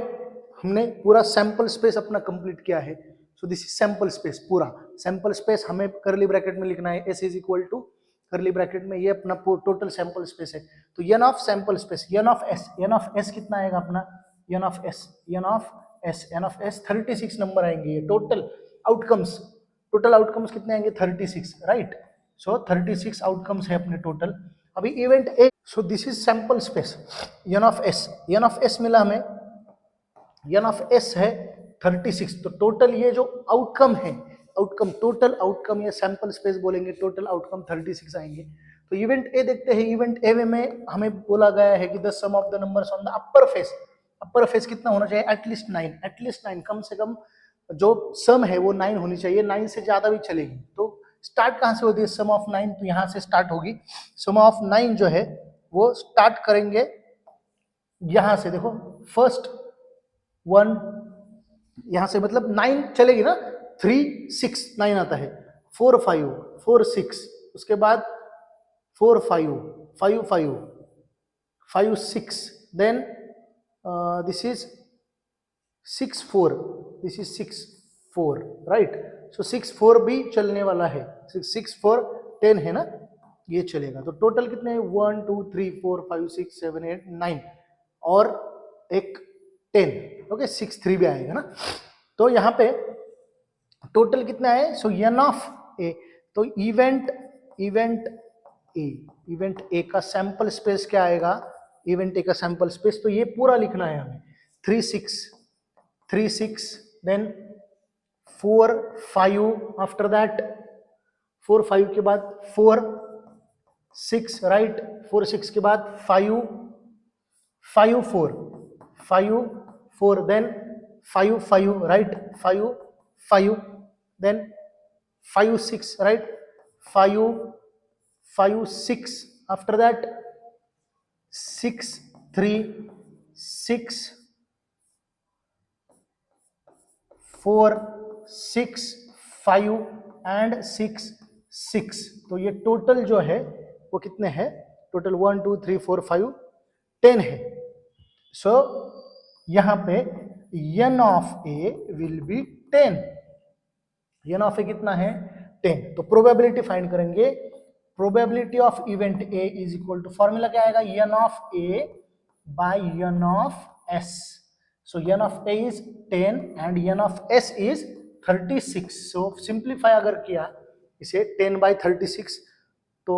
हमने पूरा सैंपल स्पेस अपना कंप्लीट किया है. So this is sample space. पूरा सैंपल स्पेस हमें करली ब्रैकेट में लिखना है. S is equal to curly bracket में ये अपना टोटल सैंपल स्पेस है. तो n of sample space, n of S कितना आएगा अपना, एन ऑफ एस 36 नंबर आएंगे. ये टोटल आउटकम्स कितने आएंगे, 36, राइट. सो 36 आउटकम्स है अपने टोटल. अभी event A, so this is sample space. N of S मिला हमें, एन ऑफ एस है 36. तो टोटल ये जो आउटकम है, टोटल आउटकम, ये सैंपल स्पेस बोलेंगे, टोटल आउटकम 36 आएंगे. तो इवेंट ए देखते हैं. इवेंट ए में हमें बोला गया है कि the sum of the numbers on the upper face कितना होना चाहिए, एटलीस्ट 9, कम से कम जो सम है वो 9 होनी चाहिए. 9 से ज्यादा भी चलेगी. तो स्टार्ट कहां से होती है, सम ऑफ 9, तो यहां से स्टार्ट होगी. सम ऑफ 9 जो है वो स्टार्ट करेंगे यहां से. देखो फर्स्ट 1 यहां से, मतलब 9 चलेगी ना. 3 6 9 आता है. 4 5 4 6, उसके बाद 4 5 5 5 5 6, then this is 6 4, this is 6 4, right. So 6 4 भी चलने वाला है. 6 4 10 है ना, ये चलेगा. तो टोटल कितने, 1 2 3 4 5 6 7 8 9 और एक 10. ओके, 6 3 भी आएगा ना. तो यहाँ पे टोटल कितना है, सो एन ऑफ ए. तो इवेंट ए का सैंपल स्पेस क्या आएगा, इवेंट ए का सैंपल स्पेस, तो ये पूरा लिखना है हमें. 3 6, देन 4 5, आफ्टर दैट 4 5 के बाद 4 6, राइट. 4 6 के बाद 5 5 4, then 5 5, right. 5 5, then 5 6, right. 5 5 6, after that 6 3 6 4 6 5 and 6 6. तो ये टोटल जो है वो कितने हैं, टोटल 1 2 3 4 5 10 है. सो यहां पे n of a will be 10. n of a कितना है, 10. तो प्रोबेबिलिटी फाइंड करेंगे. Probability of event A is equal to, formula क्या आएगा, n of a by n of s. So n of a is 10 and n of s is 36. So simplify अगर किया इसे 10 बाय 36, तो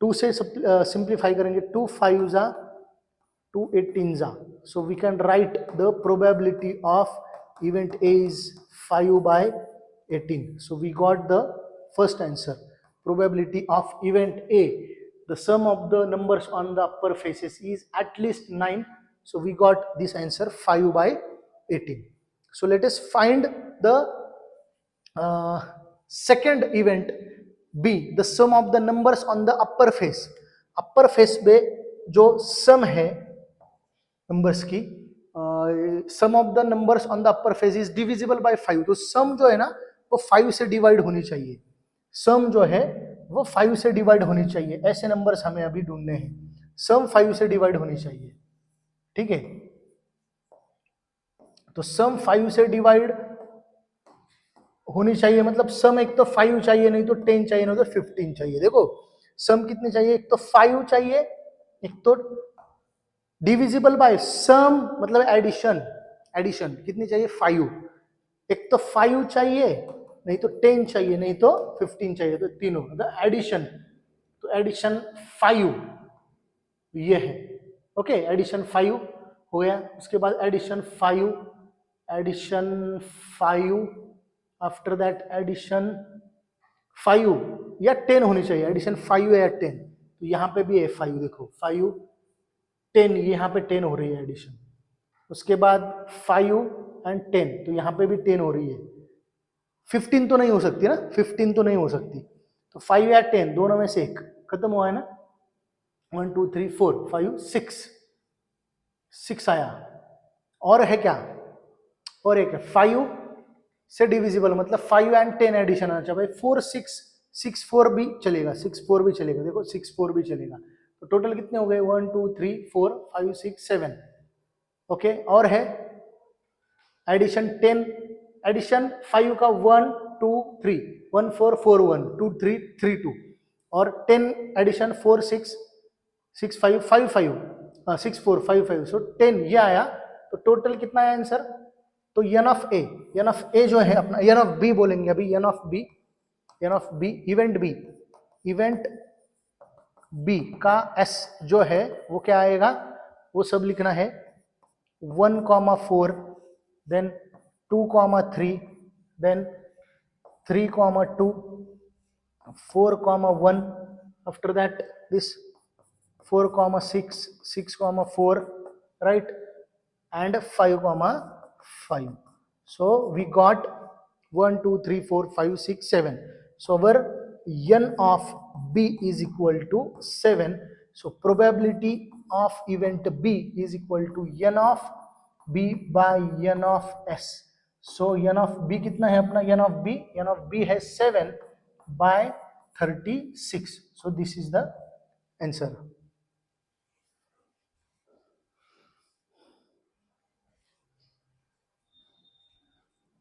2 से सिंप्लीफाई करेंगे, 2 5 जा 2 18 जा. So we can write the probability of event A is 5 by 18. So we got the first answer. Probability of event A, the sum of the numbers on the upper faces is at least 9. So we got this answer 5 by 18. So let us find the second event B, the sum of the numbers on the upper face. Upper face पे जो sum है numbers की, sum of the numbers on the upper face is divisible by 5. तो sum जो है ना वो 5 से डिवाइड होनी चाहिए. सम जो है वो 5 से डिवाइड होनी चाहिए. ऐसे नंबर्स हमें अभी ढूंढने हैं. सम 5 से डिवाइड होनी चाहिए, ठीक है. तो सम 5 से डिवाइड होनी चाहिए, मतलब सम एक तो 5 चाहिए, नहीं तो 10 चाहिए, नहीं तो 15 चाहिए. देखो सम कितने चाहिए, एक तो 5 चाहिए, एक तो डिविजिबल बाय सम मतलब एडिशन कितनी चाहिए, 5. एक तो 5 चाहिए, नहीं तो 10 चाहिए, नहीं तो 15 चाहिए. तो तीनों मतलब एडिशन. तो एडिशन 5 ये है. ओके, एडिशन 5 हो गया. उसके बाद एडिशन 5, आफ्टर दैट एडिशन 5 या 10 होनी चाहिए. एडिशन 5 या 10. तो यहाँ पे भी है 5. देखो 5 10, यहाँ पे 10 हो रही है एडिशन. उसके बाद 5 एंड 10, तो यहाँ पे भी 10 हो रही है. 15 तो नहीं हो सकती ना, 15 तो नहीं हो सकती. तो 5 या 10 दोनों में से एक खत्म हुआ है ना. 1 2 3 4 5 6 आया. और है क्या, और एक है 5 से डिविजिबल, मतलब 5 एंड 10 एडिशन आना चाहिए. 4 6 4 भी चलेगा, 6 4 भी चलेगा. देखो 6 4 भी चलेगा. तो टोटल कितने हो गए, 1 2 3 4 5 6 7. ओके, और है एडिशन 10, एडिशन 5 का 1 2 3, 1 4 4 1 2 3 3 2, और 10 एडिशन 4 6 6 5 5 5 6 4 5 5, सो 10 ये आया। तो टोटल कितना है आंसर? तो n of a, n of a जो है अपना, एन ऑफ बी बोलेंगे अभी, n of b, n of b, event b, event b का एस जो है वो क्या आएगा, वो सब लिखना है 1,4, then 2,3, then 3,2, 4,1, after that this 4,6, 6,4, right, and 5,5. So we got 1 2 3 4 5 6 7. So our n of b is equal to 7. So probability of event b is equal to n of b by n of s. So n of b कितना है अपना, n of b, n of b है 7 by 36. So this is the answer.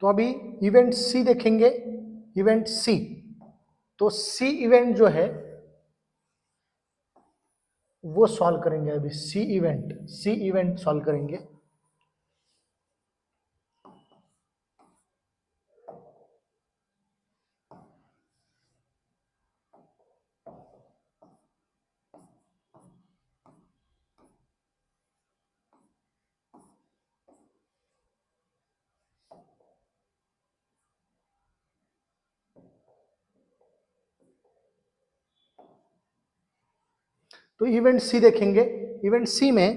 तो अभी इवेंट सी देखेंगे, इवेंट सी। तो सी इवेंट जो है वो सॉल्व करेंगे अभी, सी इवेंट सॉल्व करेंगे। तो इवेंट सी देखेंगे, इवेंट सी में,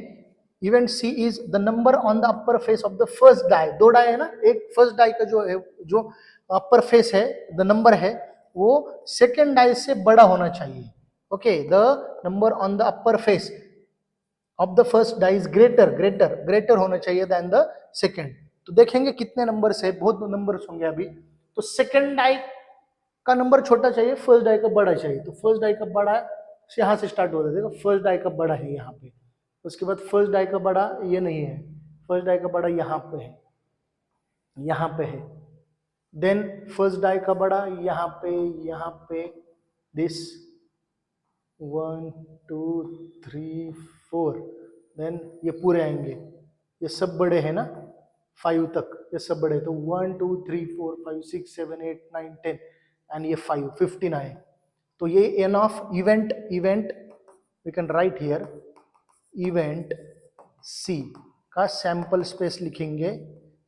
event C is the number on the upper face of the first die. दो डाई है ना, एक फर्स्ट डाई का जो है, जो अपर फेस है, द नंबर है वो सेकेंड डाई से बड़ा होना चाहिए। Okay, the number on the upper face of the first die is greater होना चाहिए देन द सेकेंड। तो देखेंगे कितने नंबर है, बहुत नंबर होंगे अभी। तो सेकेंड डाई का नंबर छोटा चाहिए, फर्स्ट डाई का बड़ा चाहिए। तो फर्स्ट डाई का बड़ा यहाँ से स्टार्ट होता है, देखो फर्स्ट डाई का बड़ा है यहाँ पे, उसके बाद फर्स्ट डाई का बड़ा ये नहीं है, फर्स्ट डाई का बड़ा यहाँ पे है, यहाँ पे है, देन फर्स्ट डाई का बड़ा यहाँ पे दिस 1 2 3 4, देन ये पूरे आएंगे, ये सब बड़े हैं ना 5 तक, ये सब बड़े। तो 1 2 3 4 5 6 7 8 9 10 एंड ये 5 15 आए। तो ये n of event we can write here event c का सैंपल स्पेस लिखेंगे।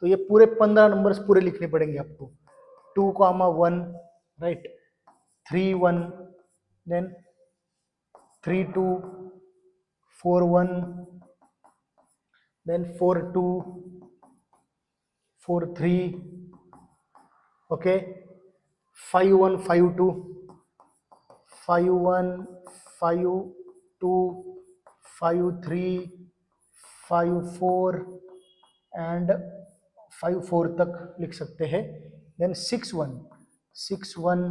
तो ये पूरे 15 नंबर्स पूरे लिखने पड़ेंगे आपको। 2,1 right, 3,1, then 3,2, 4,1, then 4,2, 4,3, okay, 5,1, 5,2, 5,1, 5,2, 5,3, 5,4 and 5,4 तक लिख सकते हैं। देन 6,1, 6,1,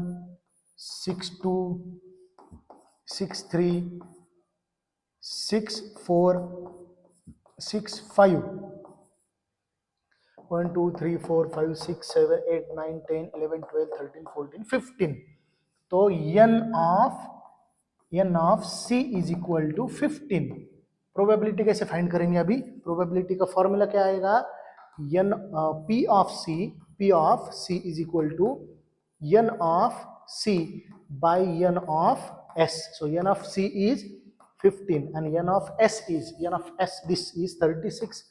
6,2, 6,3, 6,4, 6,5, 1 2 3 4 5 6 7 8 9 10 11 12 13 14 15। तो n of c is equal to 15। Probability कैसे फाइंड करेंगे अभी? प्रोबेबिलिटी का फॉर्मूला क्या आएगा? n p of c is equal to n of c by n of s। So n of c is 15 and n of s this is 36।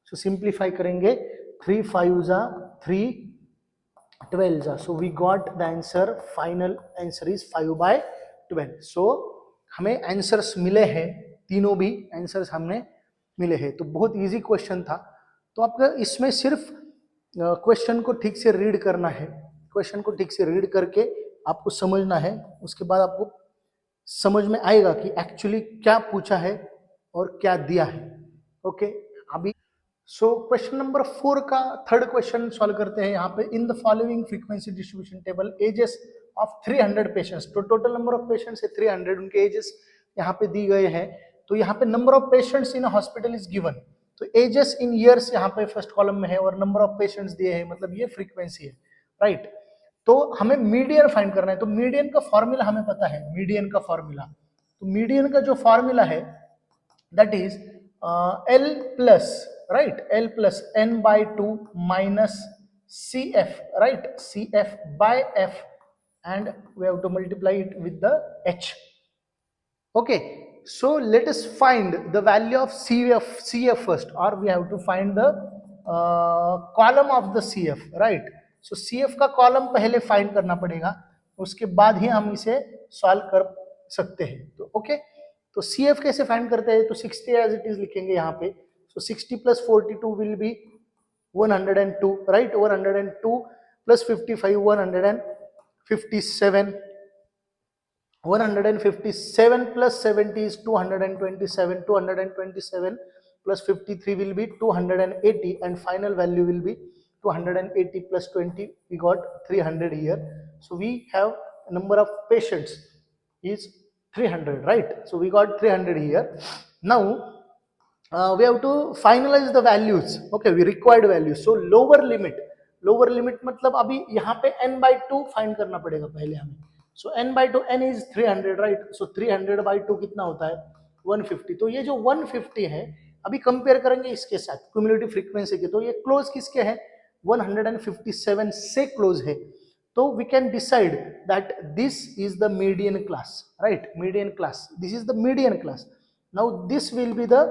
so simplify करेंगे, 3 5s are 3 12s are, so we got the answer, final answer is 5/12। so हमें आंसर्स मिले हैं, तीनों भी आंसर्स हमने मिले हैं। तो बहुत इजी क्वेश्चन था। तो आपका इसमें सिर्फ क्वेश्चन को ठीक से रीड करना है, क्वेश्चन को ठीक से रीड करके आपको समझना है, उसके बाद आपको समझ में आएगा कि एक्चुअली क्या पूछा है और क्या दिया है। ओके, अभी सो क्वेश्चन नंबर 4 का थर्ड क्वेश्चन सॉल्व करते हैं। यहाँ पे in the following frequency distribution table ages of 300 patients, तो टोटल नंबर ऑफ पेशेंट्स है 300, उनके एजेस यहाँ पे दी गए हैं। तो यहाँ पे number of patients in hospital is given. तो एजेस इन ईयर्स यहाँ पे फर्स्ट कॉलम में है और नंबर ऑफ पेशेंट्स दिए हैं, मतलब ये फ्रीक्वेंसी है, राइट। तो हमें मीडियन फाइंड करना है, तो मीडियन का फॉर्मूला हमें पता है, मीडियन का फॉर्मूला, तो मीडियन का जो फॉर्मूला है that is L plus, right, L plus n/2 minus CF, right, CF by F, and we have to multiply it with the H. Okay, so let us find the value of CF first, or we have to find the column of the CF, right. So CF का कॉलम पहले फाइंड करना पड़ेगा, उसके बाद ही हम इसे सॉल्व कर सकते हैं। तो ओके, तो CF कैसे फाइंड करते हैं, तो 60 एज इट इज लिखेंगे यहाँ पे। सो 60 plus 42 will be 102, right, 102 plus 55 157, 157 plus 70 is 227, 227 plus 53 will be 280, and final value will be 280 plus 20, we got 300 here. So we have number of patients is 300, right. So we got 300 here. Now we have to finalize the values. Okay, we required values. So lower limit मतलब अभी यहाँ पे n/2 फाइंड करना पड़ेगा पहले हमें। So n/2, n is 300, right. So 300/2 कितना होता है, 150। तो ये जो 150 है, अभी कंपेयर करेंगे इसके साथ क्यूमुलेटिव फ्रीक्वेंसी के, तो ये क्लोज किसके है, 157 से क्लोज है। तो we can decide that this is the median class, right, median class, this is the median class. Now this will be the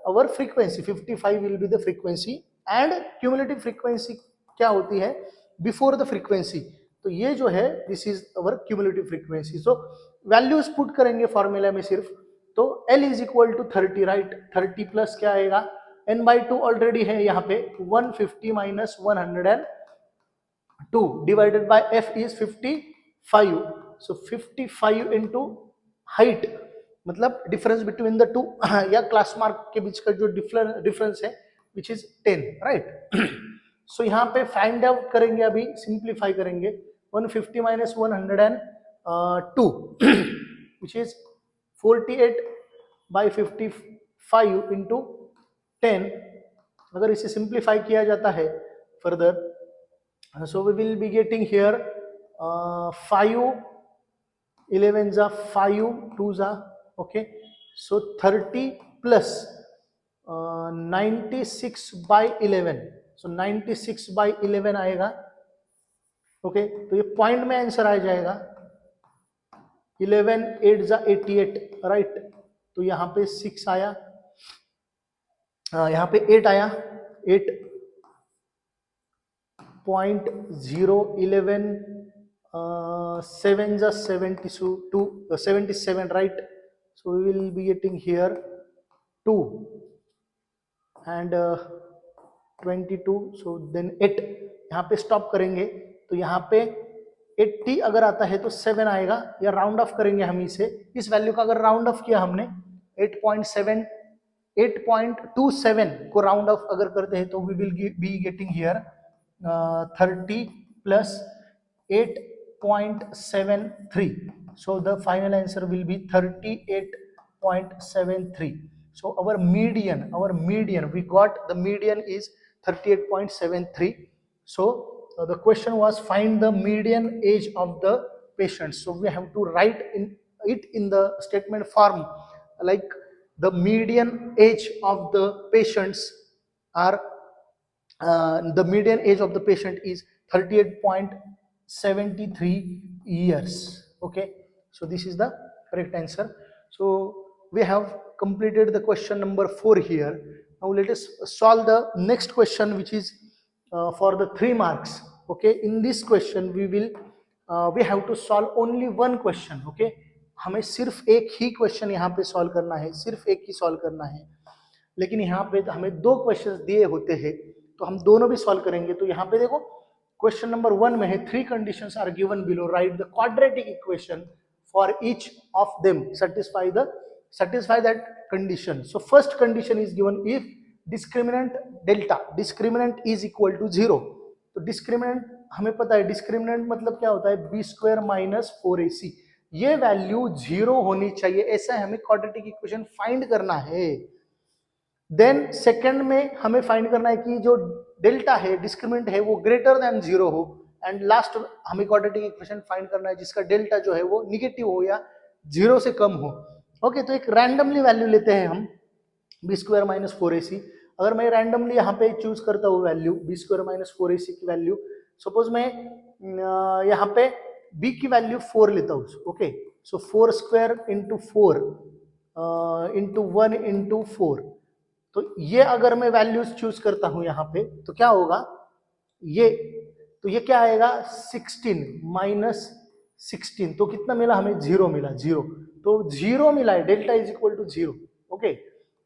our frequency, 55 will be the frequency, and cumulative frequency क्या होती है, बिफोर द फ्रीक्वेंसी, तो ये जो है this is our cumulative frequency. So values put करेंगे फॉर्मूला में सिर्फ, तो L is equal to 30, right, 30 plus क्या आएगा, n/2 ऑलरेडी है यहाँ पे, 150 minus 102 divided by F is 55, so 55 into height, मतलब डिफरेंस बिटवीन द टू या क्लास मार्क के बीच का जो डिफरेंस है विच इज 10, राइट। सो यहाँ पे फाइंड आउट करेंगे, अभी सिंप्लीफाई करेंगे, 150 minus 102 which is 48 by 55 into 10। अगर इसे सिंप्लीफाई किया जाता है further, so we will be getting here 5 11 जा 5 2 जा, ओके, सो 30 प्लस 96/11, सो 96/11 आएगा, ओके। तो ये पॉइंट में आंसर आ जाएगा, 11 8 जा 88, राइट। तो यहाँ पे 6 आया, यहाँ पे 8 आया, 8.011 7 जा 77, right. So we will be getting here 2 and 22, so then 8, यहाँ पे स्टॉप करेंगे, तो यहाँ पे 80 अगर आता है तो 7 आएगा, या राउंड ऑफ करेंगे हम इसे, इस वैल्यू का अगर राउंड ऑफ किया हमने 8.27 को राउंड ऑफ अगर करते हैं तो we will be getting here 30 plus 8.73, so the final answer will be 38.73. So our median, we got the median is 38.73. So the question was find the median age of the patient. So we have to write it in the statement form, like the median age of the patients are the median age of the patient is 38.73 years. Okay, so this is the correct answer. So we have completed the question number 4 here. Now let us solve the next question, which is for the 3 marks. Okay, in this question we will we have to solve only one question. Okay, हमें सिर्फ एक ही क्वेश्चन यहाँ पे सॉल्व करना है, सिर्फ एक ही सॉल्व करना है, लेकिन यहाँ पे हमें 2 क्वेश्चंस दिए होते हैं, तो हम दोनों भी सॉल्व करेंगे। तो यहाँ पे देखो क्वेश्चन नंबर 1 में है 3 conditions are given below, write the quadratic equation for each of them satisfy that condition. So first condition is given if discriminant delta discriminant is equal to 0. तो discriminant हमें पता है, discriminant मतलब क्या होता है, b square minus 4ac, ये वैल्यू 0 होनी चाहिए, ऐसा हमें क्वाड्रेटिक इक्वेशन फाइंड करना है। देन सेकंड में हमें फाइंड करना है कि जो डेल्टा है डिस्क्रिमिनेंट है वो ग्रेटर देन 0 हो, एंड लास्ट हमें क्वाड्रेटिक इक्वेशन फाइंड करना है जिसका डेल्टा जो है वो निगेटिव हो या 0 से कम हो। ओके, तो एक रैंडमली वैल्यू लेते हैं हम बी स्क्वायर माइनस 4ac। अगर मैं रैंडमली यहाँ पे चूज करता हूँ value B square minus 4ac की वैल्यू, सपोज मैं यहाँ पे b की वैल्यू 4 लेता हूँ। ओके, सो 4 स्क्वायर इंटू 4 इंटू 1 इंटू 4, तो ये अगर मैं वैल्यूज चूज करता हूं यहाँ पे तो क्या होगा, ये तो ये क्या आएगा 16 माइनस 16, तो कितना मिला हमें 0 मिला, 0, तो 0 मिला है, delta is equal to 0। Okay,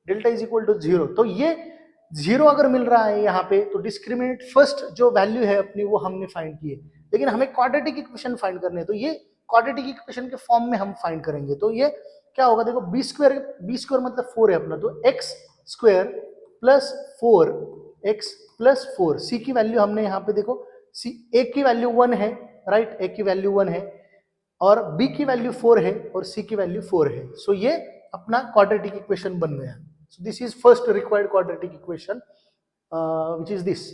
delta is equal to 0, तो ये 0 अगर मिल रहा है यहाँ पे तो डिस्क्रिमिनेंट फर्स्ट जो वैल्यू है अपनी वो हमने फाइंड की है, लेकिन हमें क्वाड्रेटिक इक्वेशन फाइंड करने हैं तो ये क्वाड्रेटिक इक्वेशन के फॉर्म में हम फाइंड करेंगे। तो ये क्या होगा, देखो बी स्क्वायर मतलब 4 है अपना, तो x square plus 4x plus 4, सी की वैल्यू हमने यहाँ पे देखो सी ए की वैल्यू 1 है, राइट, ए की वैल्यू 1 है और बी की वैल्यू 4 है और सी की वैल्यू 4 है। सो ये अपना क्वाड्रेटिक इक्वेशन बन गया। So this is first required quadratic equation which is this,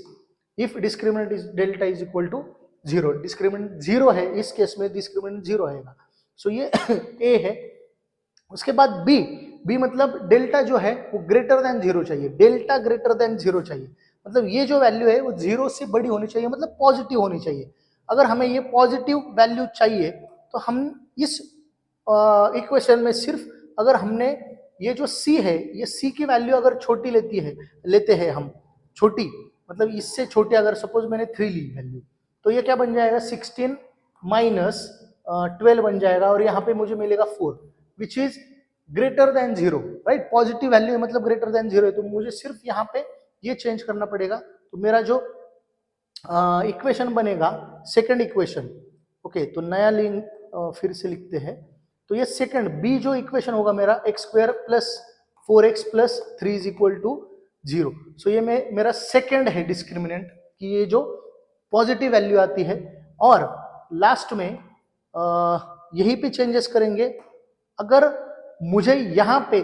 if discriminant is delta is equal to 0, discriminant 0 है, इस केस में डिस्क्रिमिनेंट 0 आएगा। सो ये ए है। उसके बाद बी मतलब डेल्टा जो है वो ग्रेटर देन 0 चाहिए, डेल्टा ग्रेटर देन 0 चाहिए, मतलब ये जो वैल्यू है वो 0 से बड़ी होनी चाहिए, मतलब पॉजिटिव होनी चाहिए। अगर हमें ये पॉजिटिव वैल्यू चाहिए तो हम इस इक्वेशन में सिर्फ अगर हमने ये जो c है, ये c की वैल्यू अगर छोटी लेते हैं हम, छोटी मतलब इससे छोटे, अगर सपोज मैंने 3 ली वैल्यू, तो ये क्या बन जाएगा 16 माइनस 12 बन जाएगा और यहाँ पे मुझे मिलेगा 4 which is greater than 0, right, positive value है मतलब ग्रेटर देन 0 है, तो मुझे सिर्फ यहाँ पे ये चेंज करना पड़ेगा। तो मेरा जो इक्वेशन बनेगा सेकंड इक्वेशन, ओके, तो नया लिंक फिर से लिखते हैं, तो ये सेकंड बी जो इक्वेशन होगा मेरा x square plus 4x plus 3 is equal to 0। So ये मेरा सेकंड है डिस्क्रिमिनेंट कि ये जो पॉजिटिव वैल्यू आती है, और लास्ट में यही पे चेंजेस करेंगे। अगर मुझे यहाँ पे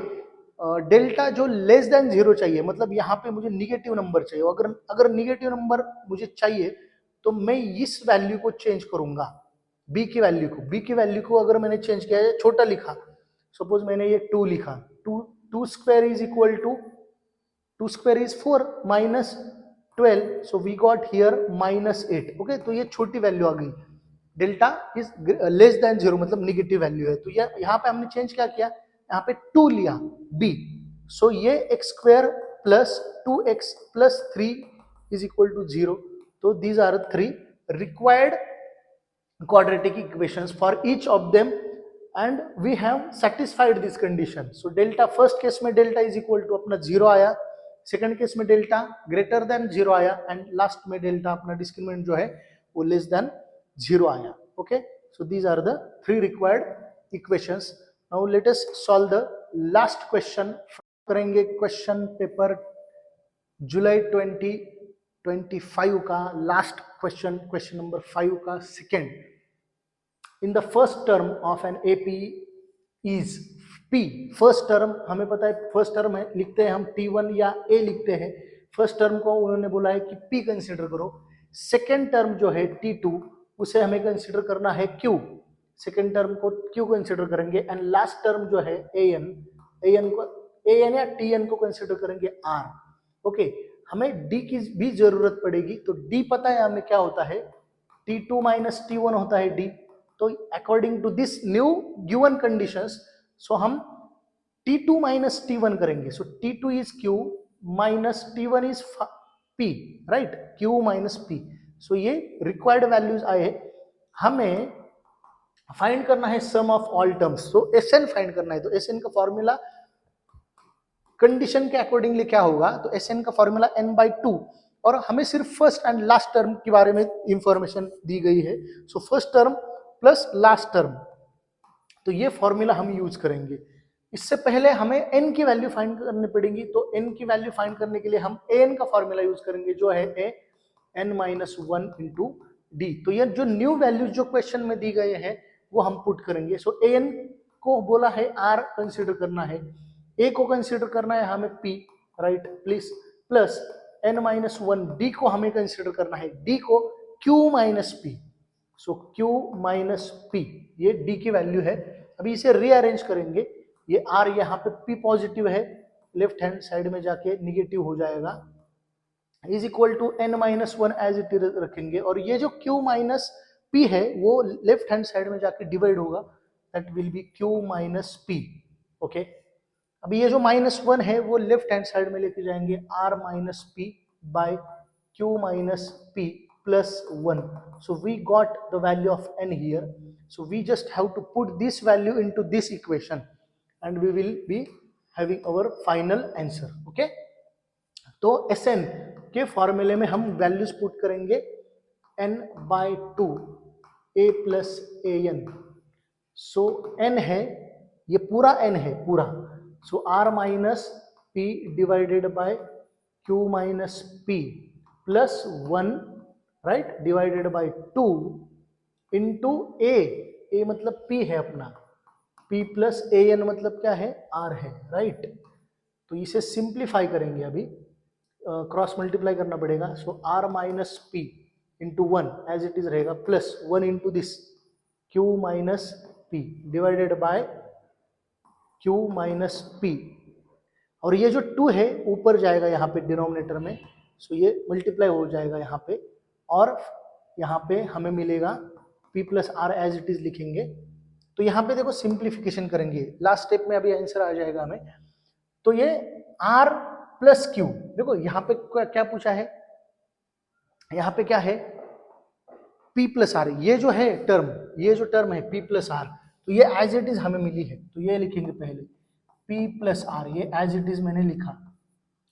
डेल्टा जो लेस देन 0 चाहिए, मतलब यहाँ पे मुझे निगेटिव नंबर चाहिए, अगर निगेटिव नंबर मुझे चाहिए तो मैं इस वैल्यू को चेंज करूंगा, बी की वैल्यू को अगर मैंने चेंज किया है, छोटा लिखा, सपोज मैंने ये 2 लिखा, 2 square is equal to 2 square is 4 minus 12, so we got here minus 8। Okay, तो ये छोटी वैल्यू आ गई, डेल्टा इज लेस देन 0 मतलब निगेटिव वैल्यू है, तो यहाँ पे हमने चेंज क्या किया, यहाँ पे 2 लिया b, सो ये x square plus 2x plus 3 is equal to 0। तो these are 3 required quadratic equations for each of them and we have satisfied this condition. So delta first case में delta is equal to अपना 0 आया, second case में delta greater than 0 आया, and last में delta अपना discriminant जो है वो less than 0 आया। Okay, so these are the 3 required equations. Now let us solve the last question. करेंगे क्वेश्चन पेपर जुलाई 2025 का लास्ट क्वेश्चन, क्वेश्चन नंबर 5 का second. In the first term of an AP इज P, फर्स्ट टर्म हमें पता है, फर्स्ट टर्म है लिखते हैं हम T1 या A लिखते हैं, फर्स्ट टर्म को उन्होंने बोला है कि P कंसीडर करो। सेकेंड टर्म जो है T2 उसे हमें कंसीडर करना है Q, सेकेंड टर्म को Q कंसीडर करेंगे, एंड लास्ट टर्म जो है AN या TN को कंसीडर करेंगे R। ओके, हमें D की भी जरूरत पड़ेगी, तो D पता है हमें क्या होता है, T2 माइनस T1 होता है D। तो according to this new given conditions, so हम T2 माइनस T1 करेंगे, so T2 is Q minus T1 is P, right, Q minus P। So ये रिक्वायर्ड वैल्यूज आए, हमें फाइंड करना है sum of all terms, so SN find करना है। तो SN का फॉर्मूला कंडीशन के अकॉर्डिंगली क्या होगा, तो SN का फॉर्मूला n/2, और हमें सिर्फ फर्स्ट एंड लास्ट टर्म के बारे में इंफॉर्मेशन दी गई है। So first term plus last term, तो ये फॉर्मूला हम यूज करेंगे। इससे पहले हमें n की वैल्यू फाइंड करनी पड़ेगी, तो n की वैल्यू फाइंड करने के लिए हम an का फॉर्मूला यूज करेंगे जो है n-1 इंटू डी। तो ये जो न्यू वैल्यूज जो क्वेश्चन में दी गए हैं वो हम पुट करेंगे। सो an को बोला है R कंसिडर करना है, A को कंसिडर करना है हमें P, right please, plus n-1, d को हमें कंसिडर करना है, d को q माइनस p, सो q माइनस p, ये d की वैल्यू है। अभी इसे रीअरेंज करेंगे, ये r यहाँ पे p पॉजिटिव है, लेफ्ट हैंड साइड में जाके निगेटिव हो जाएगा, is equal to n-1 as it is रखेंगे, और ये जो q माइनस p है वो लेफ्ट हैंड साइड में जाके डिवाइड होगा, that will B q minus p। Okay, अभी ये जो -1 है वो लेफ्ट हैंड साइड में लेके जाएंगे, r minus p by q minus p plus 1, so we got the value of n here, so we just have to put this value into this equation and we will be having our final answer। okay, तो Sn के फॉर्मूले में हम वैल्यूज पुट करेंगे n/2 a plus an, so n है, ये पूरा n है पूरा, सो r minus p divided by q minus p plus 1, right, divided by 2 into a मतलब p है अपना, p प्लस an मतलब क्या है, r है, राइट। तो इसे सिंप्लीफाई करेंगे, अभी क्रॉस मल्टीप्लाई करना पड़ेगा, so r minus p into 1 as it is रहेगा, plus 1 into this q minus p divided by q minus p, और ये जो 2 है ऊपर जाएगा यहाँ पे डिनोमिनेटर में, सो ये मल्टीप्लाई हो जाएगा यहाँ पे, और यहाँ पे हमें मिलेगा p plus r as it is लिखेंगे। तो यहाँ पे देखो सिंप्लीफिकेशन करेंगे, लास्ट स्टेप में अभी आंसर आ जाएगा हमें। तो ये r प्लस क्यू, देखो यहाँ पे क्या पूछा है, यहाँ पे क्या है, p प्लस आर, ये जो है टर्म, ये जो टर्म है p प्लस आर, तो ये एज इट इज हमें मिली है, तो ये लिखेंगे पहले p प्लस आर, ये एज इट इज मैंने लिखा।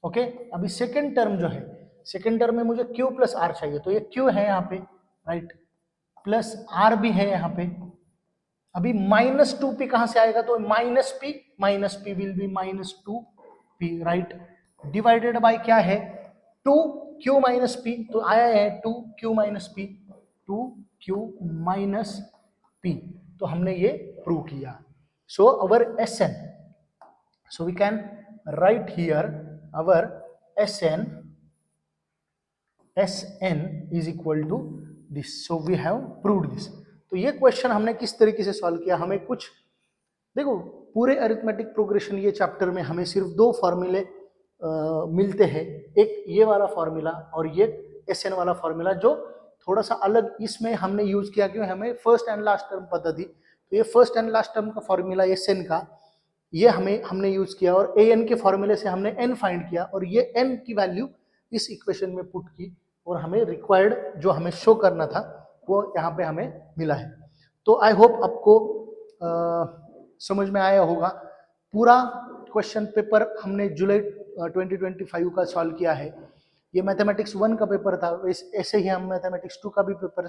ओके, अभी सेकेंड टर्म जो है, सेकेंड टर्म में मुझे q प्लस आर चाहिए, तो ये q है यहाँ पे, राइट, प्लस r भी है यहाँ पे। अभी -2p कहां से आएगा, तो minus p will be -2p, right, divided by क्या है, 2q माइनस p, तो आया है 2q minus p, 2q minus p, तो हमने ये प्रूव किया। सो अवर Sn, so we can write here our Sn is equal to this, so we have proved this। तो ये क्वेश्चन हमने किस तरीके से सॉल्व किया, हमें कुछ देखो, पूरे अरिथमेटिक प्रोग्रेशन ये चैप्टर में हमें सिर्फ 2 फॉर्मूले मिलते हैं, एक ये वाला फॉर्मूला और ये Sn वाला फॉर्मूला, जो थोड़ा सा अलग इसमें हमने यूज किया क्योंकि हमें फर्स्ट एंड लास्ट टर्म पता थी, तो ये फर्स्ट एंड लास्ट टर्म का फॉर्मूला Sn का ये हमने यूज किया, और an के फॉर्मूले से हमने n फाइंड किया, और ये n की वैल्यू इस इक्वेशन में पुट की, और हमें रिक्वायर्ड जो हमें शो करना था वो यहाँ पे हमें मिला है। तो आई होप आपको समझ में आया होगा। पूरा क्वेश्चन पेपर हमने जुलाई 2025 का सॉल्व किया है। ये मैथमेटिक्स 1 का पेपर था, ऐसे ही हम मैथमेटिक्स 2 का भी पेपर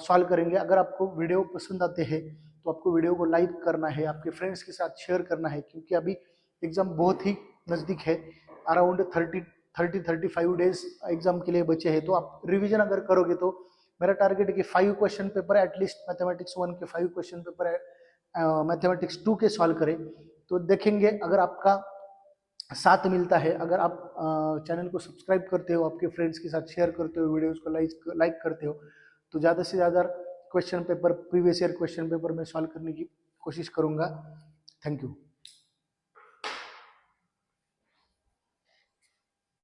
सॉल्व करेंगे। अगर आपको वीडियो पसंद आते हैं तो आपको वीडियो को लाइक करना है, आपके फ्रेंड्स के साथ शेयर करना है, क्योंकि अभी एग्जाम बहुत ही नज़दीक है, अराउंड 30-35 डेज एग्जाम के लिए बचे हैं। तो आप रिवीजन अगर करोगे तो मेरा टारगेट है कि 5 क्वेश्चन पेपर एटलीस्ट मैथमेटिक्स 1 के 5 क्वेश्चन पेपर मैथमेटिक्स 2 के सॉल्व करें। तो देखेंगे अगर आपका साथ मिलता है, अगर आप चैनल को सब्सक्राइब करते हो, आपके फ्रेंड्स के साथ शेयर करते हो, वीडियोस को लाइक करते हो, तो ज़्यादा से ज़्यादा question paper, previous year question paper में सॉल्व करने की कोशिश करूँगा। Thank you.